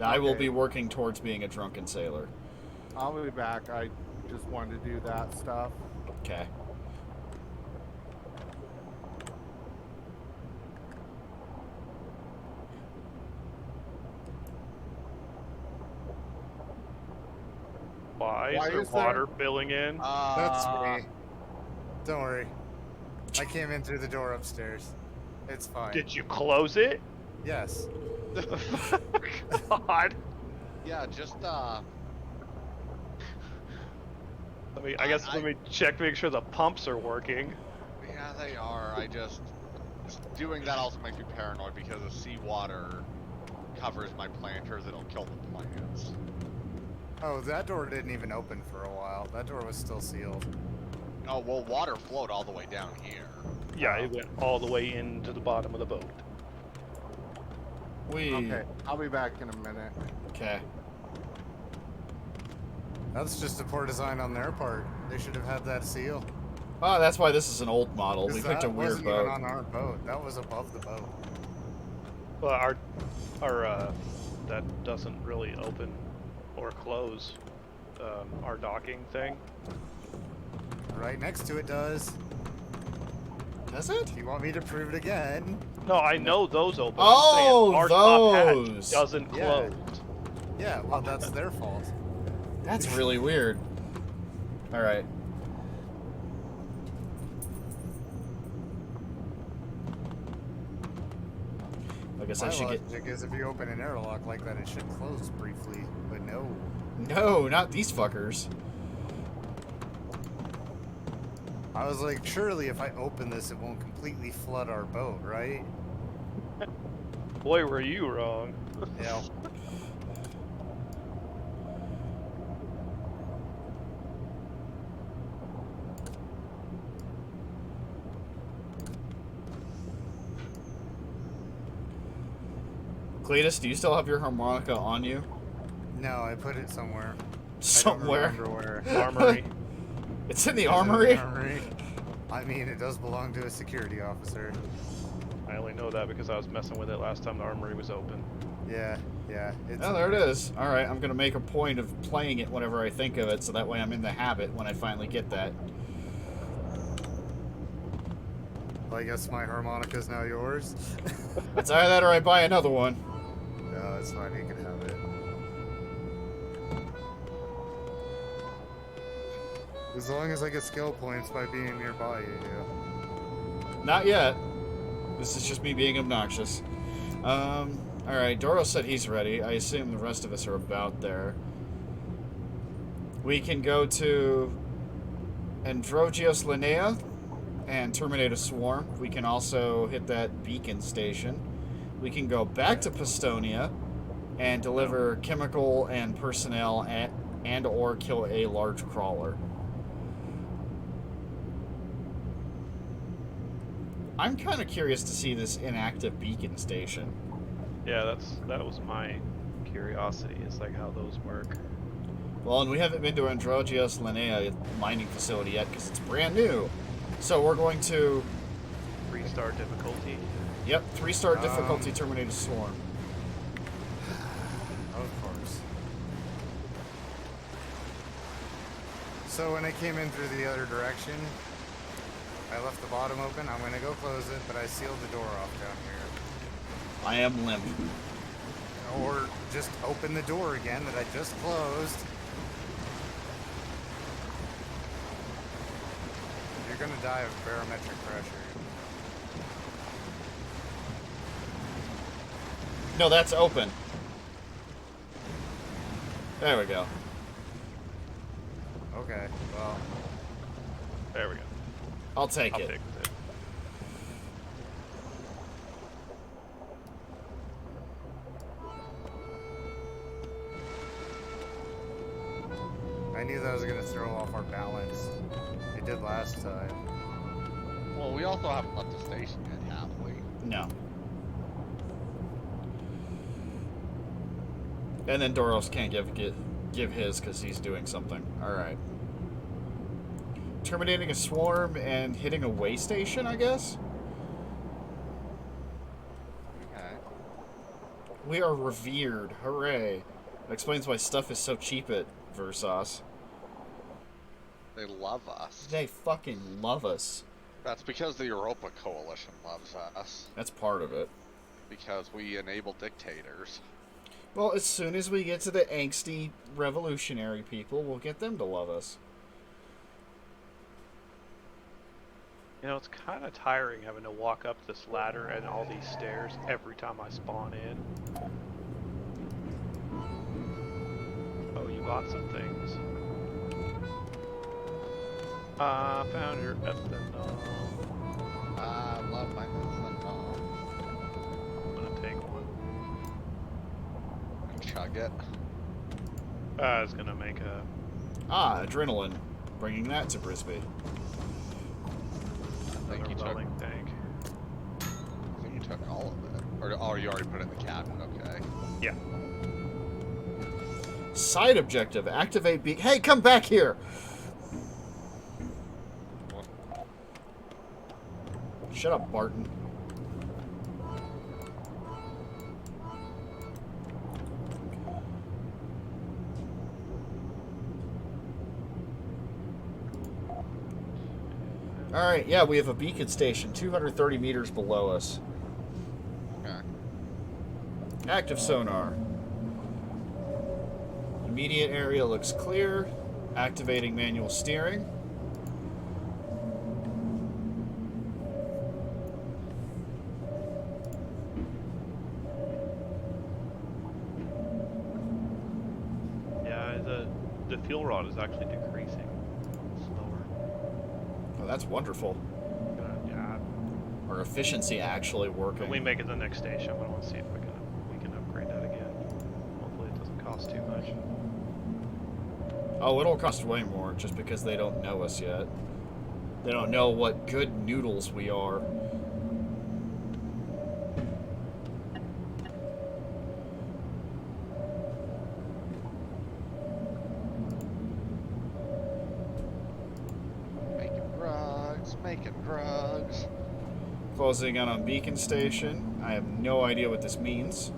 I will Okay. be working towards being a Drunken Sailor. I'll be back. I just wanted to do that stuff. Okay. Why Why is there is there- water billing in? That's me. Don't worry. I came in through the door upstairs. It's fine. Did you close it? Yes. God. Yeah, just I guess let me check, make sure the pumps are working. yeah, they are. Just doing that also makes me paranoid because the seawater covers my planters. It'll kill the plants. Oh, that door didn't even open for a while. That door was still sealed. Oh well, water flowed all the way down here. Yeah, it went all the way into the bottom of the boat. Okay, I'll be back in a minute. Okay. That's just a poor design on their part. They should have had that seal. Oh, that's why this is an old model. 'Cause We picked that a weird wasn't boat. even on our boat. That was above the boat. Well, our that doesn't really open or close our docking thing. Right next to it does. Does it? Do you want me to prove it again? No, I know those open. Oh, I'm saying our top hatch those. doesn't Yeah. close. Yeah, well, that's their fault. That's really weird. Alright. I guess I My should get... logic is if you open an airlock like that, it should close briefly, but no. No, not these fuckers. I was like, surely if I open this, it won't completely flood our boat, right? Boy, were you wrong. Yeah. Cletus, do you still have your harmonica on you? No, I put it somewhere. Somewhere. I don't remember where. Armory. It's in the Is it armory? in the armory? I mean, it does belong to a security officer. I only know that because I was messing with it last time the armory was open. Yeah, yeah. It's Oh, there it is. Alright, I'm gonna make a point of playing it whenever I think of it, so that way I'm in the habit when I finally get that. Well, I guess my harmonica is now yours. It's either that or I buy another one. No, it's fine. You can have it. As long as I get skill points by being nearby you do. Not yet. This is just me being obnoxious. Alright, Dauros said he's ready. I assume the rest of us are about there. We can go to Androgios Linnea and terminate a swarm. We can also hit that beacon station. We can go back to Pistonia and deliver chemical and personnel and or kill a large crawler. I'm kind of curious to see this inactive beacon station. Yeah, that was my curiosity. Is like how those work. Well, and we haven't been to Androgios Linnea mining facility yet because it's brand new. So we're going to... 3-star difficulty. Yep, 3-star difficulty Terminator Swarm. Of course. So when I came in through the other direction, I left the bottom open. I'm going to go close it, but I sealed the door off down here. I am limp. Or just open the door again that I just closed. You're going to die of barometric pressure. No, that's open. There we go. Okay, well, There we go. I'll take I'll it. fix it. I knew that was going to throw off our balance. It did last time. Well, we also haven't left the station yet, have we? No. And then Dauros can't give his because he's doing something. Alright. Terminating a swarm and hitting a way station, I guess? Okay. We are revered. Hooray. That explains why stuff is so cheap at Versos. They love us. They fucking love us. That's because the Europa Coalition loves us. That's part of it. Because we enable dictators. Well, as soon as we get to the angsty revolutionary people, we'll get them to love us. You know, it's kind of tiring having to walk up this ladder and all these stairs every time I spawn in. Oh, you bought some things. Found your ethanol. I love my ethanol. I'm gonna take one. And chug it. I was gonna make a... Adrenaline. Bringing that to Brisbee. I think another you took, welding tank. I think you took all of it. Or, oh, you already put it in the cabinet, okay. Yeah. Side objective. Activate beacon. Hey, come back here! Shut up, Barton. Alright, yeah, we have a beacon station 230 meters below us. Okay. Active sonar. Immediate area looks clear. Activating manual steering. Yeah, the fuel rod is actually decreasing. Slower. Oh, that's wonderful. Yeah. Our efficiency actually working. When we make it to the next station, we want to see if we can upgrade that again. Hopefully it doesn't cost too much. Oh, it'll cost way more just because they don't know us yet. They don't know what good noodles we are. Making drugs. Closing in on beacon station. I have no idea what this means.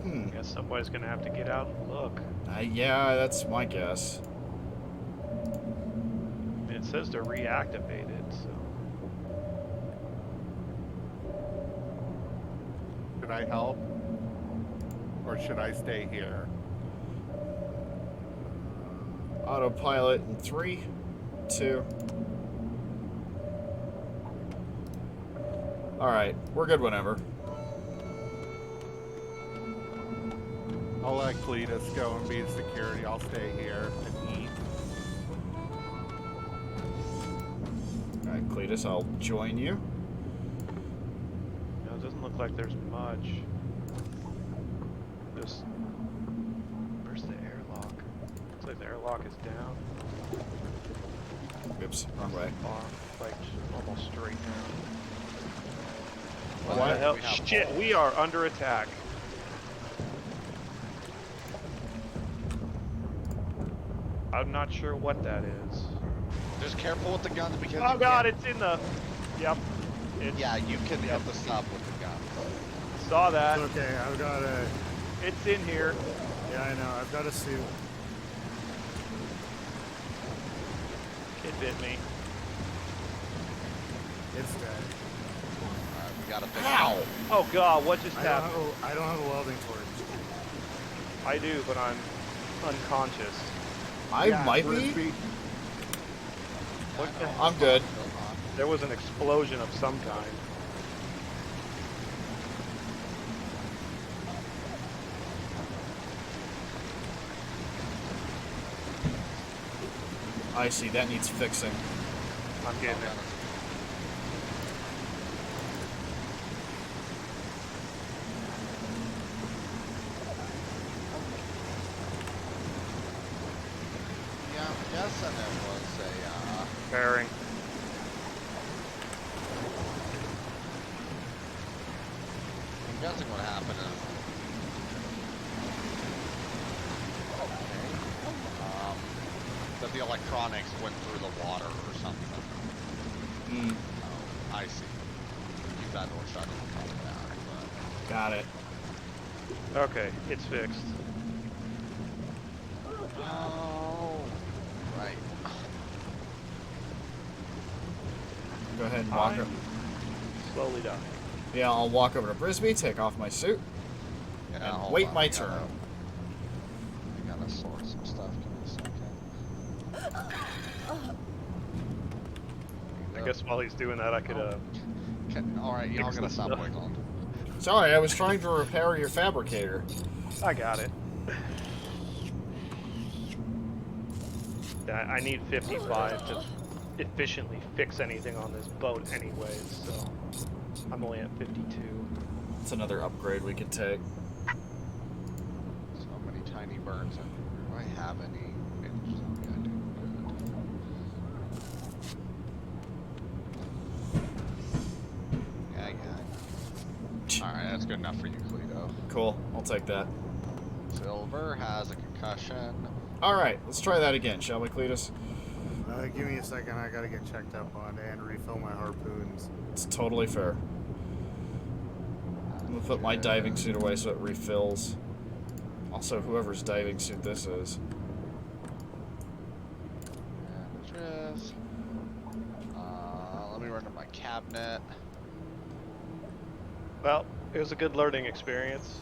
I guess somebody's gonna have to get out and look. Yeah, that's my guess. I mean, it says to reactivate it, so. Should I help? Or should I stay here? Autopilot in 3, 2. Alright, we're good whenever. I'll let Cletus go and be in security. I'll stay here and eat. Alright, Cletus, I'll join you. look like there's much. Just where's the airlock? Looks like the airlock is down. Oops, wrong way. Far, like almost straight down. What? What the hell? We have Shit, balls. we are under attack. I'm not sure what that is. Just careful with the guns because Oh you god, can't- it's in the... Yep. It's, Yeah, you can hit the sub with the guns. saw that. Okay, I've got a. It's in here. Yeah, I know. I've got a suit. It bit me. It's dead. Alright, we gotta fix Ow! it. Oh god, what just I don't, happened? have I don't have a welding torch. I do, but I'm unconscious. I might be. Brisbee. What the hell? I'm good. There was an explosion of some kind. I see, that needs fixing. I'm getting it. Yeah, I'm guessing it was a, Bearing. I'm guessing what happened is... that the electronics went through the water or something. Hmm, Oh, I see. Keep that door shut and calm down, but... got it. Okay, it's fixed. Oh, right. Go ahead and walk up. Slowly dying. Yeah, I'll walk over to Brisbee, take off my suit, Yeah, and hold wait on, my I gotta- turn. I gotta sort some stuff. Give me a second. I guess while he's doing that, I could, Alright, y'all fix gotta the stop stuff. wiggling. Sorry, I was trying to repair your fabricator. I got it. I need 55 to efficiently fix anything on this boat anyways, so I'm only at 52. It's another upgrade we could take. So many tiny burns. Do I have any? I do. Good. Yeah. Alright, that's good enough for you, Cleto. Cool, I'll take that. Silver has a concussion. Alright, let's try that again, shall we, Cletus? Give me a second. I gotta get checked up on and refill my harpoons. It's totally fair. I'm gonna put my diving suit away so it refills. Also, whoever's diving suit this is. Address. Let me run to my cabinet. Well, it was a good learning experience.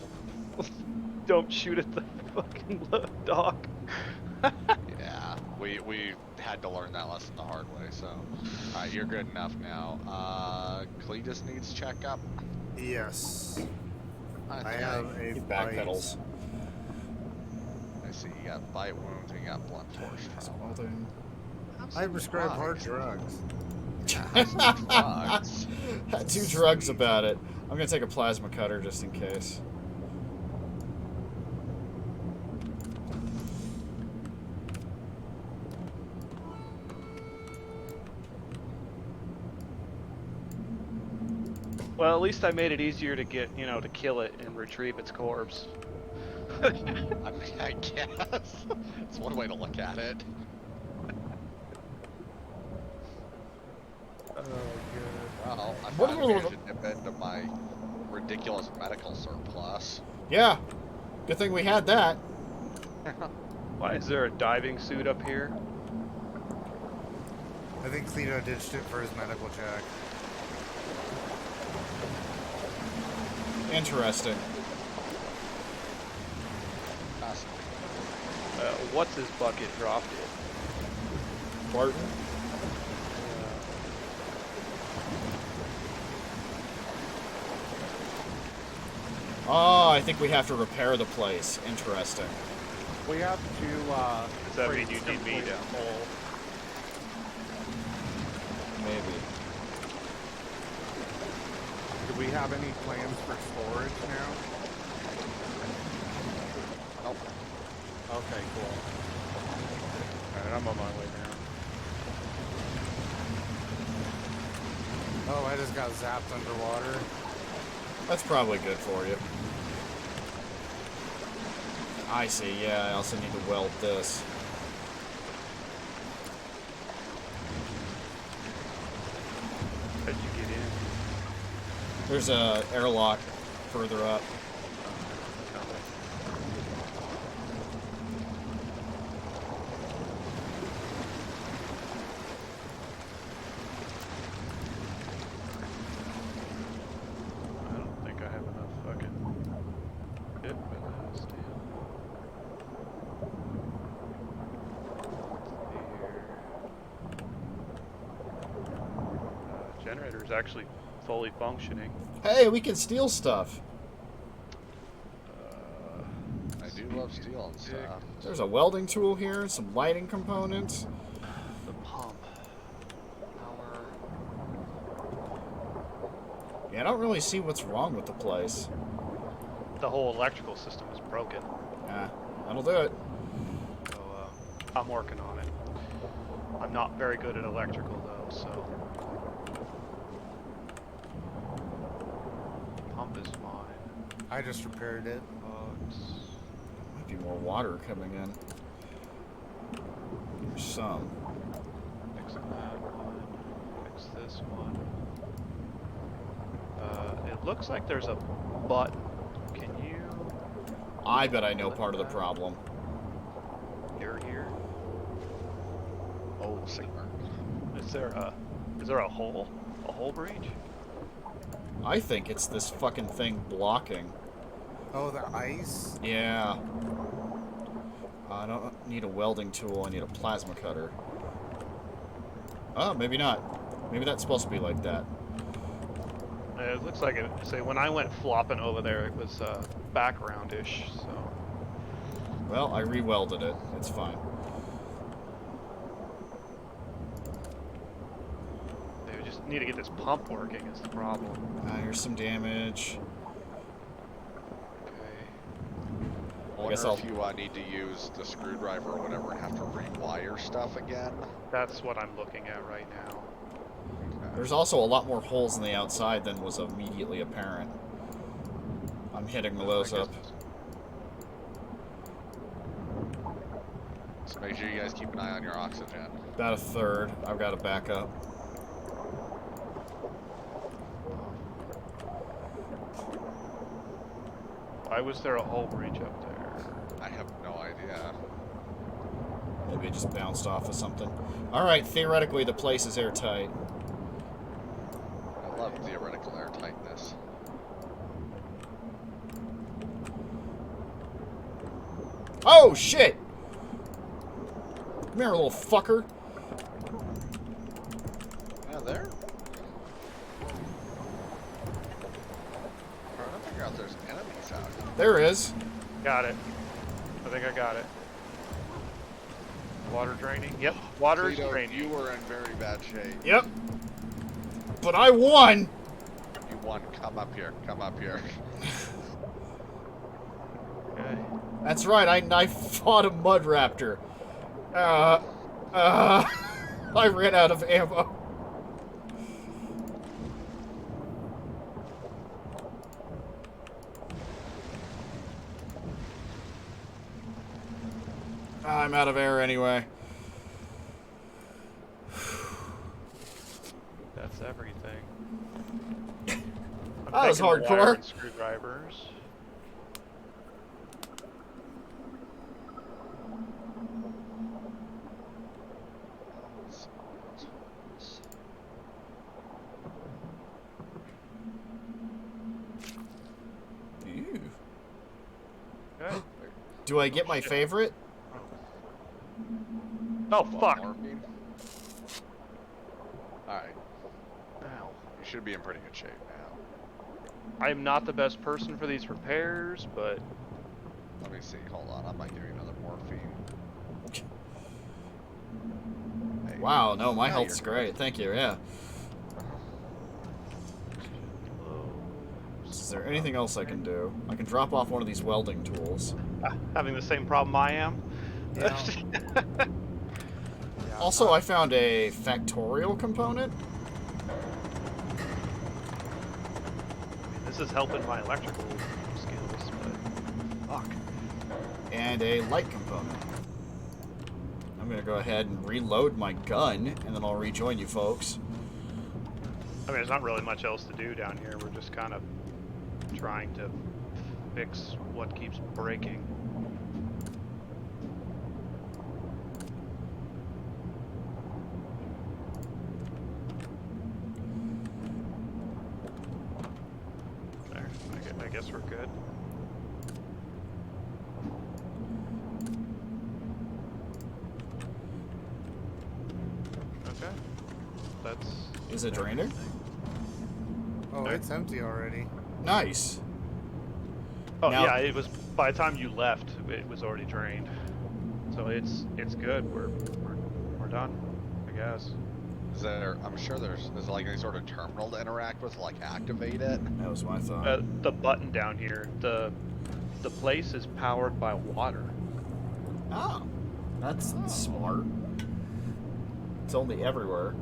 Don't shoot at the fucking dock. Yeah, we had to learn that lesson the hard way, so. Alright, you're good enough now. Cletus needs checkup. Yes. I Okay. have a He bite. backpedals. I see you got bite wounds and you got blunt force trauma. Welding. I prescribe hard drugs. Have some drugs. Had 2 drugs about it. I'm gonna take a plasma cutter just in case. Well, at least I made it easier to get, to kill it and retrieve its corpse. I mean, I guess. It's one way to look at it. Oh, good. Well, I What finally are- managed to dip into my ridiculous medical surplus. Yeah, good thing we had that. Why is there a diving suit up here? I think Cleto ditched it for his medical check. Interesting. Fascinating. What's his bucket dropped it? Barton? Oh, I think we have to repair the place. Interesting. We have to, Does that mean you need me to pull? Maybe. Do we have any plans for storage now? Nope. Okay, cool. Alright, I'm on my way now. Oh, I just got zapped underwater. That's probably good for you. I see, yeah, I also need to weld this. How'd you get in? There's a airlock further up. I don't think I have enough fucking bit for this. Generator's actually fully functioning. Hey, we can steal stuff. I do love steel and stuff. There's a welding tool here, some lighting components. The pump. Power. Yeah, I don't really see what's wrong with the place. The whole electrical system is broken. Yeah, that'll do it. So, I'm working on it. I'm not very good at electrical though, so. Pump is fine. I just repaired it. Might be more water coming in. There's some. Fix that one. Fix this one. It looks like there's a button. Can you? I bet I know part of the problem. Here. Oh, Sigmar. Is there a hole? A hole breach? I think it's this fucking thing blocking. Oh, the ice? Yeah. I don't need a welding tool, I need a plasma cutter. Oh, maybe not. Maybe that's supposed to be like that. It looks like it. Say when I went flopping over there, it was background-ish. So. Well, I re-welded it. It's fine. They just need to get this pump working. Is the problem? Here's some damage. Okay. I guess wonder if you need to use the screwdriver or whatever and have to rewire stuff again. That's what I'm looking at right now. There's also a lot more holes in the outside than was immediately apparent. I'm hitting those up. So make sure you guys keep an eye on your oxygen. About a third. I've got to back up. Why was there a hole breach up there? I have no idea. Maybe it just bounced off of something. Alright, theoretically the place is airtight. I love theoretical airtightness. Oh, shit! Come here, little fucker. Yeah, there. I'm trying to figure out if there's enemies out here. There is. Got it. I think I got it. Water draining? Yep, water is Cleto, draining. you were in very bad shape. Yep. But I won! You won. Come up here. Come up here. Okay. That's right, I fought a mud raptor. I ran out of ammo. I'm out of air anyway. That's everything. That was taking wire hardcore. and screwdrivers. Ew. Okay. Do I get my favorite? Oh What, fuck! morphine? Alright. Ow. You should be in pretty good shape now. I am not the best person for these repairs, but Let me see. Hold on. I might give you another morphine. Hey. Wow, no, my Yeah, health's you're great. Thank you, yeah. low. there anything else I can do? I can drop off one of these welding tools. Having the same problem I am. Yeah. Yeah, Also, I found a factorial component. this is helping my electrical skills, but fuck. And a light component. I'm gonna go ahead and reload my gun, and then I'll rejoin you folks. I mean, there's not really much else to do down here. We're just kind of trying to fix what keeps breaking. There, I guess we're good. Okay. That's... Is it draining? Oh, it's empty already. Nice. Oh Now- yeah, it was by the time you left, it was already drained. So it's good. We're done, I guess. Is there? I'm sure there's like any sort of terminal to interact with, like activate it. That was my thought. The button down here, the place is powered by water. Oh, that's smart. It's only everywhere.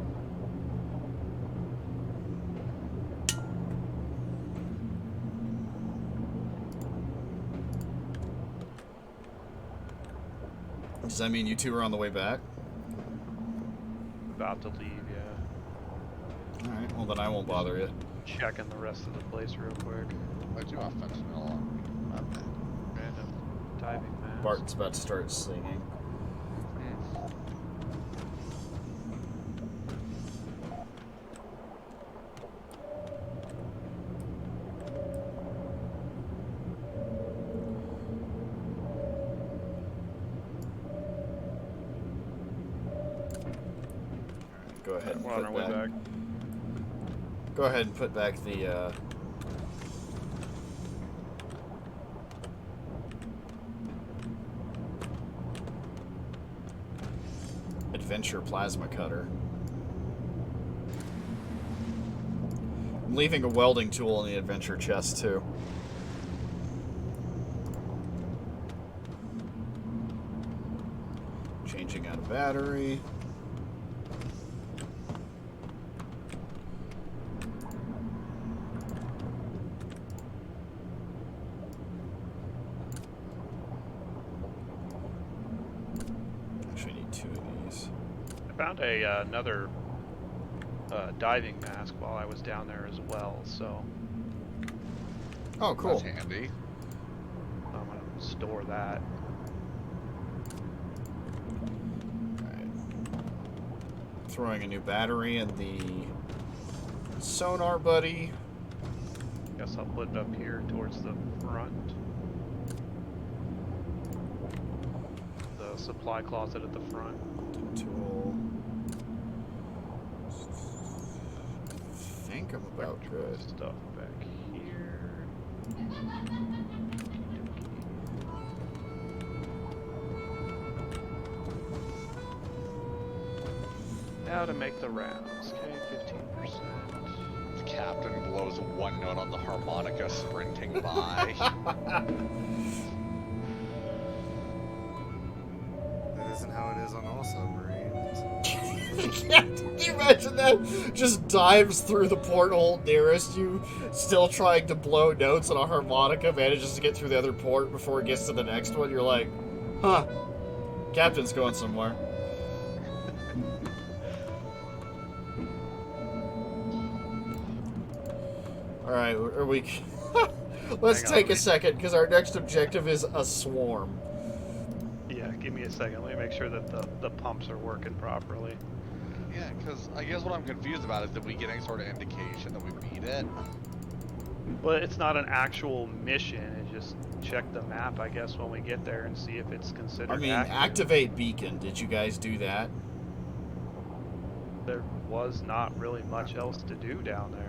Does that mean you two are on the way back? About to leave, yeah. Alright, well then I won't bother you. Checking the rest of the place real quick. I do have fentanyl on my bed. Random diving mask. Bart's about to start singing. Go ahead and We're on our put way back. back. Go ahead and put back the adventure plasma cutter. I'm leaving a welding tool in the adventure chest too. Changing out a battery. Actually, I need two of these. I found another diving mask while I was down there as well, so Oh, cool. That's handy. I'm gonna store that. Alright. Throwing a new battery in the sonar buddy. Guess I'll put it up here towards the front. The supply closet at the front. Tool. I think I'm about good. Stuff back here. Now to make the rounds. Okay, 15%. The captain blows one note on the harmonica, sprinting by. That isn't how it is on all submarines. Can you imagine that? Just dives through the porthole nearest you, still trying to blow notes on a harmonica, manages to get through the other port before it gets to the next one. You're like, huh, captain's going somewhere. Alright, are we... Let's Hang on, take a let me- second, because our next objective is a swarm. Yeah, give me a second. Let me make sure that the pumps are working properly. Yeah, because I guess what I'm confused about is that we get any sort of indication that we beat it. Well, it's not an actual mission. It's just check the map, I guess, when we get there and see if it's considered I mean, accurate. activate beacon. Did you guys do that? There was not really much else to do down there.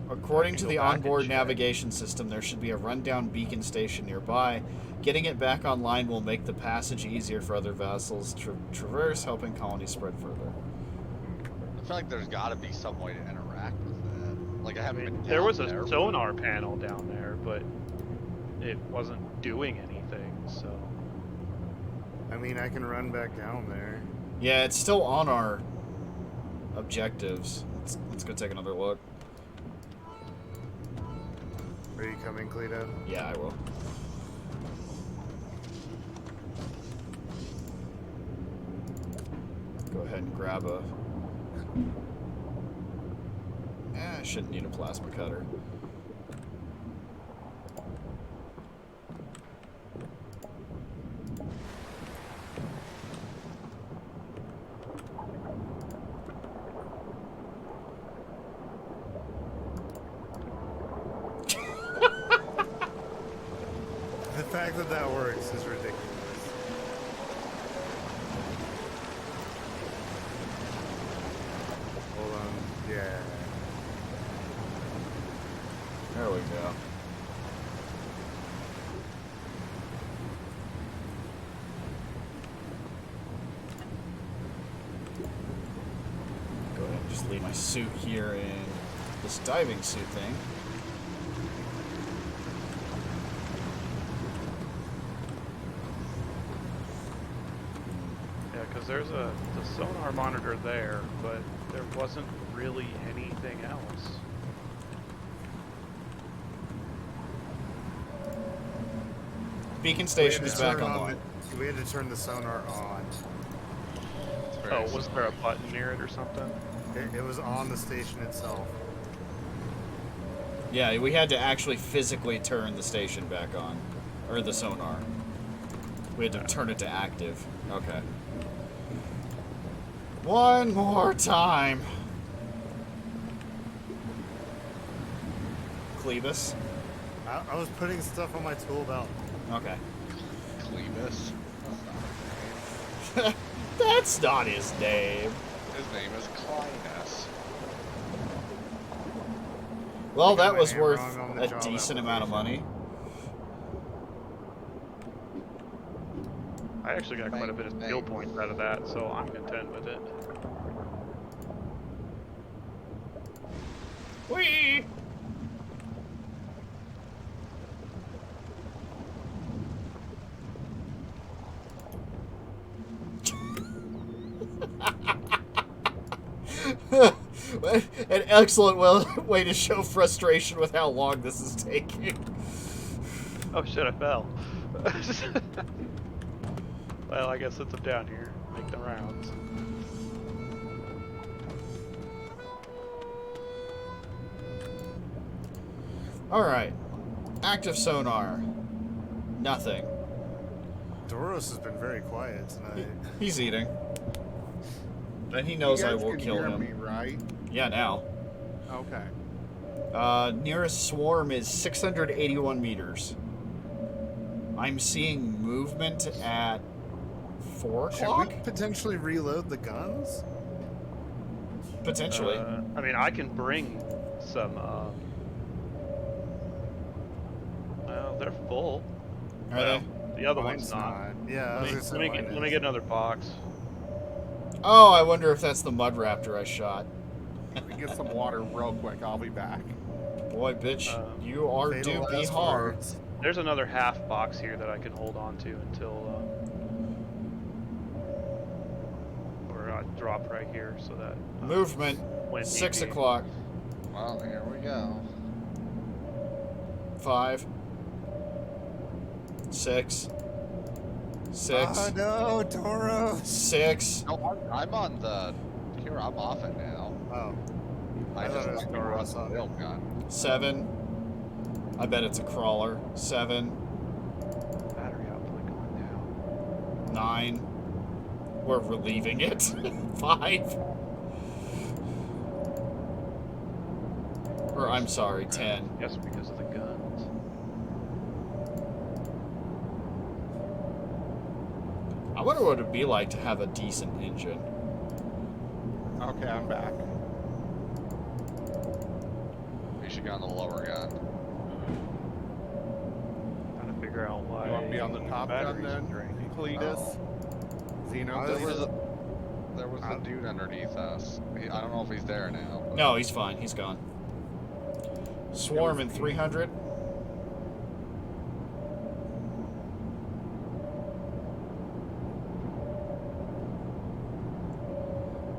According I to can the go back and onboard check. navigation system, there should be a rundown beacon station nearby. Getting it back online will make the passage easier for other vessels to traverse, helping colonies spread further. I feel like there's got to be some way to interact with it. Like I haven't been. There was a there, sonar panel down there, but it wasn't doing anything. So I mean, I can run back down there. Yeah, it's still on our objectives. Let's go take another look. Are you coming, Cleto? Yeah, I will. Go ahead and grab a... I shouldn't need a plasma cutter. The fact that that works is ridiculous. Hold on. Yeah. There we go. Go ahead and just leave my suit here in this diving suit thing. yeah, because there's the sonar monitor there, but there wasn't really anything else. Beacon station is back online. We had to turn the sonar on. Oh, was there a button near it or something? It was on the station itself. Yeah, we had to actually physically turn the station back on. Or the sonar. We had to turn it to active. Okay. One more time. Clevis. I was putting stuff on my tool belt. Okay. Clevis. That's not his name. His name is Clinus. Well, I got that my was name worth wrong on the a job decent amount of money. I actually got quite a bit of skill points out of that, so I'm content with it. Whee! An excellent way to show frustration with how long this is taking. Oh shit, I fell. Well, I guess since I'm down here, make the rounds. Alright. Active sonar. Nothing. Dauros has been very quiet tonight. He's eating. And he knows You I guys will can kill hear him. me, right? Yeah, now. Okay. Nearest swarm is 681 meters. I'm seeing movement at 4 Should o'clock? we potentially reload the guns? Potentially. I mean, I can bring some, well, they're full. Are Well, they? the other Mine's one's not. Yeah, I was gonna say Let mine me is. get another box. Oh, I wonder if that's the mud raptor I shot. Let me get some water real quick. I'll be back. Boy, bitch, you are Fatal do be last hard. words. There's another half box here that I can hold on to until, or I drop right here so that. Movement, when need 6 be. o'clock. Well, here we go. 5. 6. 6. Oh no, Dauros! 6. No, I'm on the. Here, I'm off it now. Oh. I I just thought it was let me run Dauros the on it. wheel gun. 7. I bet it's a crawler. 7. Battery output going down. 9. We're relieving it. 5. Or I'm sorry, 10. Yes, because of the guns. I wonder what it'd be like to have a decent engine. Okay, I'm back. We should go on the lower gun. Trying to figure out why. You want to be on the top gun batteries then, draining. Cletus? Xeno? There was a dude underneath us. I don't know if he's there now. But No, he's fine. He's gone. Swarm in 300.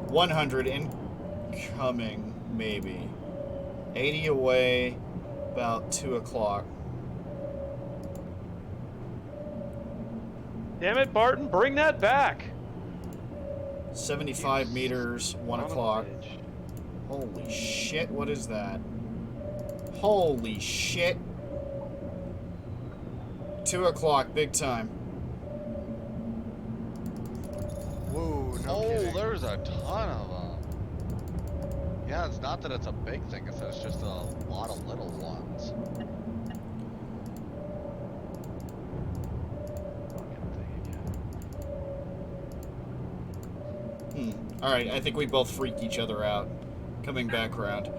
$100 incoming, maybe. 80 away, about 2 o'clock. Damn it, Barton, bring that back. 75 meters, 1 Son of a o'clock. bitch. Holy shit, what is that? Holy shit. 2 o'clock, big time. Whoa, no Oh, kidding. there's a ton of them. Yeah, it's not that it's a big thing, it's that it's just a lot of little ones. Fucking thing again. Alright, I think we both freaked each other out. Coming back around.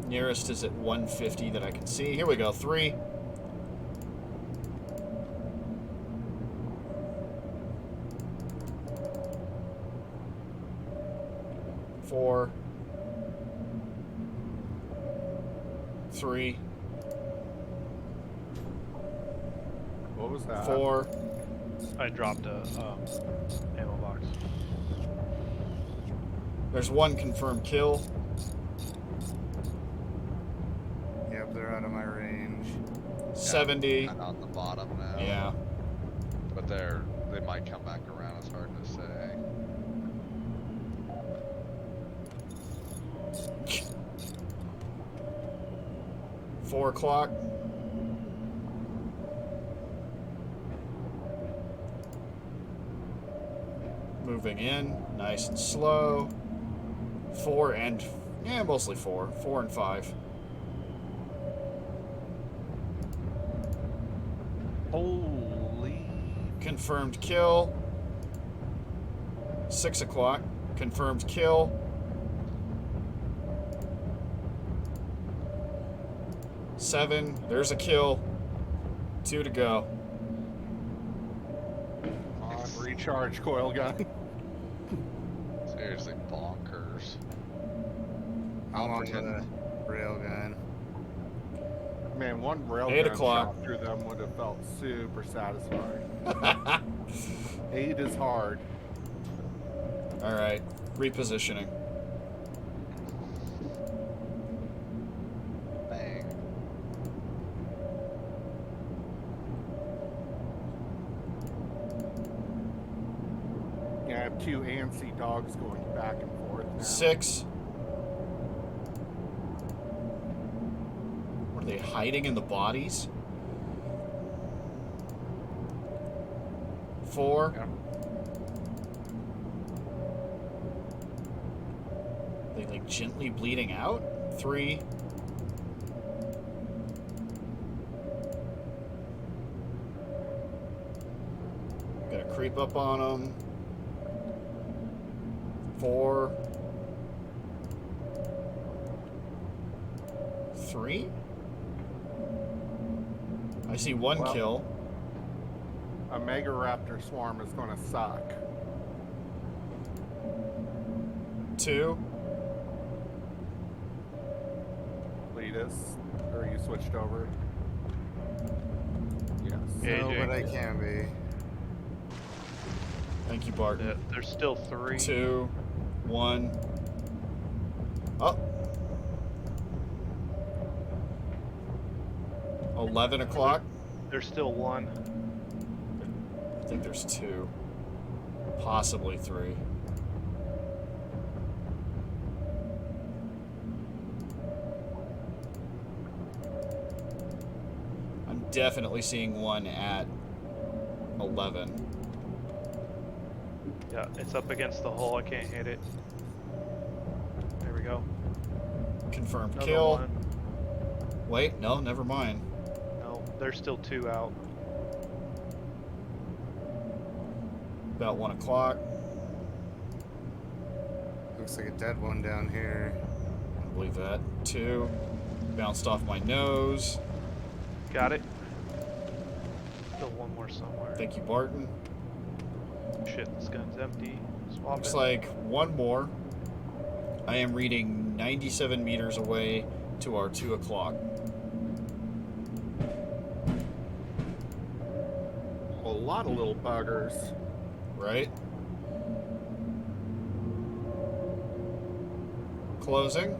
Nearest is at 150 that I can see. Here we go. 3. 4. 3. What was that? 4. I dropped a ammo box. There's 1 confirmed kill. Yep, they're out of my range. 70. Kind of on the bottom now. Yeah. But they might come back around, it's hard to say. Four o'clock. Moving in, nice and slow. 4 and yeah, mostly 4. 4 and 5. Holy. Confirmed kill. 6 o'clock. Confirmed kill. 7. There's a kill. 2 to go. On recharge coil gun. Seriously, bonkers. I'm on the railgun. Man, one railgun 8 o'clock. shot through them would have felt super satisfying. 8 is hard. Alright. Repositioning. Bang. Yeah, I have 2 ANSI dogs going back and forth now. 6. What are they hiding in the bodies? 4. Yeah. They like gently bleeding out. 3. Gonna creep up on them. 4. 3. I see 1 Well. kill. A Mega Raptor swarm is going to suck. 2. Cletus, or you switched over? Yes. Yeah. No, AJ. but I can be. Thank you, Barton. There's still 3. 2. 1. Oh. 11 o'clock. There's still 1. I think there's 2. Possibly 3. I'm definitely seeing 1 at 11. Yeah, it's up against the hull. I can't hit it. There we go. Confirmed Another kill. 1. Wait, no, never mind. No, there's still 2 out. About 1 o'clock. Looks like a dead one down here. I believe that. 2. Bounced off my nose. Got it. Still 1 more somewhere. Thank you, Barton. Shit, this gun's empty. Swap Looks it. like one more. I am reading 97 meters away to our 2 o'clock. A lot of little buggers. Right? Closing.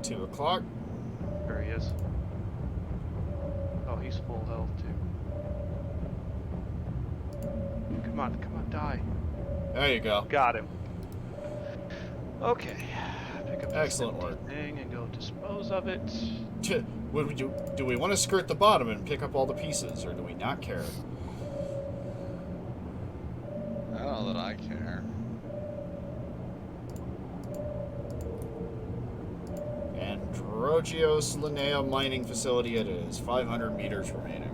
2 o'clock. There he is. Oh, he's full health too. Come on, die. There you go. Got him. Okay. Pick up Excellent this work. thing and go dispose of it. What do we want to skirt the bottom and pick up all the pieces, or do we not care? I don't know that I care. Androgios Linnea mining facility it is. 500 meters remaining.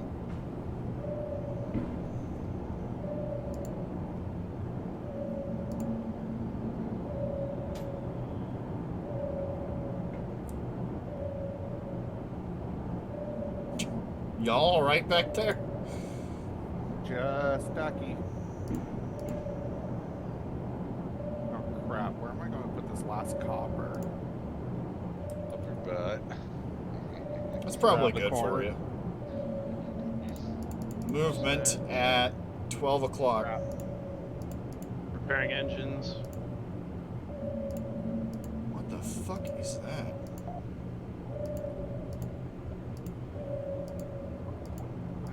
Y'all right back there? Just ducky. Oh crap, where am I going to put this last copper? Up your butt. That's probably the good for corner. you. Movement at 12 o'clock. Repairing engines. What the fuck is that?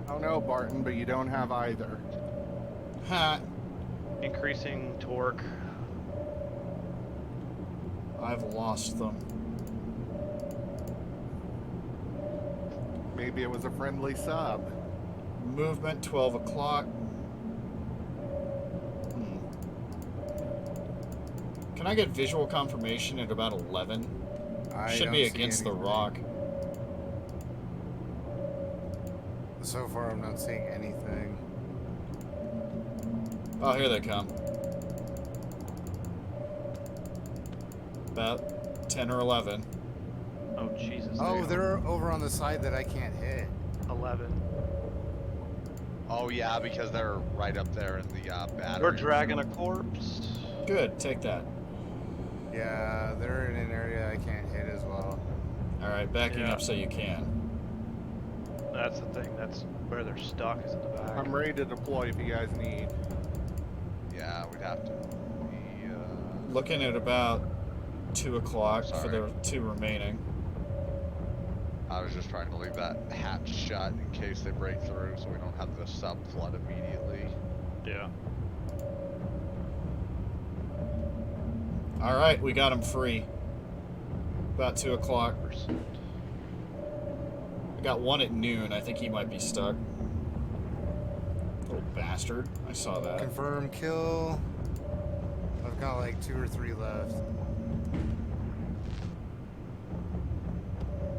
I don't know, Barton, but you don't have either. Ha! Increasing torque. I've lost them. Maybe it was a friendly sub. Movement 12 o'clock. Can I get visual confirmation at about 11? Should be against the rock. So far, I'm not seeing anything. Oh, here they come. About 10 or 11. Oh, Jesus. Oh, they're over on the side that I can't hit. 11. Oh yeah, because they're right up there in the battery. We're dragging a corpse. Good, take that. Yeah, they're in an area I can't hit as well. Alright, backing Yeah. up so you can. That's the thing. That's where they're stuck, is in the back. I'm ready to deploy if you guys need. Yeah, we'd have to. Be, Looking at about 2 o'clock for Sorry. the 2 remaining. I was just trying to leave that hatch shut in case they break through, so we don't have the sub flood immediately. Yeah. Alright, we got him free. About 2 o'clock. I got one at noon. I think he might be stuck. Little bastard. I saw that. Confirm kill. I've got like 2 or 3 left.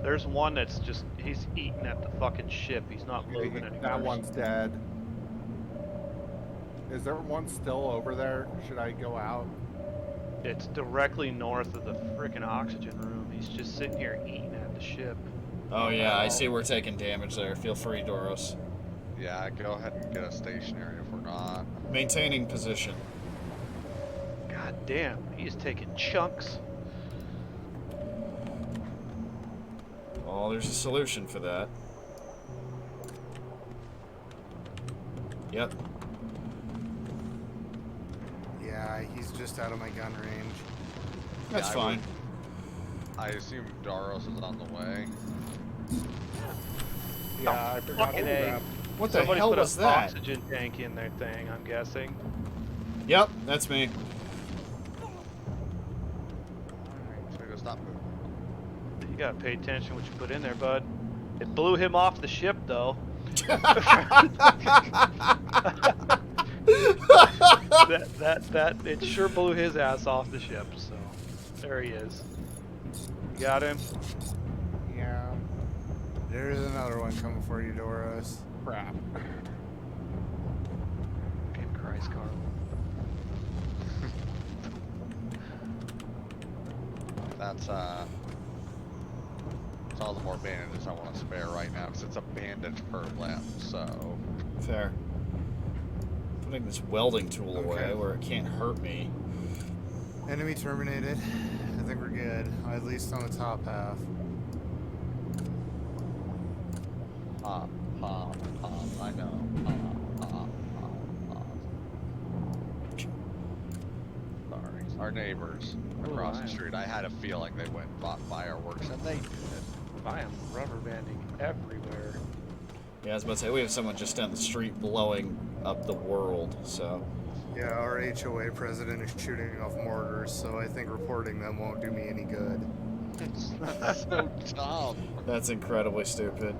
There's one that's just, he's eating at the fucking ship. He's not moving anymore. That one's dead. Is there one still over there? Should I go out? It's directly north of the freaking oxygen room. He's just sitting here eating at the ship. Oh yeah, I see we're taking damage there. Feel free, Dauros. Yeah, go ahead and get us stationary if we're not. Maintaining position. God damn, he is taking chunks. Oh, there's a solution for that. Yep. Yeah, he's just out of my gun range. That's Yeah, fine. I assume Dauros is on the way. Yeah, I forgot to fucking A. grab. What the Somebody hell put was an that? oxygen tank in their thing, I'm guessing. Yep, that's me. Alright, so we go stop moving. You gotta pay attention what you put in there, bud. It blew him off the ship, though. It sure blew his ass off the ship. So there he is. You got him. Yeah. There's another one coming for you, Dauros. Crap. Fucking Christ, Carl. That's it's all the more bandages I want to spare right now because it's a bandage per left. So Fair. Putting this welding tool away where it can't hurt me. Enemy terminated. I think we're good, at least on the top half. I know. Sorry. Our neighbors across the street, I had a feeling they went and bought fireworks, and they did. I am rubber banding everywhere. Yeah, I was about to say, we have someone just down the street blowing up the world, so... Yeah, our HOA president is shooting off mortars, so I think reporting them won't do me any good. That's so dumb. That's incredibly stupid.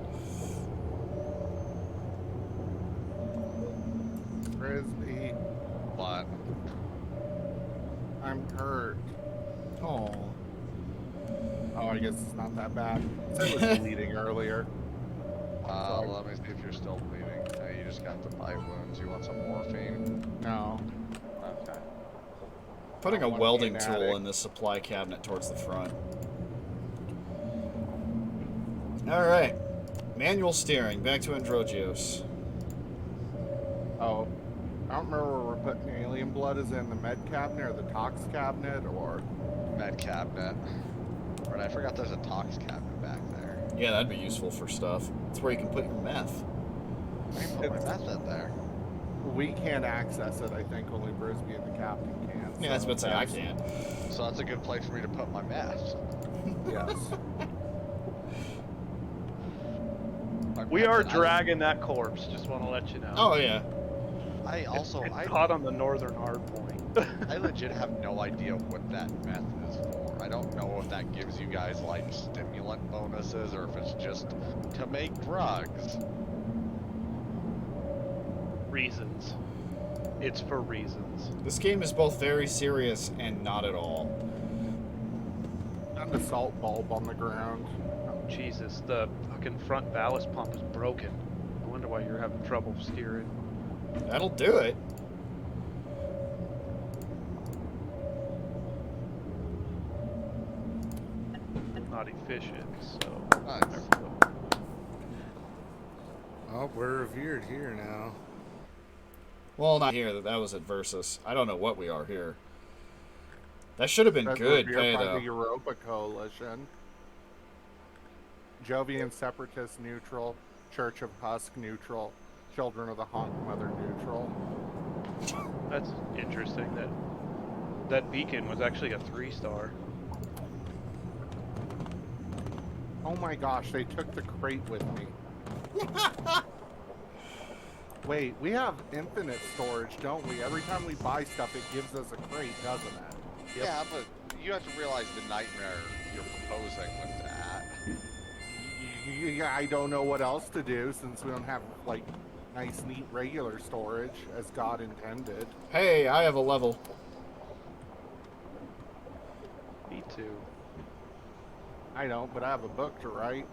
Brisbee, What? I'm hurt. Oh. Oh, I guess it's not that bad. It was bleeding earlier. Let me see if you're still bleeding. You just got the bite wounds. You want some morphine? No. Okay. Putting a One welding being tool addict. in the supply cabinet towards the front. Alright. Manual steering. Back to Androgios. Oh. I don't remember where we're putting alien blood. Is it in the med cabinet or the tox cabinet or... Med cabinet. Right, I forgot there's a tox cabinet back there. Yeah, that'd be useful for stuff. It's where you can put your meth. I can put my meth in there. We can't access it, I think. Only Brisbee and the captain can. Yeah, that's what I can't. So that's a good place for me to put my meth. Yes. We are dragging that corpse, just want to let you know. Oh, yeah. I also, It's I caught on the northern hard point. I legit have no idea what that meth is for. I don't know if that gives you guys like stimulant bonuses or if it's just to make drugs. Reasons. It's for reasons. This game is both very serious and not at all. And the salt bulb on the ground. Oh, Jesus, the fucking front ballast pump is broken. I wonder why you're having trouble steering. That'll do it. Not efficient, so. Nice. Oh, we're revered here now. Well, not here. That was at Versus. I don't know what we are here. That should have been That's good revered pay, by though. the Europa Coalition. Jovian Separatist neutral. Church of Husk neutral. Children of the Honk Mother neutral. That's interesting. That beacon was actually a 3-star. Oh my gosh, they took the crate with me. Wait, we have infinite storage, don't we? Every time we buy stuff, it gives us a crate, doesn't it? Yep. Yeah, but you have to realize the nightmare you're proposing with that. Yeah, I don't know what else to do since we don't have, like, nice, neat, regular storage as God intended. Hey, I have a level. Me too. I don't, but I have a book to write.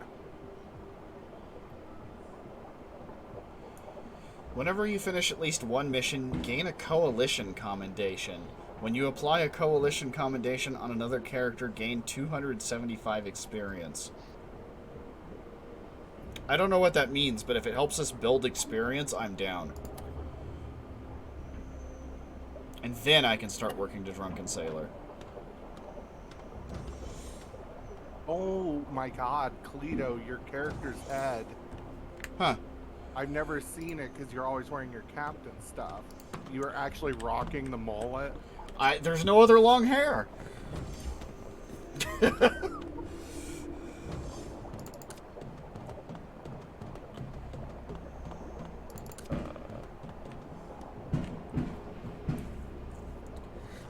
Whenever you finish at least one mission, gain a coalition commendation. When you apply a coalition commendation on another character, gain 275 experience. I don't know what that means, but if it helps us build experience, I'm down. And then I can start working to Drunken Sailor. Oh my god, Cleto, your character's head. Huh. I've never seen it because you're always wearing your captain stuff. You are actually rocking the mullet. There's no other long hair.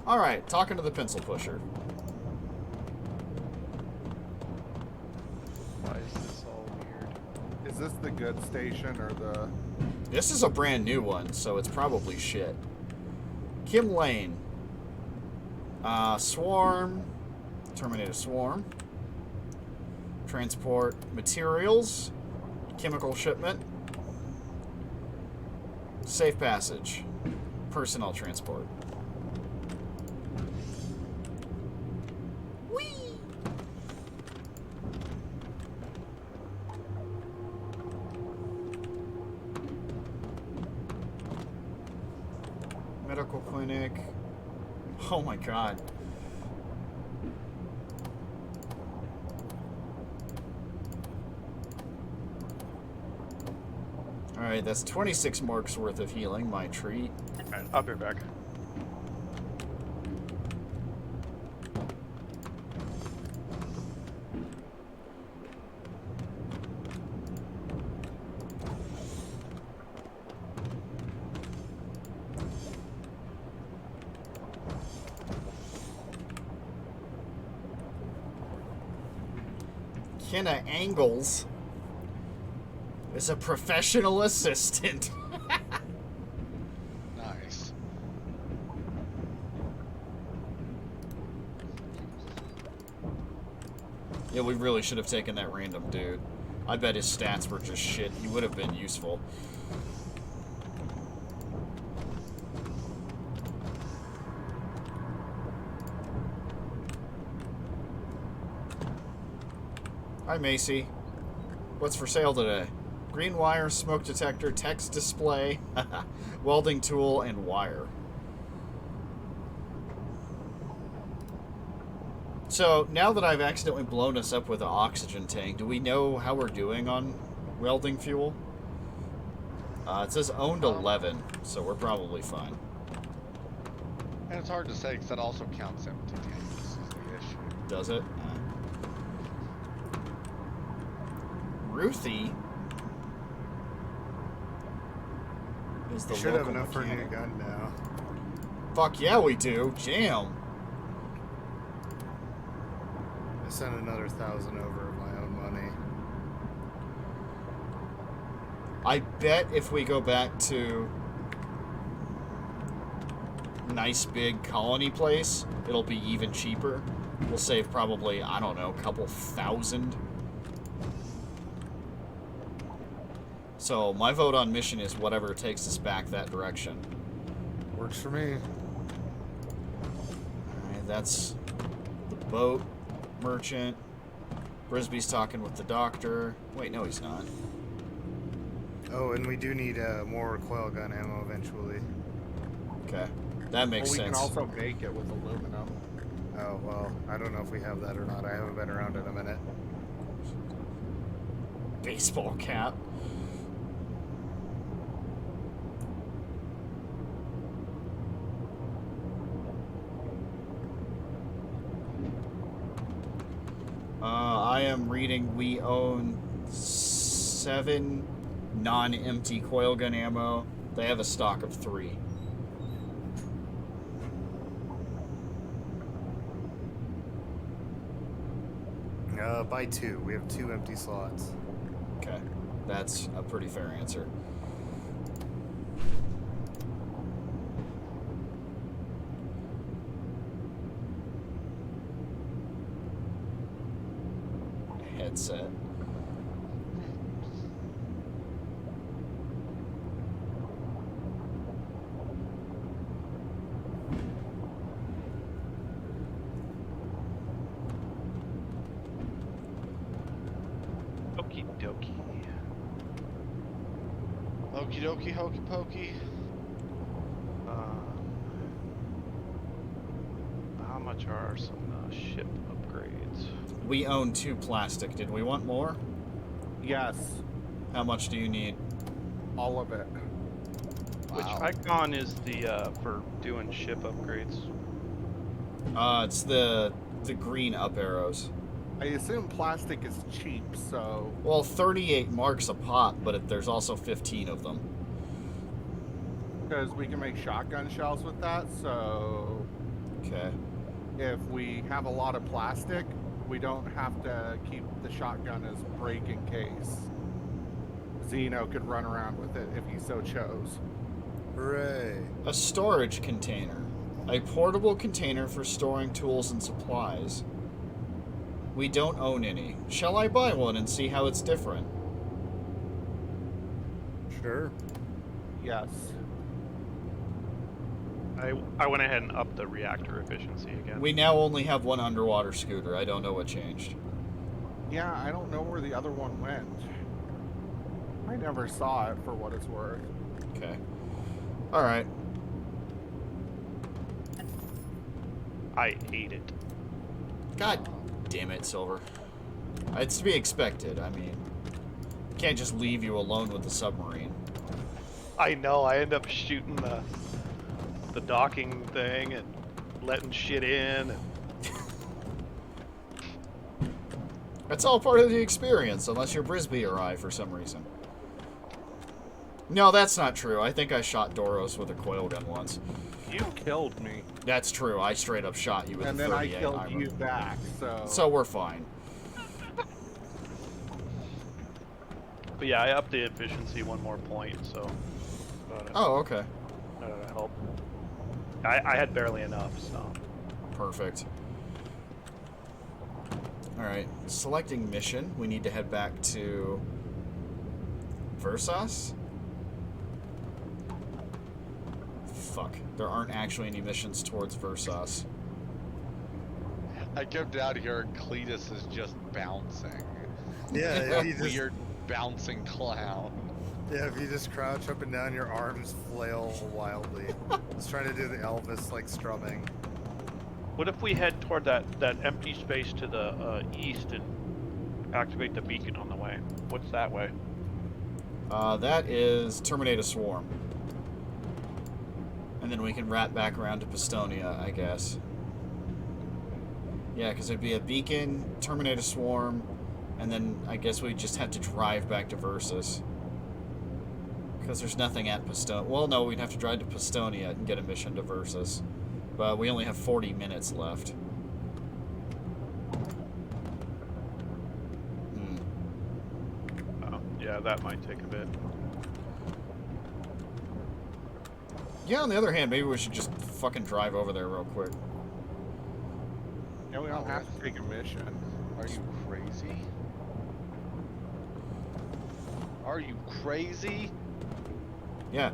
Alright, talking to the pencil pusher. Why is this all weird? Is this the good station or the... This is a brand new one, so it's probably shit. Kim Lane. Swarm. Terminate a swarm. Transport materials. Chemical shipment. Safe passage. Personnel transport. Aqua Clinic. Oh my god. Alright, that's 26 marks worth of healing, my treat. Alright, I'll be back. Kenna Angles is a professional assistant. Nice. Yeah, we really should have taken that random dude. I bet his stats were just shit. He would have been useful. Hi, Macy. What's for sale today? Green wire, smoke detector, text display, welding tool, and wire. So, now that I've accidentally blown us up with an oxygen tank, do we know how we're doing on welding fuel? It says owned 11, so we're probably fine. And it's hard to say because that also counts empty tanks is the issue. Does it? Ruthie is the We should have local enough for a new mechanic. gun now. Fuck yeah, we do. Jam. I sent another 1,000 over of my own money. I bet if we go back to nice big colony place, it'll be even cheaper. We'll save probably, I don't know, a couple thousand. So my vote on mission is whatever takes us back that direction. Works for me. Alright, that's the boat merchant. Brisbee's talking with the doctor. Wait, no, he's not. Oh, and we do need more coil gun ammo eventually. Okay, that makes Well, we sense. can also make it with aluminum. Oh, well, I don't know if we have that or not. I haven't been around in a minute. Baseball cap. I am reading we own 7 non-empty coil gun ammo. They have a stock of 3. Buy 2. We have 2 empty slots. Okay, that's a pretty fair answer. Headset. Okie dokie. Okie dokie, hokey pokey. How much are some ship upgrades? We own 2 plastic. Did we want more? Yes, How much do you need? all of it. Which Wow. icon is the for doing ship upgrades? It's the green up arrows. I assume plastic is cheap, so Well, 38 marks a pop, but there's also 15 of them. because we can make shotgun shells with that. So Okay. if we have a lot of plastic, we don't have to keep the shotgun as break in case. Xeno could run around with it if he so chose. Hooray. A storage container. A portable container for storing tools and supplies. We don't own any. Shall I buy one and see how it's different? Sure. Yes. I went ahead and upped the reactor efficiency again. We now only have 1 underwater scooter. I don't know what changed. Yeah, I don't know where the other one went. I never saw it for what it's worth. Okay. Alright. I ate it. God damn it, Silver. It's to be expected. I mean, can't just leave you alone with the submarine. I know. I end up shooting the docking thing and letting shit in. And That's all part of the experience, unless you're Brisbee or I for some reason. No, that's not true. I think I shot Dauros with a coil gun once. You killed me. That's true. I straight up shot you with And a then I 38. killed you back, so... So we're fine. but yeah, I upped the efficiency 1 more point, so. Oh, okay. That'll help. I had barely enough, so. Perfect. Alright, selecting mission. We need to head back to Versos? Fuck. There aren't actually any missions towards Versos. I come down here and Cletus is just bouncing. Yeah, if you A just, weird bouncing clown. yeah, if you just crouch up and down, your arms flail wildly. Just trying to do the Elvis like strumming. What if we head toward that empty space to the east and activate the beacon on the way? What's that way? That is Terminate a Swarm. And then we can wrap back around to Pistonia, I guess. Yeah, because it'd be a beacon, Terminate a Swarm, and then I guess we just have to drive back to Versus. Because there's nothing at Pistonia. Well, no, we'd have to drive to Pistonia and get a mission to Versus. But we only have 40 minutes left. Oh, yeah, that might take a bit. Yeah, on the other hand, maybe we should just fucking drive over there real quick. Yeah, we don't have to take a mission. Are you crazy? Are you crazy? Yeah.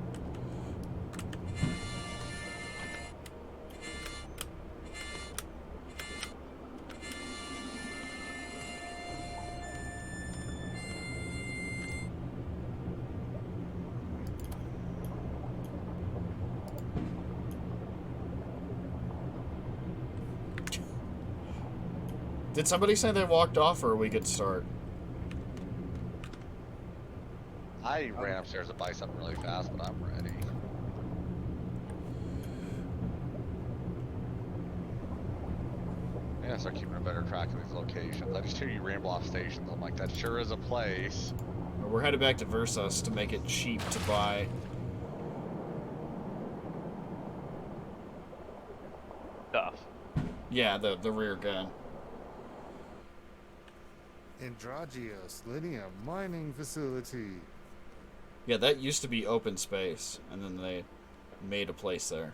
Did somebody say they walked off, or we could start? I ran upstairs to buy something really fast, but I'm ready. Yeah, I start keeping a better track of these locations. I just hear you ramble off stations. I'm like, that sure is a place. We're headed back to Versus to make it cheap to buy. Stuff. Yeah, the rear gun. Androgios Linear Mining Facility. Yeah, that used to be open space, and then they made a place there.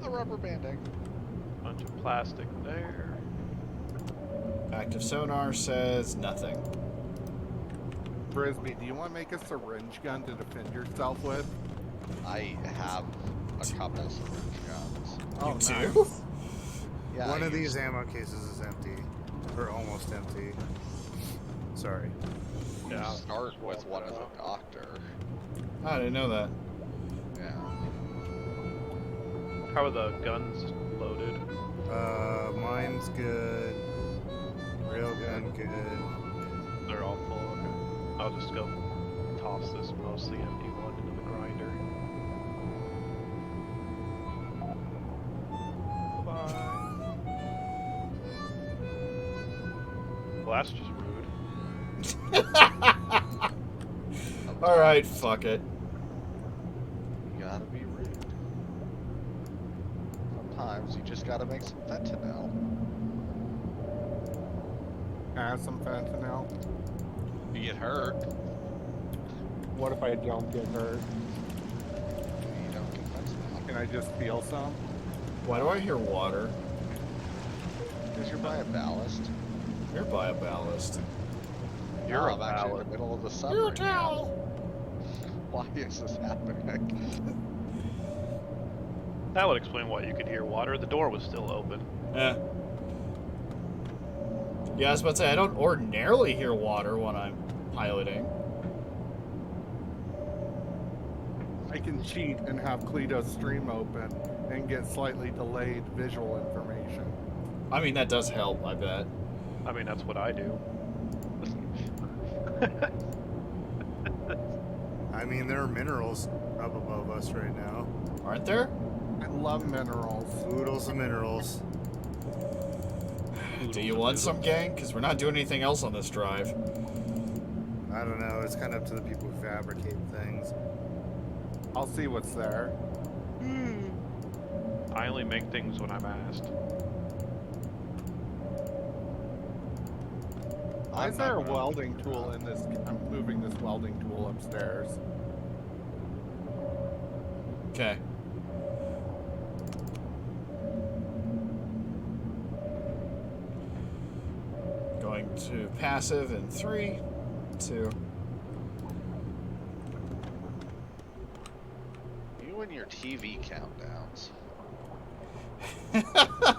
The rubber banding. Bunch of plastic there. Active sonar says nothing. Brisbee, do you want to make a syringe gun to defend yourself with? I have a couple syringe guns. Oh, You nice. too? Yeah, One I of these used- ammo cases is empty. Or almost empty. Sorry. You Yeah. start with one as a doctor. I didn't know that. Yeah. How are the guns loaded? Mine's good. Railgun good. They're all full. Okay. I'll just go toss this mostly empty one into the grinder. Bye. Well, that's just rude. Alright, fuck it. You gotta be rude. Sometimes you just gotta make some fentanyl. Have some fentanyl. You get hurt. What if I don't get hurt? You don't get fentanyl. Can I just feel some? Why do I hear water? Because you're by a ballast. You're by a ballast. You're a I'm actually in ballast. the middle of the summer. Now. Why is this happening? That would explain why you could hear water. The door was still open. Eh. Yeah, I was about to say, I don't ordinarily hear water when I'm piloting. I can cheat and have Cleto's stream open and get slightly delayed visual information. I mean, that does help, I bet. I mean, that's what I do. I mean, there are minerals up above us right now. Aren't there? I love minerals. Oodles of minerals. Do you want some, gang? Because we're not doing anything else on this drive. I don't know. It's kind of up to the people who fabricate things. I'll see what's there. I only make things when I'm asked. Why is there a welding tool in this? I'm moving this welding tool upstairs. Okay. Going to passive in 3, 2. You and your TV countdowns. Like,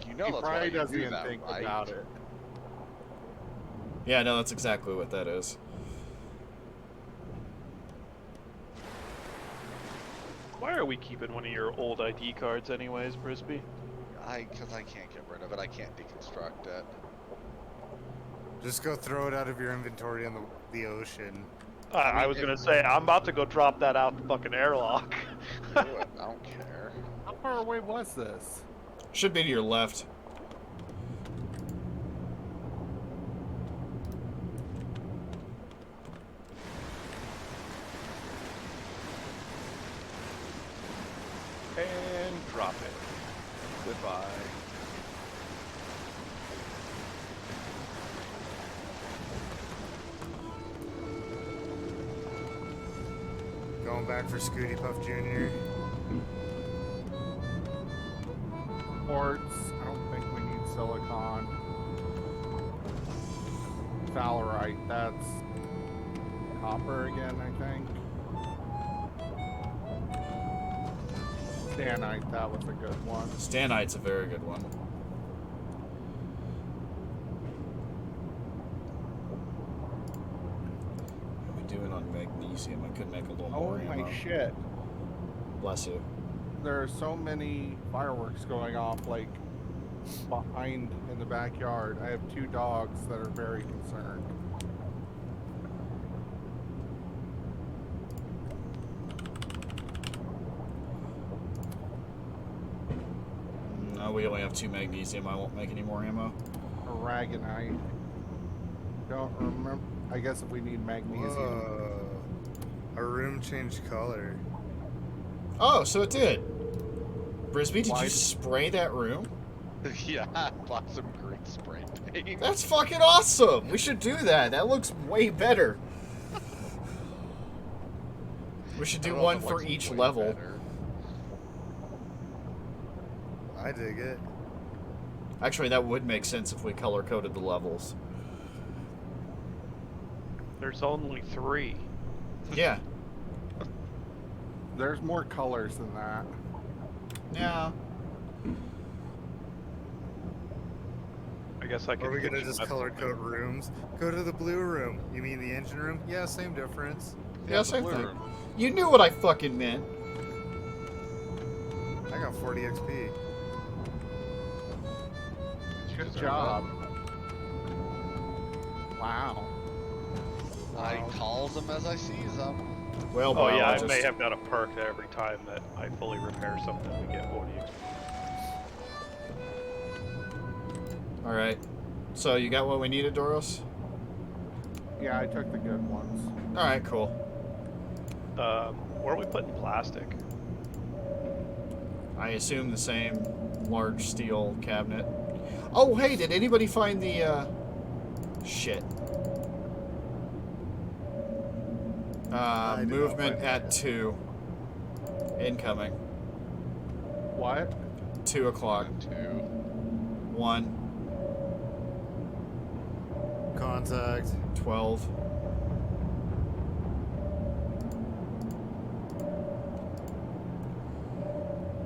you know He that's why probably you doesn't do even that, think right? about it. Yeah, no, that's exactly what that is. Why are we keeping one of your old ID cards anyways, Brisbee? Because I can't get rid of it. I can't deconstruct it. Just go throw it out of your inventory in the ocean. I was gonna say, I'm about to go drop that out the fucking airlock. Do it. I don't care. How far away was this? Should be to your left. And drop it. Goodbye. Going back for Scooty Puff Jr. Quartz. I don't think we need silicon. Valerite. That's copper again, I think. Stanite. That was a good one. Stanite's a very good one. What are we doing on magnesium? I could make a little Oh more ammo. my shit. Bless you. There are so many fireworks going off, like, behind in the backyard. I have 2 dogs that are very concerned. No, we only have 2 magnesium. I won't make any more ammo. Aragonite. Don't remember. I guess if we need magnesium. Whoa. Our room changed color. Oh, so it did. Brisbee, did Why you did- spray that room? Yeah, I bought some green spray paint. That's fucking awesome. We should do that. That looks way better. We should I do don't know one if it for looks each way level. better. I dig it. Actually, that would make sense if we color-coded the levels. There's only 3. Yeah. There's more colors than that. Yeah. I guess I could. Are we gonna pitch just that color one. code rooms? Go to the blue room. You mean the engine room? Yeah, same difference. Yeah, the same blue thing. room. You knew what I fucking meant. I got 40 XP. Good Deserve job. Wow. it. I calls them as I sees them. Well, Oh yeah, I biologist. may have got a perk every time that I fully repair something. We get 40 XP. All right. So you got what we needed, Dauros? Yeah, I took the good ones. All right, cool. Where are we putting plastic? I assume the same large steel cabinet. Oh, hey, did anybody find the, shit. I did not Movement find at that. 2. Incoming. What? 2 o'clock. 2. 1, Contact. 12.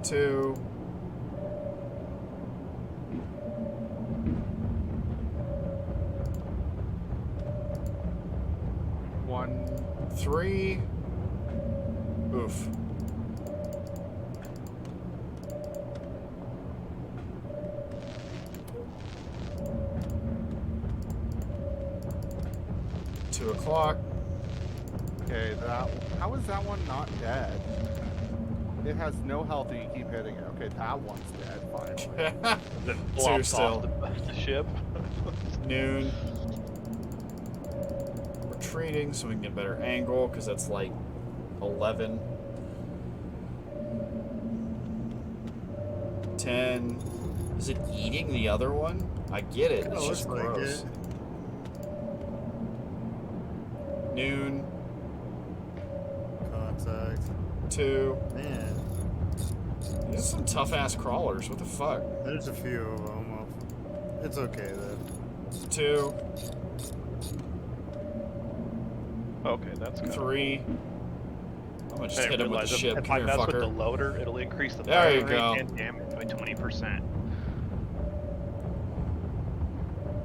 Two. 3. Oof. Two o'clock. Okay, how is that one not dead? It has no health and you keep hitting it. Okay, that one's dead, finally. Then Two flops still. off the ship. Noon. Retreating so we can get a better angle, because that's like 11. 10. Is it eating the other one? I get it. It's just looks like gross. it. Noon. Contact. 2. Man, These are some tough ass crawlers. What the fuck? there's a few of them. It's okay though. 2. Okay, that's good. 3. I'm gonna just I hit didn't him with realize the ship. if Come I here, mess with the fucker. loader, it'll increase the There you fire go. rate and damage by 20%.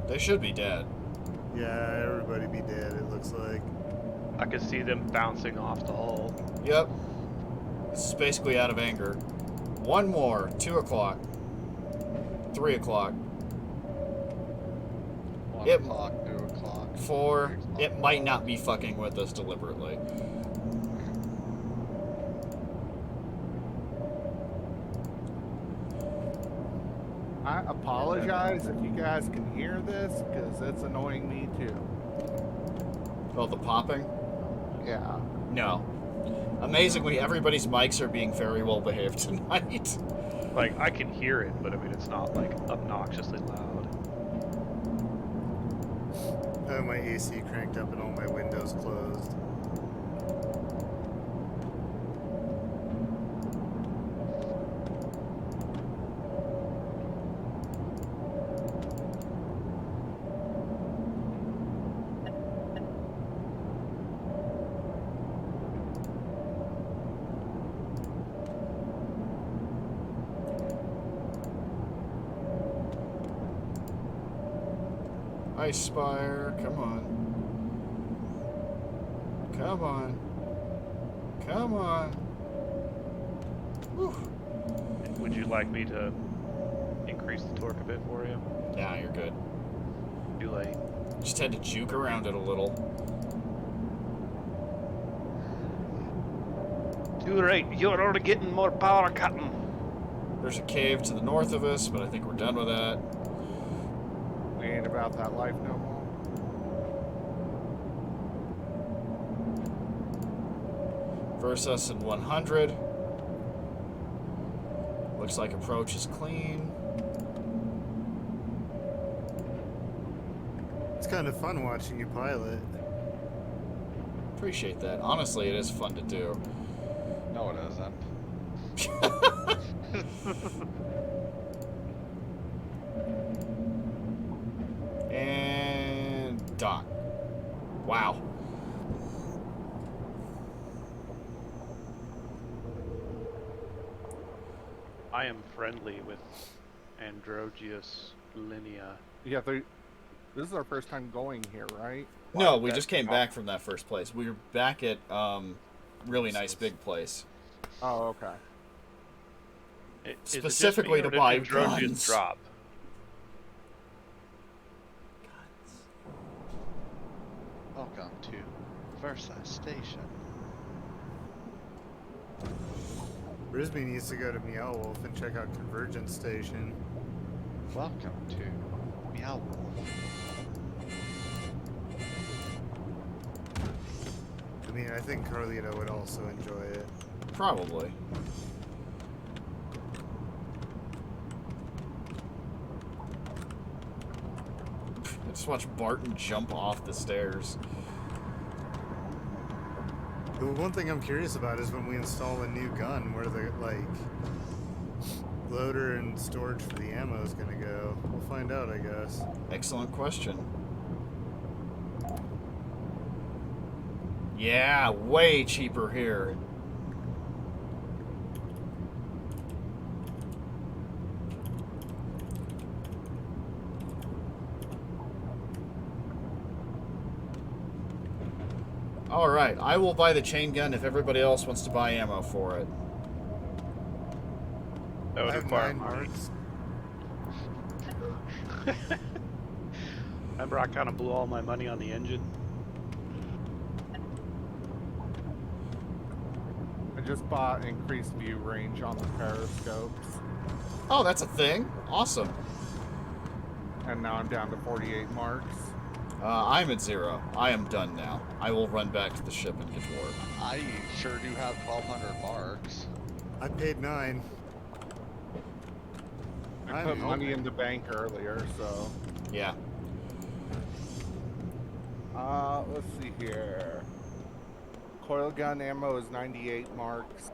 They should be dead. Yeah, everybody be dead. It looks like. I could see them bouncing off the hull. Yep. This is basically out of anger. One more. 2 o'clock. 3 o'clock. 1 Yep. o'clock, 2 o'clock. 4. 3 o'clock. It might not be fucking with us deliberately. I apologize if you guys can hear this, because it's annoying me too. Oh, the popping? Yeah. No. Amazingly, everybody's mics are being very well behaved tonight. Like, I can hear it, but I mean, it's not, like, obnoxiously loud. I have my AC cranked up and all my windows closed. Ice Spire, come on. Come on. Come on. Whew. Would you like me to increase the torque a bit for you? Nah, you're good. Too late. Just had to juke around it a little. Too late. You're already getting more power, Captain. There's a cave to the north of us, but I think we're done with that. We ain't about that life no more. Versus us in 100. Looks like approach is clean. It's kind of fun watching you pilot. Appreciate that. Honestly, it is fun to do. No, it isn't. And dock. Wow. I am friendly with Androgeus Linea. Yeah, this is our first time going here, right? No, we just came back from that first place. We were back at really nice big place. Oh, okay. Is it just Specifically me, or to did buy Androgeus guns. drop? Welcome to Versa Station. Brisbee needs to go to Meow Wolf and check out Convergence Station. Welcome to Meow Wolf. I mean, I think Carlito would also enjoy it. Probably. I just watched Barton jump off the stairs. The one thing I'm curious about is when we install a new gun, where the loader and storage for the ammo is gonna go. We'll find out, I guess. Excellent question. Yeah, way cheaper here. Alright, I will buy the chain gun if everybody else wants to buy ammo for it. That would I have require 9 money. marks. Remember, I kind of blew all my money on the engine. I just bought increased view range on the periscopes, Oh, that's a thing? Awesome. and now I'm down to 48 marks. I'm at 0. I am done now. I will run back to the ship and get to work. I sure do have 1,200 marks. I paid 9. I put money in the bank earlier, so... Yeah. Let's see here. Coil gun ammo is 98 marks.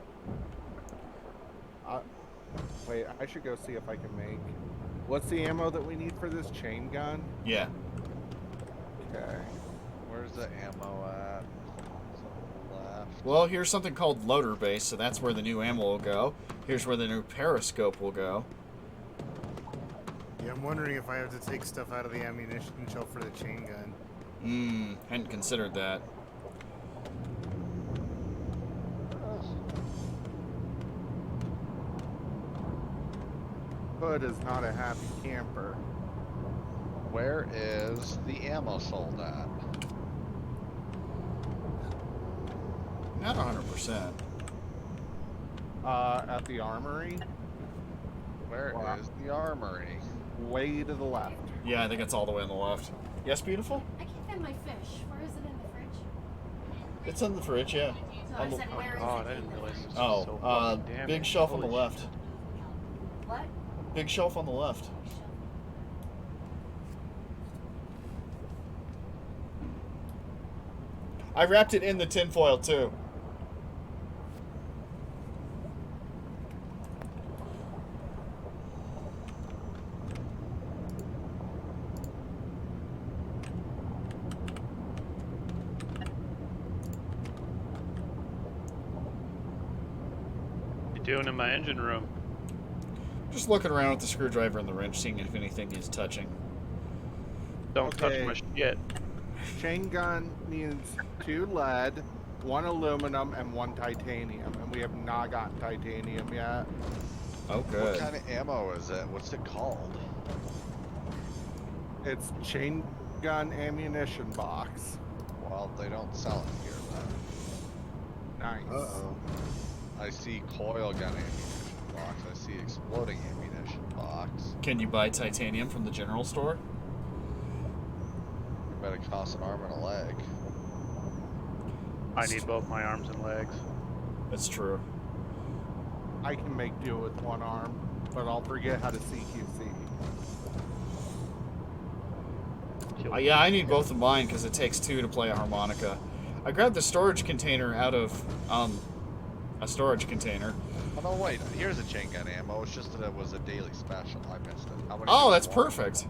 Wait, I should go see if I can make... What's the ammo that we need for this chain gun? Yeah. Okay. Where's the ammo at? It's on the left. Well, here's something called loader base, so that's where the new ammo will go. Here's where the new periscope will go. Yeah, I'm wondering if I have to take stuff out of the ammunition shelf for the chain gun. Hadn't considered that. Hood is not a happy camper. Where is the ammo sold at? Not 100%. At the armory, Where Wow. is the armory? way to the left. Yeah, I think it's all the way on the left. Yes, beautiful? I can't find my fish. Where is it in the fridge? It's in the fridge, yeah. No, I said where is God, I it in didn't the realize fridge? this was so fucking damaged. Big shelf on the Holy left. shit. What? Big shelf on the left. I wrapped it in the tinfoil, too. What you doing in my engine room? Just looking around with the screwdriver and the wrench, seeing if anything is touching. Don't touch Okay. my shit. Chain gun needs 2 lead, 1 aluminum, and 1 titanium, and we have not gotten titanium yet. Oh, What good. kind of ammo is it? What's it called? It's chain gun ammunition box. Well, they don't sell it here then. Nice. Uh-oh. I see coil gun ammunition box. I see exploding ammunition box. Can you buy titanium from the general store? I bet it costs an arm and a leg. I need both my arms and legs. That's true. I can make do with 1 arm, but I'll forget how to CQC. Yeah, I need both of mine because it takes 2 to play a harmonica. I grabbed the storage container out of a storage container. Oh no, wait. Here's a chain gun ammo. It's just that it was a daily special. I missed it. How many Oh, do you that's want? perfect.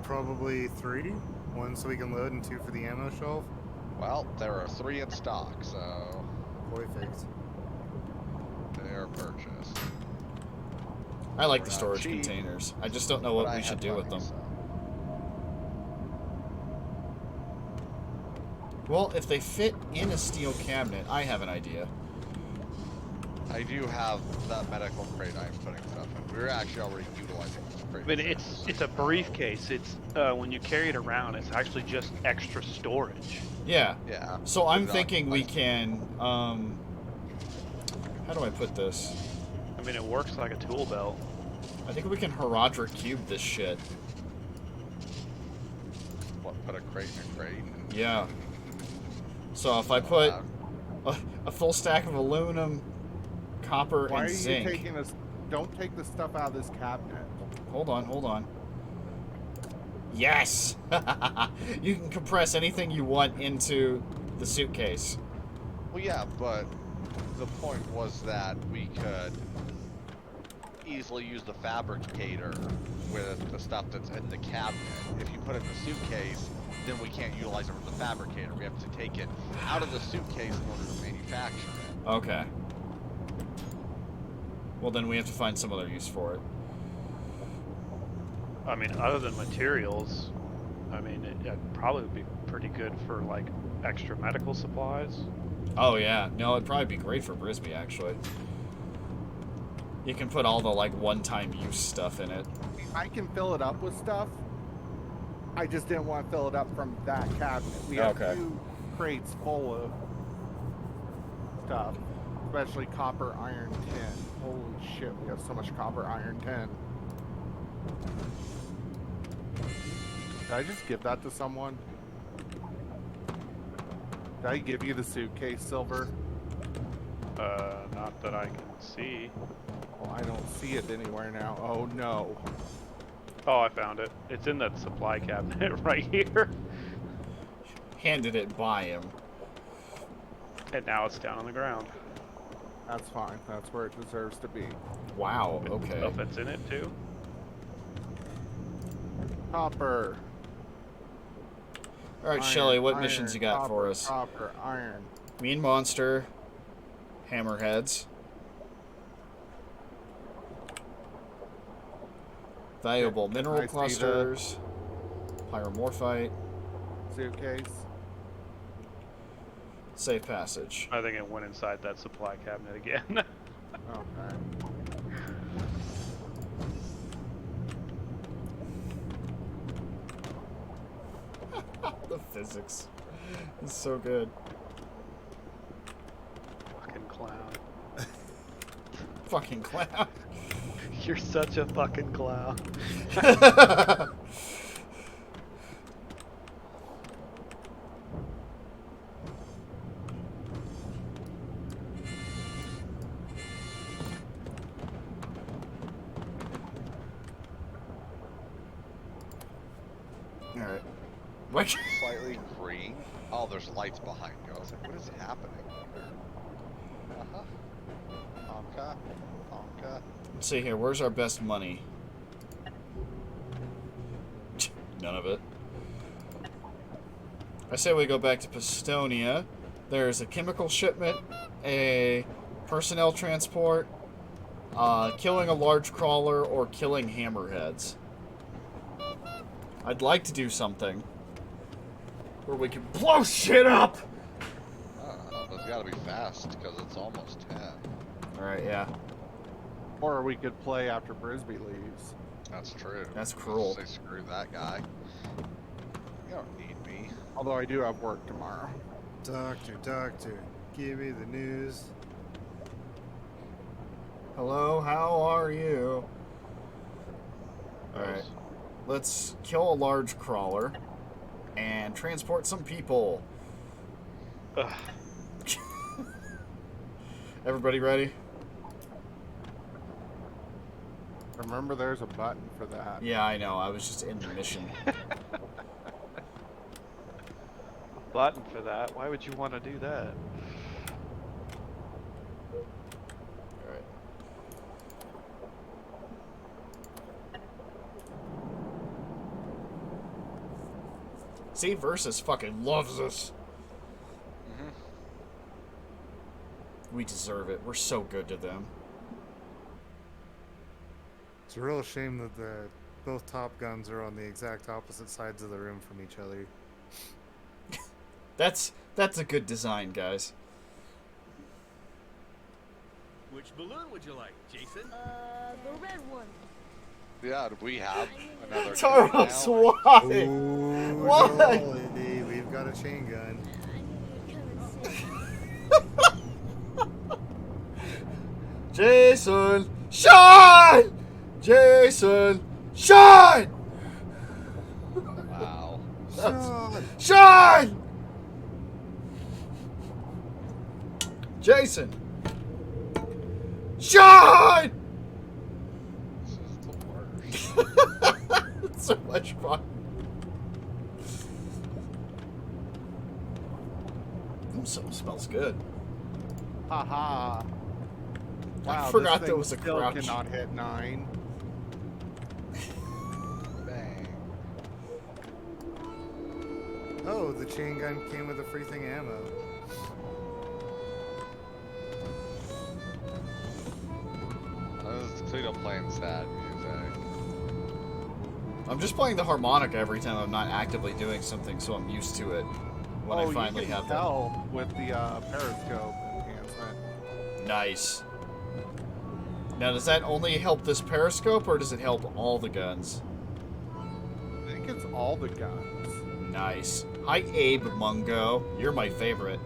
Probably 3. 1 so we can load and 2 for the ammo shelf. Well, there are 3 in stock, so Perfect. they are purchased. I like We're the not storage cheap, containers. I just don't know but what I we should have do with money, them. so. Well, if they fit in a steel cabinet, I have an idea. I do have that medical crate I'm putting stuff in. We're actually already utilizing this crate. But it's a briefcase. It's when you carry it around, it's actually just extra storage. Yeah. Yeah. So I'm But thinking we I- can, how do I put this? I mean, it works like a tool belt. I think we can Herodra cube this shit. What, put a crate in a crate? Yeah. So if I put a full stack of aluminum, copper, Why and are you zinc. taking this? Don't take the stuff out of this cabinet. Hold on, hold on. Yes! You can compress anything you want into the suitcase. Well, yeah, but the point was that we could easily use the fabricator with the stuff that's in the cabinet. If you put it in the suitcase, then we can't utilize it for the fabricator. We have to take it out of the suitcase in order to manufacture it. Okay. Well, then we have to find some other use for it. I mean, other than materials, I mean, it probably would be pretty good for like extra medical supplies. Oh yeah, no, it'd probably be great for Brisbee actually. You can put all the like one-time use stuff in it. I can fill it up with stuff. I just didn't want to fill it up from that cabinet. We have Okay. 2 crates full of stuff, especially copper, iron, tin. Holy shit, we have so much copper, iron, tin. Did I just give that to someone? Did I give you the suitcase, Silver? Not that I can see. Well, I don't see it anywhere now. Oh no. Oh, I found it. It's in that supply cabinet right here. Handed it by him. And now it's down on the ground. That's fine. That's where it deserves to be. Wow, okay. Stuff that's in it too. Copper. Alright, Iron, Shelly, what iron, missions you got copper, for us? Copper, iron. Mean Monster, Hammerheads, Valuable Mineral I see the- Clusters, Pyromorphite, Suitcase. Safe Passage. I think it went inside that supply cabinet again. Okay. The physics is so good. Fucking clown. Fucking clown. You're such a fucking clown. Alright. What? Slightly green. Oh, there's lights behind you. I was like, what is happening here? Tonka. Tonka. Let's see here, where's our best money? None of it. I say we go back to Pistonia. There's a chemical shipment, a personnel transport, killing a large crawler, or killing hammerheads. I'd like to do something where we can blow shit up! But it's gotta be fast, because it's almost 10. Alright, yeah. Or we could play after Brisbee leaves. That's true. That's cruel. Say screw that guy. You don't need me. Although I do have work tomorrow. Doctor, give me the news. Hello, how are you? Alright. Let's kill a large crawler and transport some people. Ugh. Everybody ready? Remember, there's a button for that. Yeah, I know. I was just in the mission. Button for that? Why would you want to do that? Alright. See, Versus fucking loves us. We deserve it. We're so good to them. It's a real shame that both Top Guns are on the exact opposite sides of the room from each other. That's a good design, guys. Which balloon would you like, Jason? The red one. Yeah, do we have another Dauros, now? why? Ooh, What? Dolly, we've got a chain gun. I knew you'd come and say Jason, shine! Jason, shine! Wow. Shine! Jason, shine! This is the worst. It's so much fun. Something smells good. Haha. Wow, forgot this there thing was a still crouch. cannot hit 9. Bang. Oh, the chain gun came with a free thing ammo. This is Cleo playing sad music. I'm just playing the harmonica every time I'm not actively doing something, so I'm used to it. when I finally you can have them. tell with the periscope enhancement. Nice. Now, does that only help this periscope, or does it help all the guns? I think it's all the guns. Nice. Hi, Abe Mungo. You're my favorite.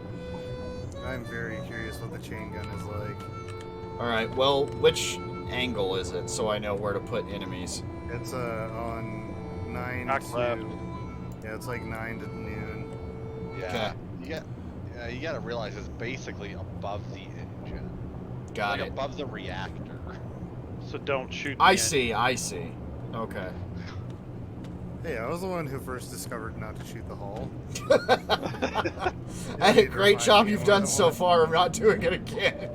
I'm very curious what the chain gun is like. Alright, well, which angle is it, so I know where to put enemies? It's on 9 Back to... left. Yeah, it's like 9 to noon. Yeah. You gotta realize it's basically above the engine. Got like it. above the reactor. So don't shoot. the I end. see, I see. Okay. Hey, I was the one who first discovered not to shoot the hull. Hey, great job you've done so far. I'm not doing it again.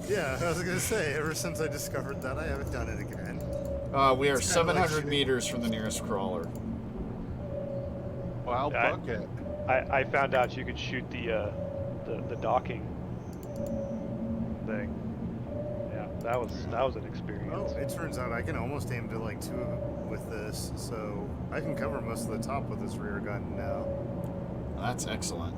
Yeah, I was gonna say, ever since I discovered that, I haven't done it again. We are It's kinda like 700 shooting- meters from the nearest crawler. Well, Yeah, book it. I found out you could shoot the docking thing. Yeah, that was an experience. Oh, it turns out I can almost aim to like 2 with this, so I can cover most of the top with this rear gun now. That's excellent.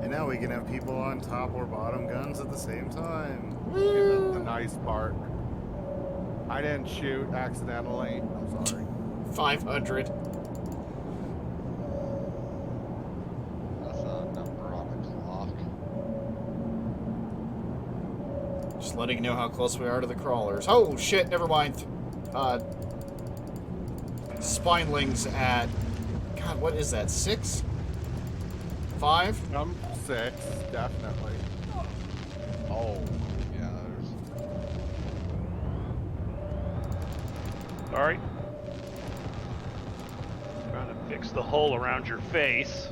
And now we can have people on top or bottom guns at the same time. That's the nice part. I didn't shoot accidentally. I'm sorry. 500. That's a number on the clock. Just letting you know how close we are to the crawlers. Oh, shit, never mind. Spinelings at... God, what is that, 6? 5? I'm 6, definitely. Oh, yeah, there's... Alright. Trying to fix the hole around your face.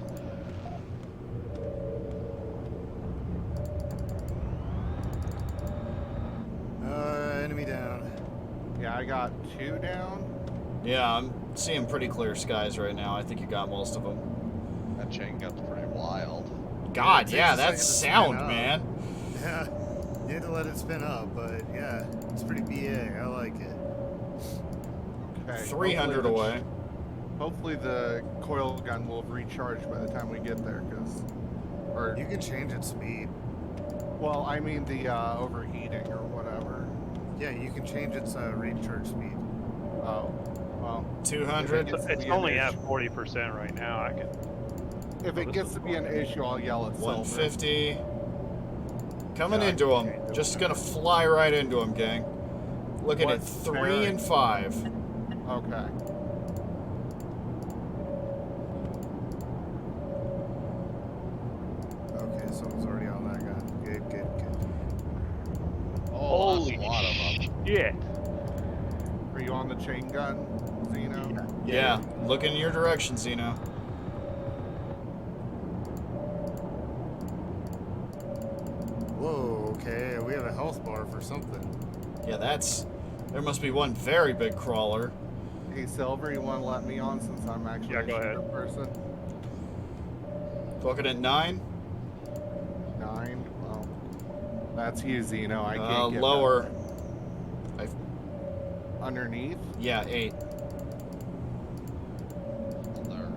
Enemy down. Yeah, I got 2 down. Yeah, I'm seeing pretty clear skies right now. I think you got most of them. That chain gun's pretty wild. God, it yeah, takes a that's second to spin sound, up. man. Yeah, you had to let it spin up, but yeah, it's pretty BA. I like it. Okay. 300 away. Hopefully the coil gun will have recharged by the time we get there, because... Or, You can change its speed. well, I mean the overheating or whatever. Yeah, you can change its recharge speed. Oh, well. 200. If it gets to It's be an only at issue- 40% right now. I can. If it gets to be an issue, I'll yell at Silvir. 150. Coming Yeah, into him. okay. Just gonna fly right into him, gang. Looking at What's 3 bearing? and 5. Okay. Okay, someone's already on that gun. Good, good, good. Oh, Holy that's a lot of them. shit! Are you on the chain gun, Xeno? Yeah, look in your direction, Xeno. Whoa, okay, we have a health bar for something. Yeah, that's... There must be one very big crawler. Hey, Silvir, you want to let me on since I'm actually Yeah, a go shooter ahead. person? Looking at 9. 9? Well, that's you, Xeno. I can't get Lower. that. Underneath? Yeah, 8. And they're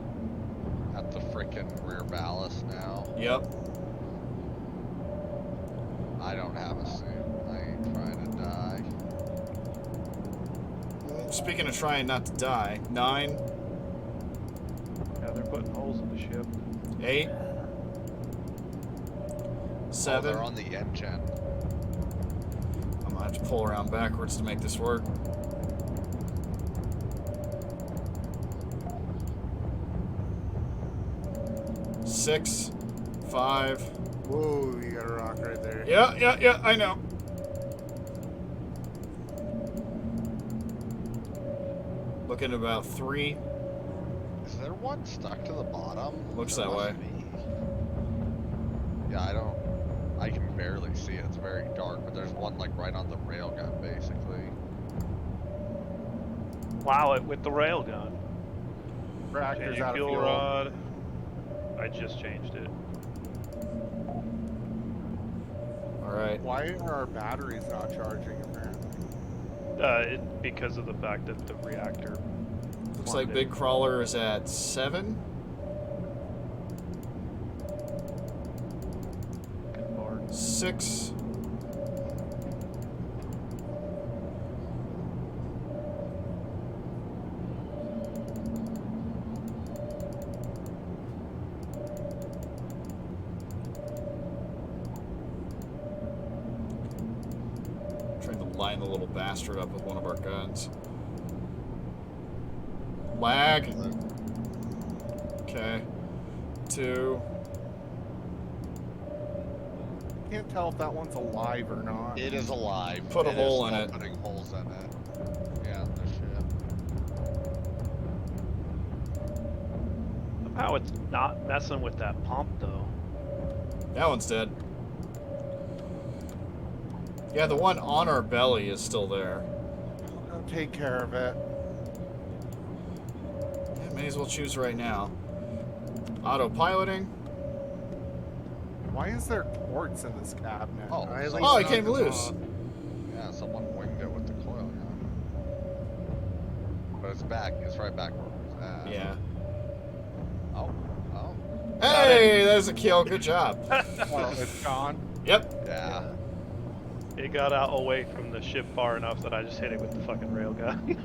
at the frickin' rear ballast now. Yep. I don't have a suit. I ain't trying to die. Speaking of trying not to die, 9, Yeah, they're putting holes in the ship. 8, Oh, 7. they're on the engine. I'm gonna have to pull around backwards to make this work. 6, 5. Whoa, you got a rock right there. Yeah, I know. Looking at about 3. Is there one stuck to the bottom? Looks There that must way. be. Yeah, I can barely see it. It's very dark, but there's one like right on the railgun, basically. Plow it with the railgun. Reactor's Changing out of fuel fuel. rod. I just changed it. Alright. Why are our batteries not charging, apparently? Because of the fact that the reactor. Looks like Big Crawler is at 7. Good lord. 6. Trying to line the little bastard up with one of our guns. Lag. Okay. 2. Can't tell if that one's alive or not. It is alive. Put a It hole is in still it. Putting holes in it. Yeah, no shit. Somehow it's not messing with that pump though. That one's dead. Yeah, the one on our belly is still there. I'll take care of it. Yeah, may as well choose right now. Autopiloting. Why is there quartz in this cabinet? Oh, I so- like Oh, it knocked came them loose. off. yeah, someone winged it with the coil gun. But it's back. It's right back where it was at. Yeah. Oh, oh. Hey, there's a kill. Good job. Oh, it's gone. Yep. Yeah. It got out away from the ship far enough that I just hit it with the fucking railgun.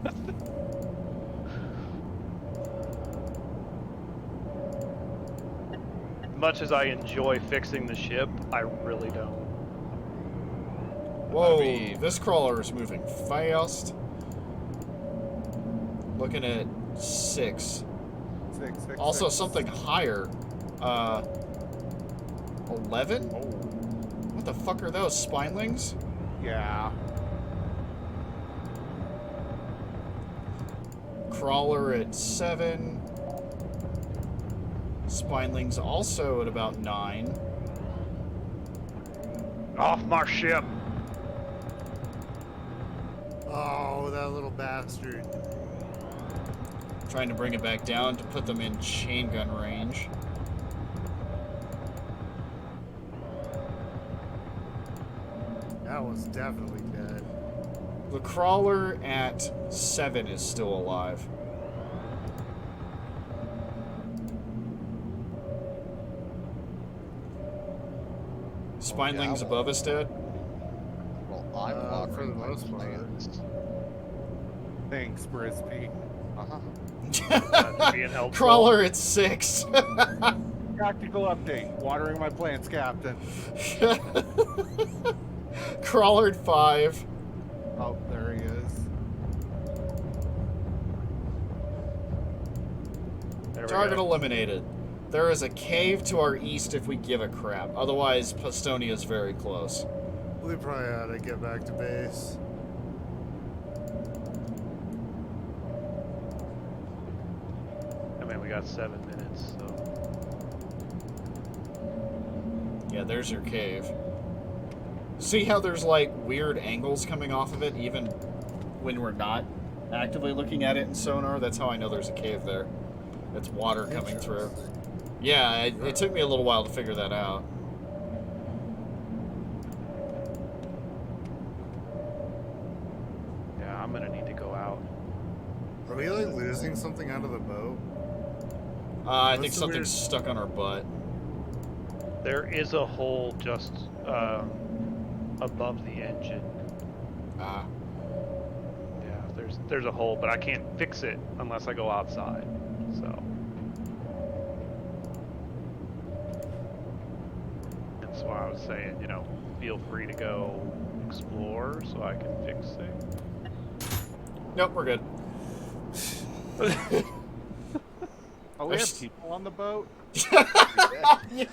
Much as I enjoy fixing the ship, I really don't. Whoa, I mean- this crawler is moving fast. Looking at 6. Six, Also, six. something higher. 11? Oh, What the fuck are those? Spinelings? yeah. Crawler at 7. Spinelings also at about 9. Off my ship! Oh, that little bastard. Trying to bring it back down to put them in chain gun range. That one's definitely dead. The crawler at 7 is still alive. Spinelings well. above us dead? Well, I'm For the locking my most part. plans. Thanks, Brisbee. Uh-huh. Being helpful. Crawler at 6. Practical update. Watering my plants, Captain. Crawler at 5. Oh, there he is. There we Target go. eliminated. There is a cave to our east if we give a crap. Otherwise, Postonia is very close. We probably ought to get back to base. I mean, we got 7 minutes, so. Yeah, there's your cave. See how there's like weird angles coming off of it even when we're not actively looking at it in sonar? That's how I know there's a cave there. It's water coming through. Yeah, it took me a little while to figure that out. Yeah, I'm gonna need to go out. Are we like losing something out of the boat? I think What's the something's weird- stuck on our butt. There is a hole just above the engine. Ah, Yeah, there's a hole, but I can't fix it unless I go outside. So that's why I was saying, you know, feel free to go explore so I can fix it. nope, we're good. Oh, we There's- have people on the boat? Yeah.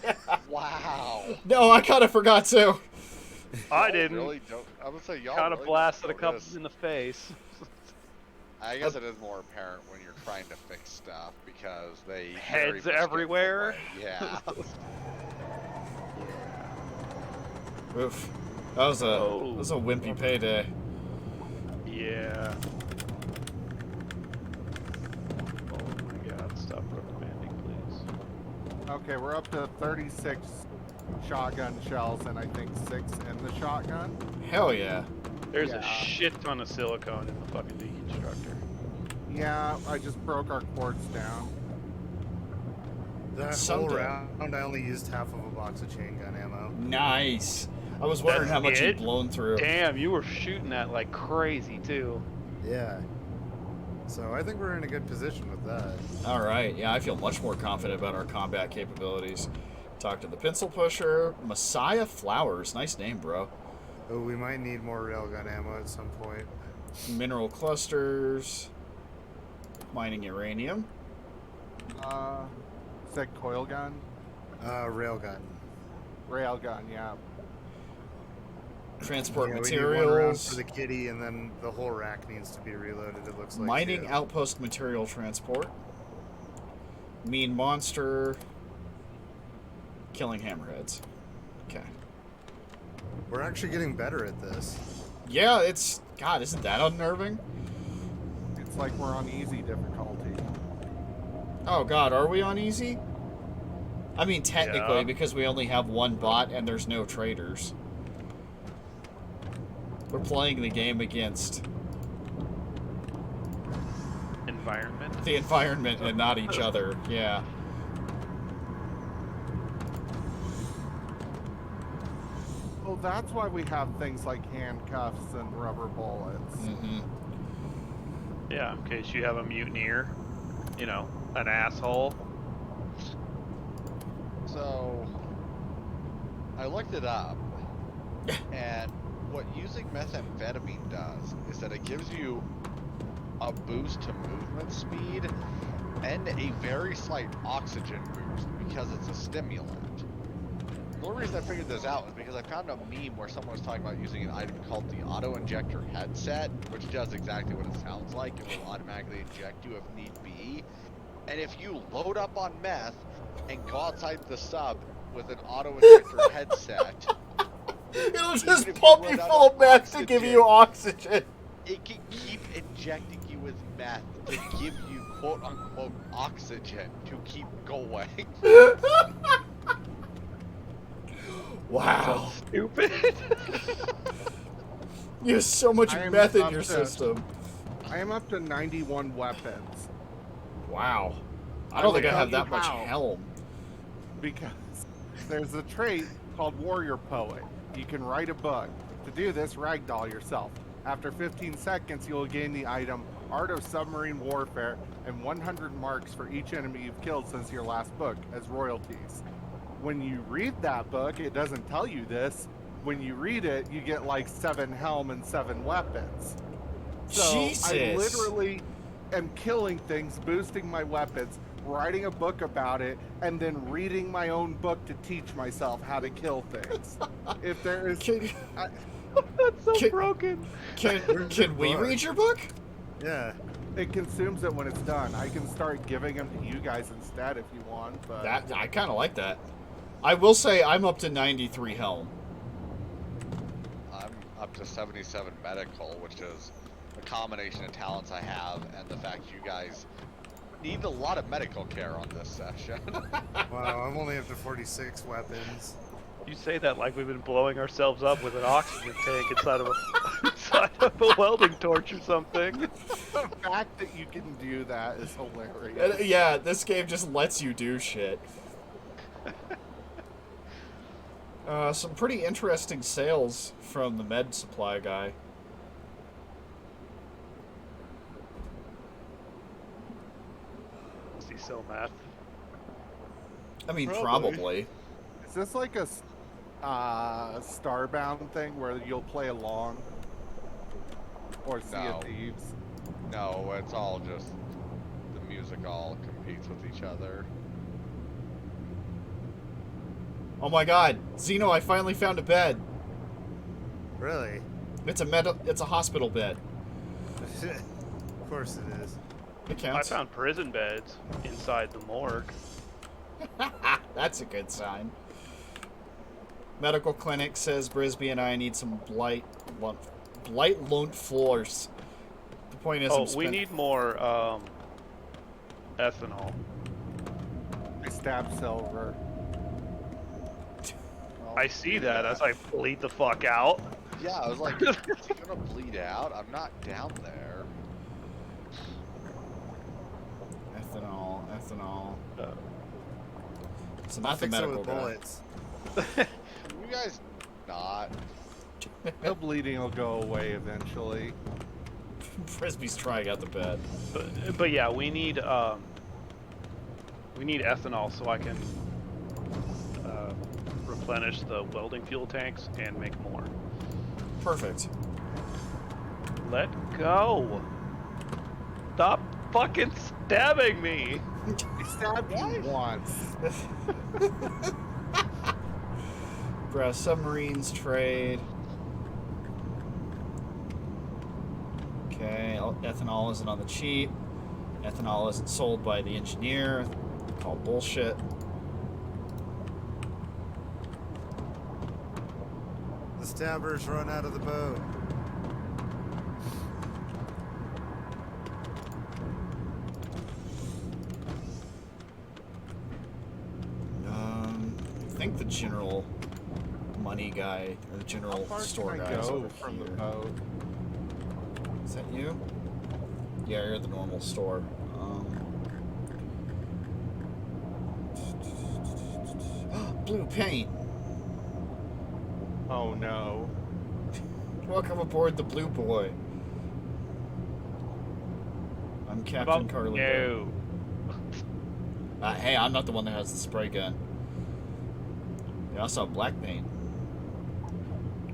Wow. No, I kind of forgot to. I Y'all didn't. Really don't. I would say y'all Kind of really blasted a don't couple notice. in the face. I guess it is more apparent when you're trying to fix stuff because they very Heads much get everywhere. in the way. Yeah. Oof. That was a wimpy payday. Yeah. Oh my god, stop reprimanding, please. Okay, we're up to 36 shotgun shells and I think 6 in the shotgun. Hell yeah. There's Yeah. a shit ton of silicone in the fucking deconstructor. Yeah, I just broke our quartz down. That whole Someday. round, I only used half of a box of chain gun ammo. Nice. I was wondering That's how much it? you'd blown through. Damn, you were shooting that like crazy too. Yeah. So I think we're in a good position with that. All right. Yeah, I feel much more confident about our combat capabilities. Talk to the pencil pusher. Messiah Flowers. Nice name, bro. Oh, we might need more railgun ammo at some point. Mineral clusters. Mining uranium. Said coil gun? Railgun. Railgun, yeah. Transport Yeah, we need one round for materials. the kitty, and then the whole rack needs to be reloaded, it looks like. Mining too. outpost material transport. Mean monster. Killing hammerheads. Okay. We're actually getting better at this. Yeah, it's... God, isn't that unnerving? It's like we're on easy difficulty. Oh god, are we on easy? I mean, technically, Yeah. because we only have one bot and there's no traders. We're playing the game against Environment. the environment and not each other. Yeah. Well, that's why we have things like handcuffs and rubber bullets. Mm-hmm. Yeah, in case you have a mutineer, you know, an asshole. So, I looked it up, and what using methamphetamine does is that it gives you a boost to movement speed and a very slight oxygen boost because it's a stimulant. The only reason I figured this out was because I found a meme where someone was talking about using an item called the auto-injector headset, which does exactly what it sounds like. It will automatically inject you if need be. And if you load up on meth and go outside the sub with an auto-injector headset, It'll even just if pump run you out full of of meth to give you oxygen. it can keep injecting you with meth to give you quote-unquote oxygen to keep going. Wow. Stupid. You have so much I am meth in up your to- system. I am up to 91 weapons Wow. I don't think I will have tell that you much how. helm. because there's a trait called Warrior Poet. You can write a book. To do this, ragdoll yourself. After 15 seconds, you will gain the item Art of Submarine Warfare and 100 marks for each enemy you've killed since your last book as royalties. When you read that book, it doesn't tell you this. When you read it, you get like 7 helm and 7 weapons. So I Jesus. literally am killing things, boosting my weapons, writing a book about it, and then reading my own book to teach myself how to kill things. If there is, Can, That's so Can- broken. can we book? read your book? Yeah. it consumes it when it's done. I can start giving them to you guys instead if you want. But That I kind of like that. I will say I'm up to 93 helm. I'm up to 77 medical, which is a combination of talents I have and the fact you guys need a lot of medical care on this session. Wow, I'm only up to 46 weapons. You say that like we've been blowing ourselves up with an oxygen tank inside of a welding torch or something. the fact that you can do that is hilarious. Yeah, this game just lets you do shit. Some pretty interesting sales from the med supply guy. Does he sell meth? I mean, Probably. probably. Is this like a Starbound thing where you'll play along? Or Sea No. of Thieves? No, it's all just the music all competes with each other. Oh my god, Xeno, I finally found a bed. Really? It's a hospital bed. Of course it is. It I counts. found prison beds inside the morgue. That's a good sign. Medical clinic says Brisbee and I need some blight lunt floors. The point is, Oh, I'm we spend- need more ethanol. I stab Silver. I see that as I bleed the fuck out. Yeah, I was like, is he gonna bleed out? I'm not down there. Ethanol. So I'll not the fix it medical with guy. bullets. Can you guys not? The bleeding will go away eventually. Frisbee's trying out the bed. But yeah, we need ethanol so I can replenish the welding fuel tanks and make more. Perfect. Let go. Stop fucking stabbing me. I stabbed you once. Brass submarines trade. Okay, ethanol isn't on the cheap. Ethanol isn't sold by the engineer. All bullshit. The stabbers run out of the boat. I think the general money guy, or the How general far store can I guy is go over from the here. boat? Is that you? Yeah, you're at the normal store. Blue paint. Oh no. Welcome aboard the Blue Boy. I'm Captain Carly. No. Hey, I'm not the one that has the spray gun. Yeah, I saw black paint.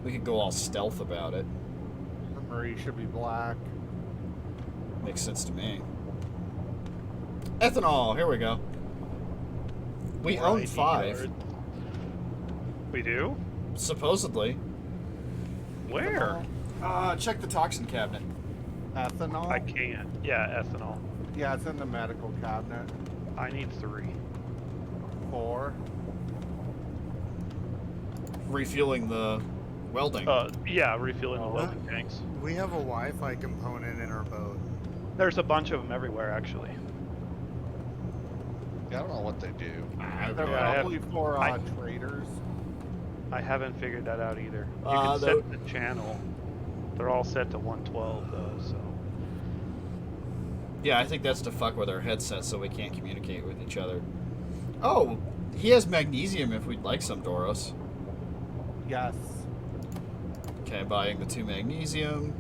We could go all stealth about it. The Marie should be black. Makes sense to me. Ethanol, here we go. We More own ID 5. cards. We do? Supposedly. Where? Check the toxin cabinet. Ethanol? I can't. Yeah, ethanol. Yeah, it's in the medical cabinet. I need 3. 4. Refueling the welding. Yeah, refueling the Oh. welding tanks. We have a Wi-Fi component in our boat. There's a bunch of them everywhere, actually. Yeah, I don't know what they do. They're Yeah, I have- probably for I- traders. I haven't figured that out either. You Uh, can set the channel. They're all set to 112 though, so. Yeah, I think that's to fuck with our headsets so we can't communicate with each other. Oh, he has magnesium if we'd like some, Dauros. Yes. Okay, buying the 2 magnesium.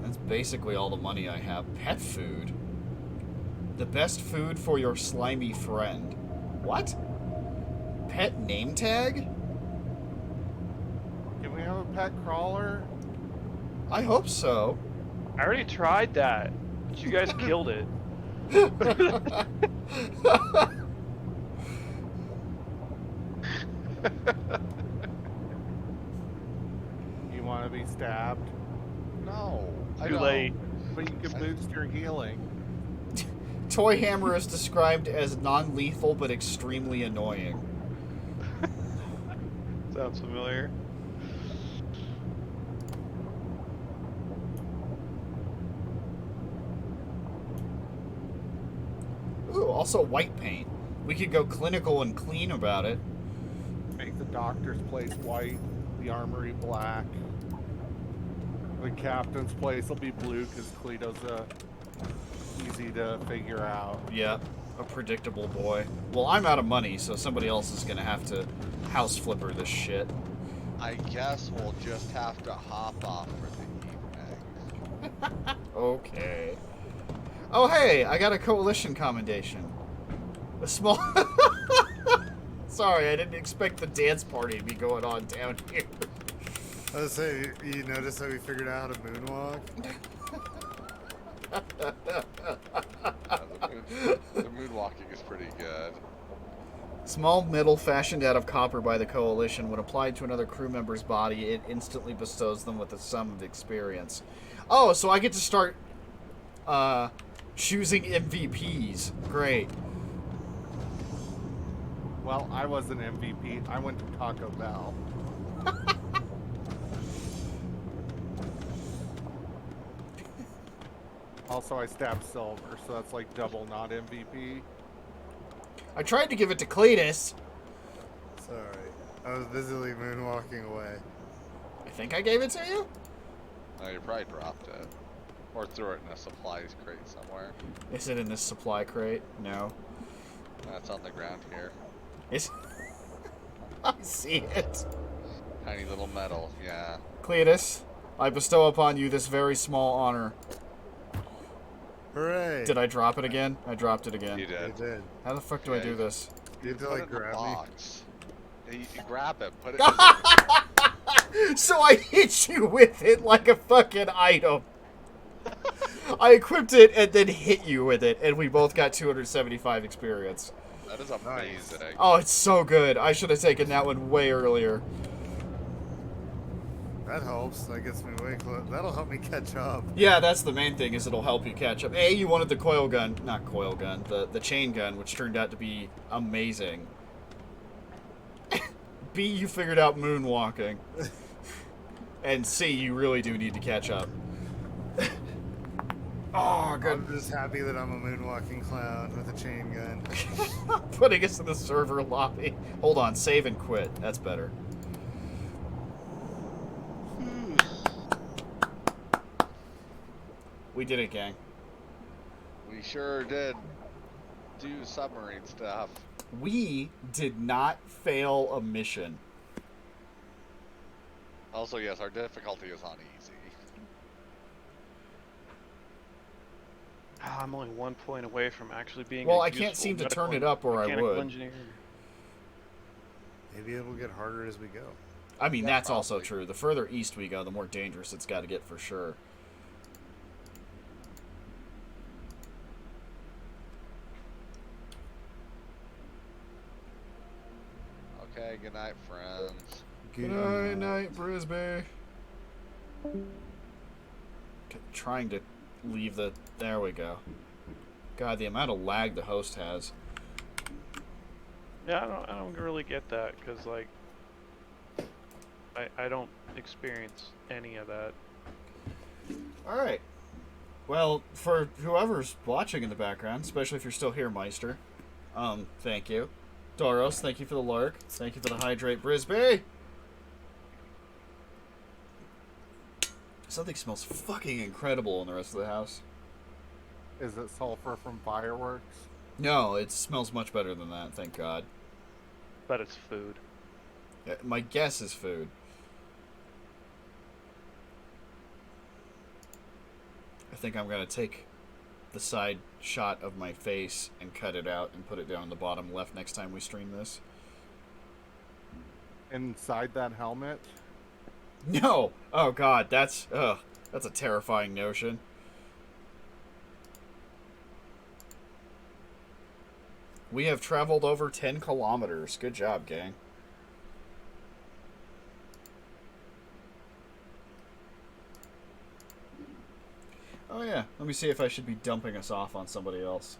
That's basically all the money I have. Pet food. The best food for your slimy friend. What? Pet name tag? Can we have a pet crawler? I hope so. I already tried that, but you guys killed it. You want to be stabbed? No. I Too don't. late. But you can boost your healing. Toy hammer is described as non-lethal but extremely annoying. Sounds familiar. Ooh, also white paint. We could go clinical and clean about it. Make the doctor's place white, the armory black. The captain's place will be blue because Cleto's easy to figure out. Yep, a predictable boy. Well, I'm out of money, so somebody else is gonna have to house flipper this shit. I guess we'll just have to hop off for the evening. Okay. Oh, hey, I got a coalition commendation. A small... Sorry, I didn't expect the dance party to be going on down here. I was saying, you notice how we figured out how to moonwalk? The moonwalking is pretty good. Small metal fashioned out of copper by the coalition. When applied to another crew member's body, it instantly bestows them with a sum of experience. Oh, so I get to start choosing MVPs. Great. Well, I was an MVP. I went to Taco Bell. Also, I stabbed Silver, so that's like double not MVP. I tried to give it to Cletus. Sorry. I was busily moonwalking away. I think I gave it to you? No, you probably dropped it. Or threw it in a supplies crate somewhere. Is it in this supply crate? No. That's on the ground here. Is I see it. Tiny little metal, yeah. Cletus, I bestow upon you this very small honor. Hooray! Did I drop it again? I dropped it again. You I did. did. How the fuck do I do this? You have to Put it like in the grab me. box. You grab it, put it So I hit you with it like a fucking item. I equipped it and then hit you with it, and we both got 275 experience. That is amazing. Oh, it's so good. I should have taken that one way earlier. That helps. That gets me way close. That'll help me catch up. Yeah, that's the main thing, is it'll help you catch up. A, you wanted the coil gun, not coil gun, the chain gun, which turned out to be amazing. B, you figured out moonwalking. And C, you really do need to catch up. Oh, good. I'm just happy that I'm a moonwalking clown with a chain gun. Putting us in the server lobby. Hold on, save and quit. That's better. We did it, gang. We sure did do submarine stuff. We did not fail a mission. Also, yes, our difficulty is on easy. I'm only 1 point away from actually being. Well, a I can't useful seem to medical turn it up, or I mechanical would. engineer. Maybe it'll get harder as we go. I mean, Yeah, that's also probably. true. The further east we go, the more dangerous it's got to get for sure. Okay, good night, friends. Good night, Brisbee. Trying to leave the... There we go. God, the amount of lag the host has. Yeah, I don't really get that because like I don't experience any of that. Alright. Well, for whoever's watching in the background, especially if you're still here, Meister, thank you. Dauros, thank you for the lark. Thank you for the hydrate, Brisbee. Something smells fucking incredible in the rest of the house. Is it sulfur from fireworks? No, it smells much better than that, thank God. But it's food. My guess is food. I think I'm going to take the side shot of my face and cut it out and put it down in the bottom left next time we stream this. Inside that helmet? No! Oh God, that's a terrifying notion. We have traveled over 10 kilometers. Good job, gang. Oh yeah, let me see if I should be dumping us off on somebody else.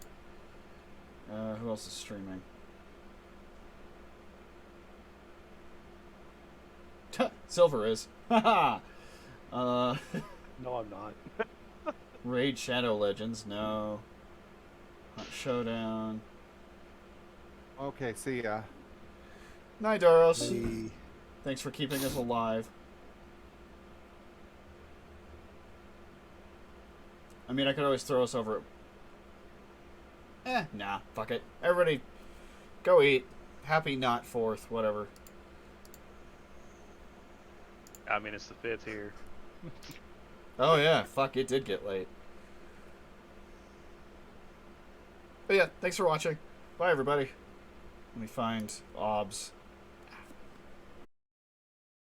Who else is streaming? Silvir is. Haha! No, I'm not. Raid Shadow Legends, no. Hunt Showdown. Okay, see ya. Night, Dauros. Thanks for keeping us alive. I mean, I could always throw us over. Nah, fuck it. Everybody, go eat. Happy not 4th, whatever. I mean, it's the 5th here. Oh yeah, fuck, it did get late. But yeah, thanks for watching. Bye, everybody. Let me find OBS.